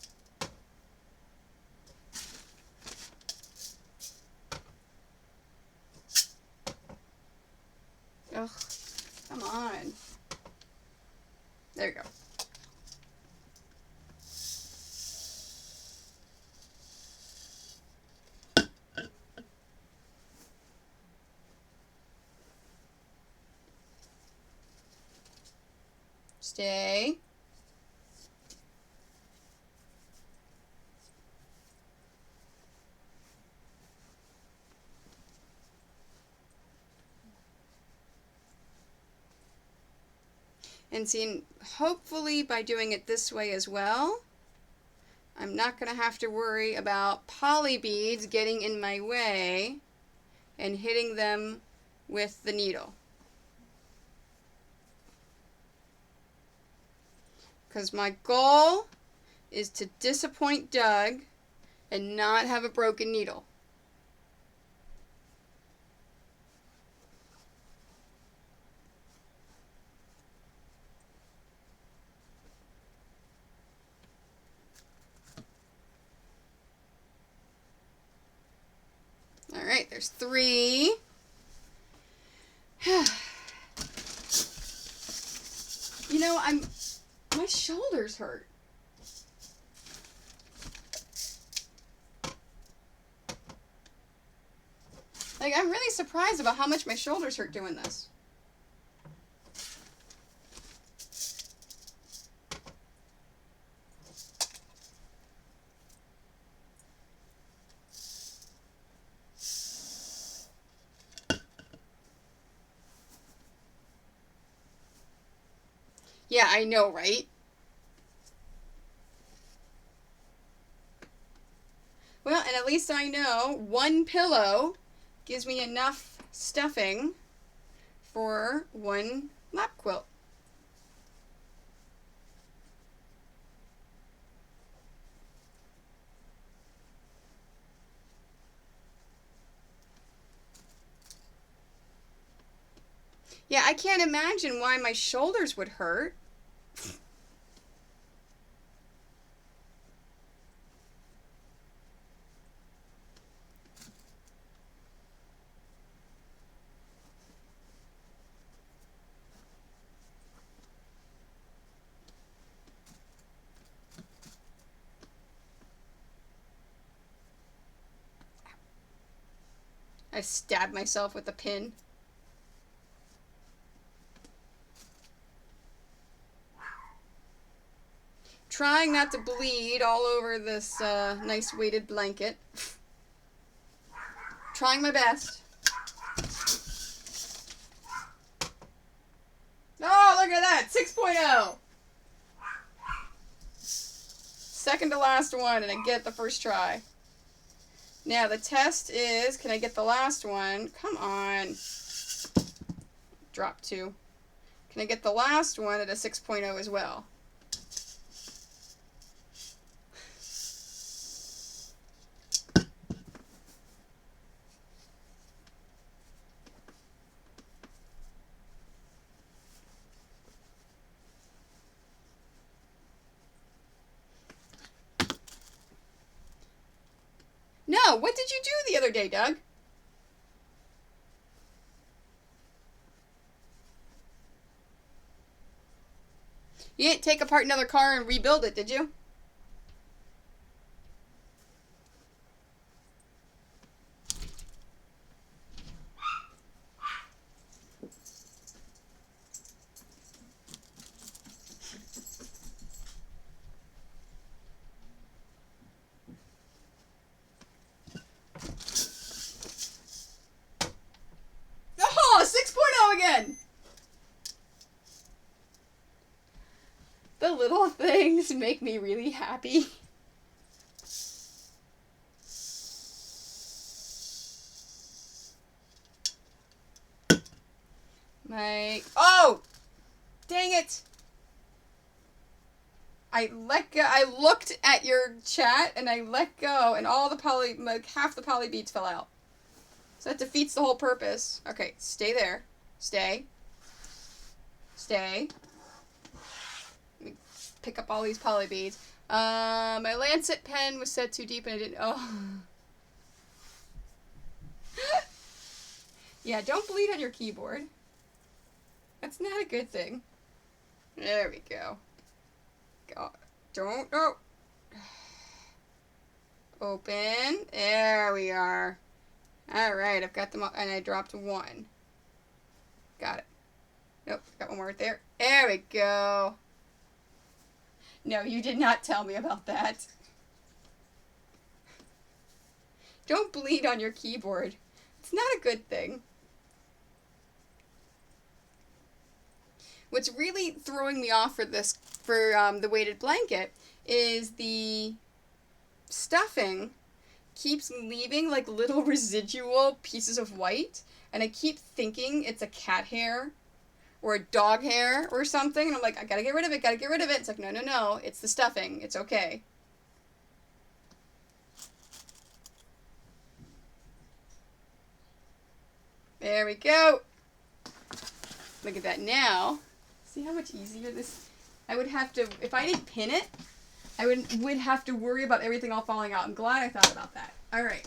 Ugh, come on. There you go. Stay. And see, hopefully by doing it this way as well, I'm not going to have to worry about poly beads getting in my way and hitting them with the needle. Because my goal is to disappoint Doug and not have a broken needle. All right, there's 3. You know, my shoulders hurt. Like, I'm really surprised about how much my shoulders hurt doing this. Yeah, I know, right? Well, and at least I know 1 pillow gives me enough stuffing for 1 lap quilt. Yeah, I can't imagine why my shoulders would hurt. I stabbed myself with a pin. Trying not to bleed all over this nice weighted blanket. Trying my best. Oh, look at that! 6.0! Second to last one, and I get the first try. Now, the test is, can I get the last one? Come on. Drop 2. Can I get the last one at a 6.0 as well? No, what did you do the other day, Doug? You didn't take apart another car and rebuild it, did you? Oh, 6.0 again! The little things make me really happy. Oh! Dang it! I let go. I looked at your chat and I let go, and all the half the poly beads fell out. So that defeats the whole purpose. Okay, stay there. Stay. Stay. Let me pick up all these poly beads. My Lancet pen was set too deep and I didn't. Oh. Yeah, don't bleed on your keyboard. That's not a good thing. There we go. Don't. Oh. Open. There we are. Alright, I've got them all. And I dropped one. Got it. Nope, got one more right there. There we go. No, you did not tell me about that. Don't bleed on your keyboard. It's not a good thing. What's really throwing me off for the weighted blanket is the stuffing keeps leaving like little residual pieces of white, and I keep thinking it's a cat hair or a dog hair or something, and I'm like, I gotta get rid of it, gotta get rid of it. It's like, no, it's the stuffing. It's okay. There we go. Look at that now. See how much easier this... I would have to... If I didn't pin it, I would have to worry about everything all falling out. I'm glad I thought about that. Alright.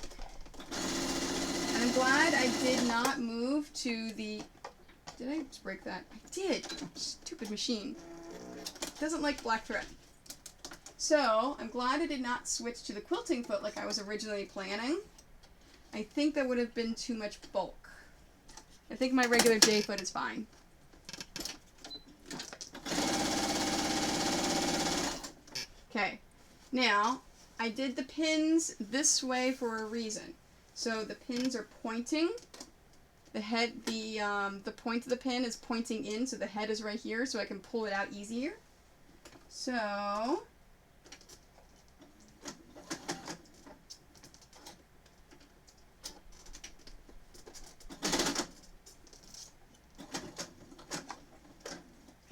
And I'm glad I did not move to the... Did I just break that? I did. Stupid machine. Doesn't like black thread. So, I'm glad I did not switch to the quilting foot like I was originally planning. I think that would have been too much bulk. I think my regular J foot is fine. Okay. Now, I did the pins this way for a reason. So the pins are pointing. The head, the point of the pin is pointing in, so the head is right here, so I can pull it out easier. So,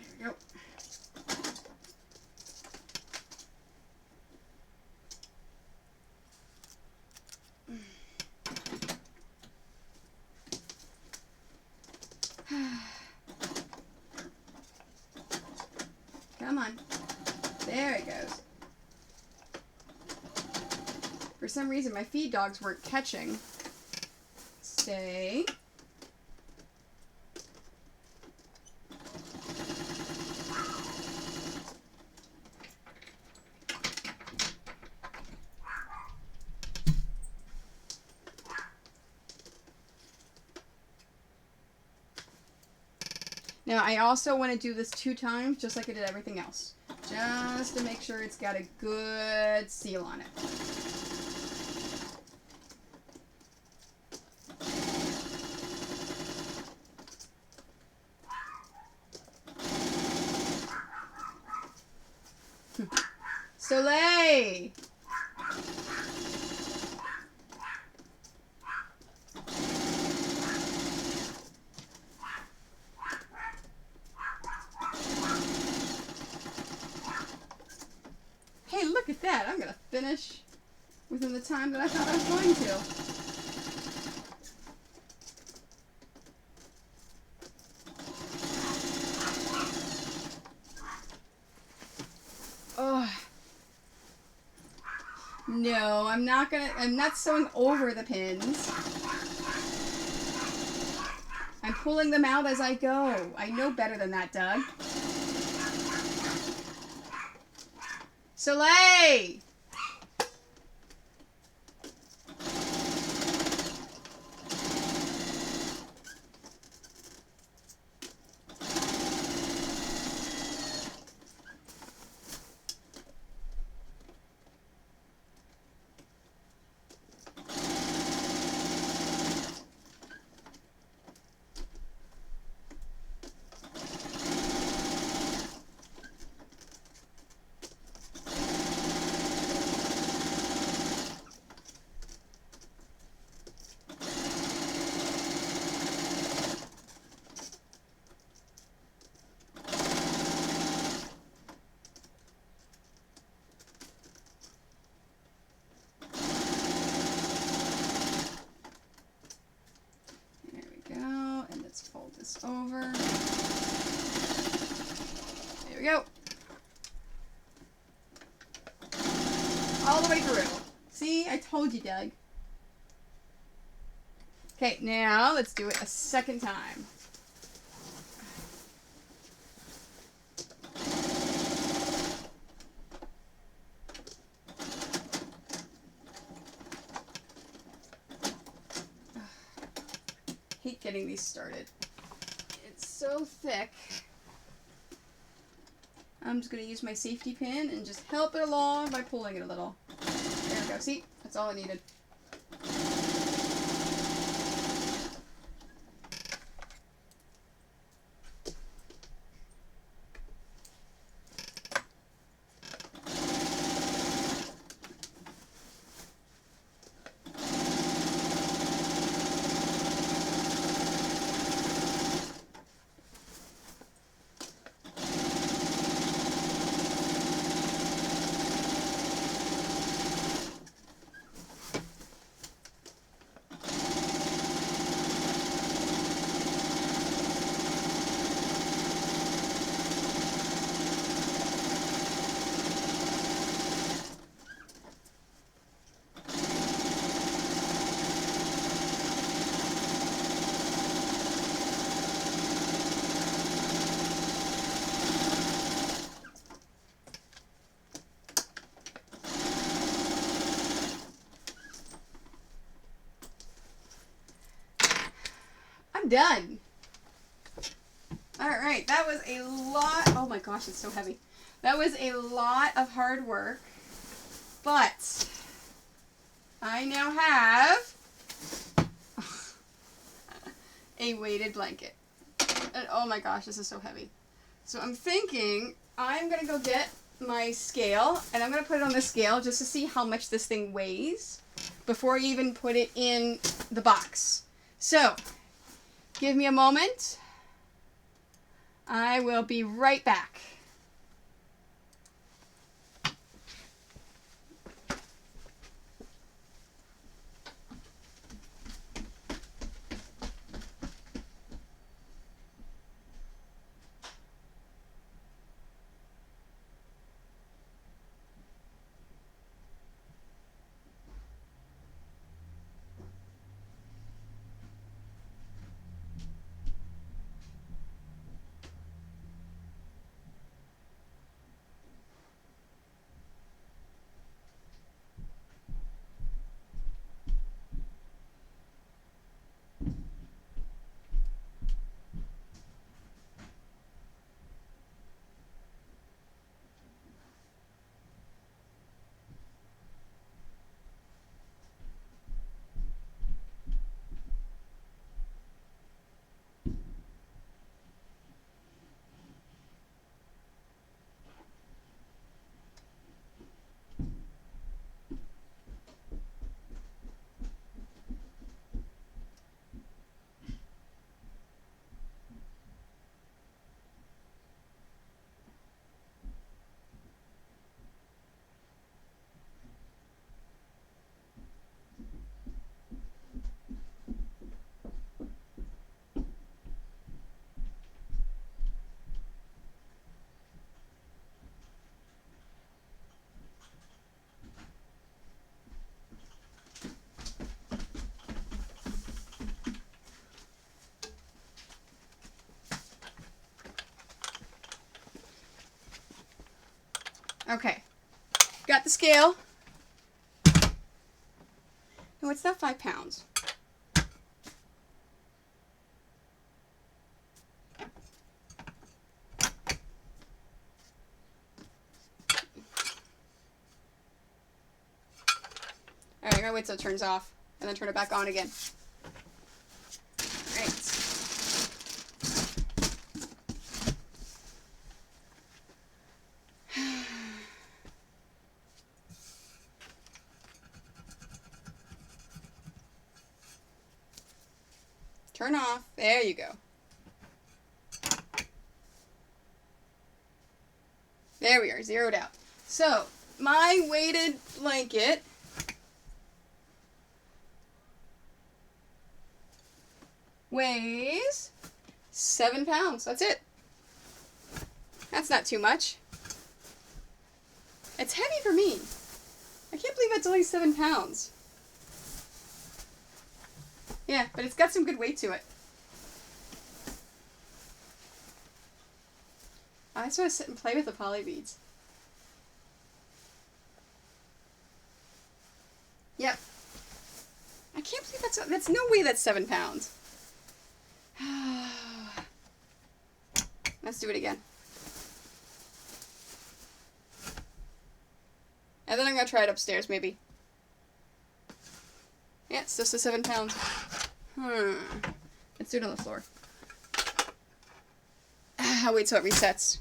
there we go. Come on. There it goes. For some reason, my feed dogs weren't catching. Stay. Now, I also want to do this 2 times, just like I did everything else. Just to make sure it's got a good seal on it. Soleil! Hey, look at that. I'm going to finish within the time that I thought I was going to. Oh. No, I'm not sewing over the pins. I'm pulling them out as I go. I know better than that, Doug. Soleil! over. There we go. All the way through. See, I told you, Doug. Okay, now let's do it a second time. Hate getting these started. It's so thick. I'm just going to use my safety pin and just help it along by pulling it a little. There we go. See? That's all I needed. I'm done. Alright, that was a lot. Oh my gosh, it's so heavy. That was a lot of hard work. But I now have a weighted blanket. And oh my gosh, this is so heavy. So I'm thinking I'm going to go get my scale and I'm going to put it on the scale just to see how much this thing weighs before I even put it in the box. So, give me a moment. I will be right back. Okay, got the scale. No, it's not 5 pounds. Alright, I gotta wait till it turns off and then turn it back on again. Alright. Turn off. There you go. There we are, zeroed out. So, my weighted blanket weighs 7 pounds. That's it. That's not too much. It's heavy for me. I can't believe it's only 7 pounds. Yeah, but it's got some good weight to it. I just want to sit and play with the poly beads. Yep. I can't believe that's no way that's 7 pounds. Let's do it again. And then I'm going to try it upstairs, maybe. Yeah, it's just a 7 pounds. Let's do it on the floor. I'll wait till it resets.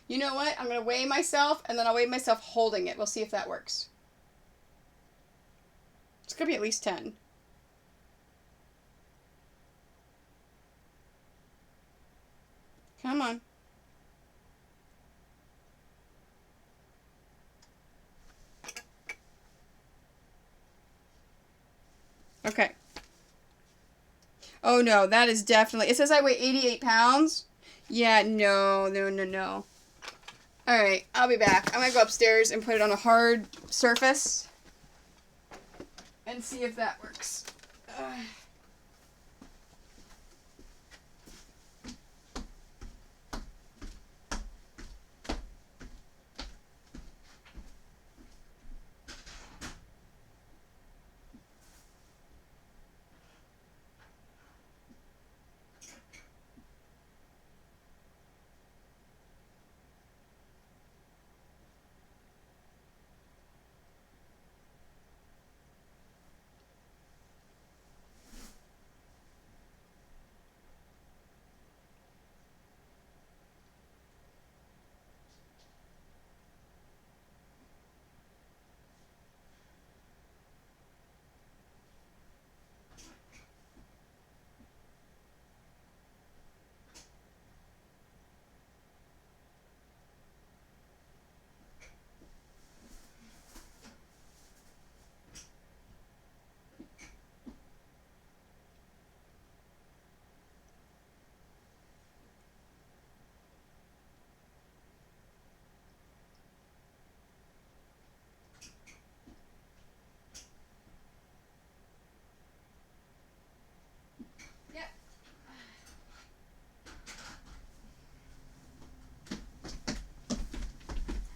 You know what? I'm going to weigh myself, and then I'll weigh myself holding it. We'll see if that works. It's going to be at least 10. Come on. Okay. Oh no, that is definitely... It says I weigh 88 pounds. Yeah, no. Alright, I'll be back. I'm going to go upstairs and put it on a hard surface. And see if that works.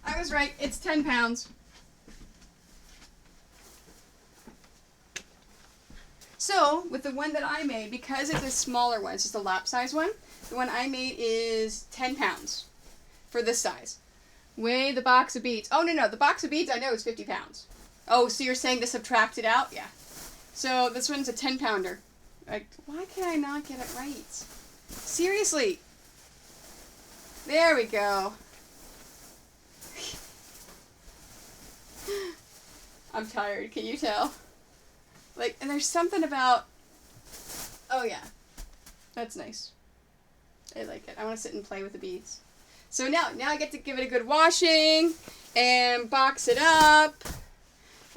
I was right. It's 10 pounds. So, with the one that I made, because it's a smaller one, it's just a lap size one, the one I made is 10 pounds for this size. Weigh the box of beads. Oh, no. The box of beads I know is 50 pounds. Oh, so you're saying to subtract it out? Yeah. So, this one's a 10 pounder. Like, why can I not get it right? Seriously. There we go. I'm tired, can you tell? Like, and there's something about... Oh, yeah. That's nice. I like it. I want to sit and play with the beads. So now I get to give it a good washing and box it up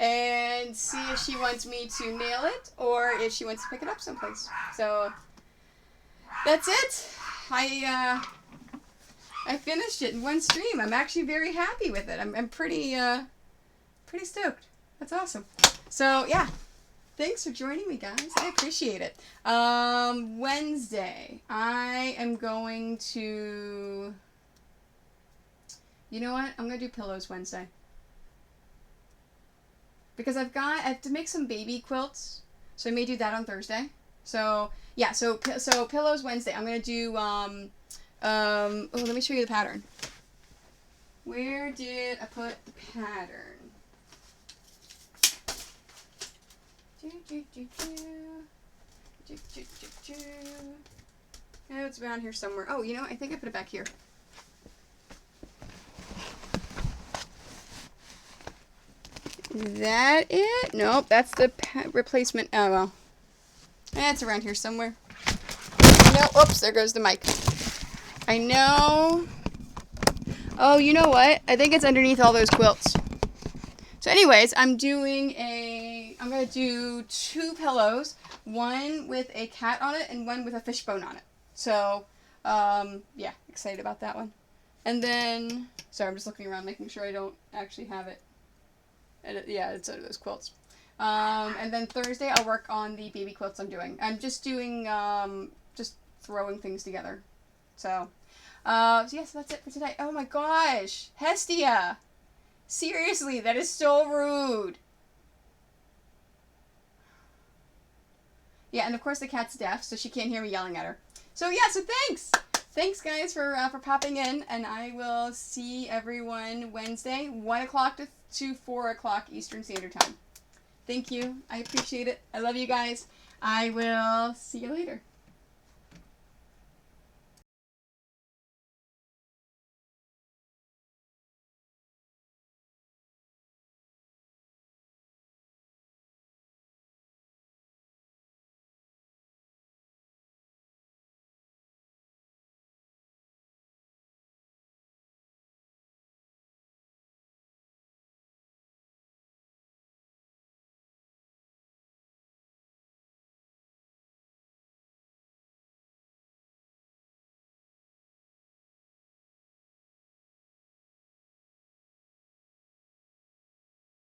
and see if she wants me to nail it or if she wants to pick it up someplace. So that's it. I finished it in one stream. I'm actually very happy with it. I'm pretty stoked. That's awesome. So yeah, thanks for joining me, guys. I appreciate it. Wednesday, I am going to... You know what? I'm going to do pillows Wednesday. Because I have to make some baby quilts. So I may do that on Thursday. So, yeah, so pillows Wednesday. I'm going to do, oh, let me show you the pattern. Where did I put the pattern? Oh, it's around here somewhere. Oh, you know, I think I put it back here. Is that it? Nope, that's the replacement. Oh, well. It's around here somewhere. No, oops, there goes the mic. I know. Oh, you know what? I think it's underneath all those quilts. So anyways, I'm going to do 2 pillows. one with a cat on it and one with a fishbone on it. So, yeah, excited about that one. And then, sorry, I'm just looking around making sure I don't actually have it. And yeah, it's under those quilts. And then Thursday I'll work on the baby quilts I'm doing. I'm just doing, just throwing things together. So yeah, so that's it for today. Oh my gosh, Hestia! Seriously, that is so rude. Yeah, and of course the cat's deaf, so she can't hear me yelling at her. So yeah, so thanks! Thanks, guys, for popping in, and I will see everyone Wednesday, 1 o'clock to 4 o'clock Eastern Standard Time. Thank you. I appreciate it. I love you guys. I will see you later.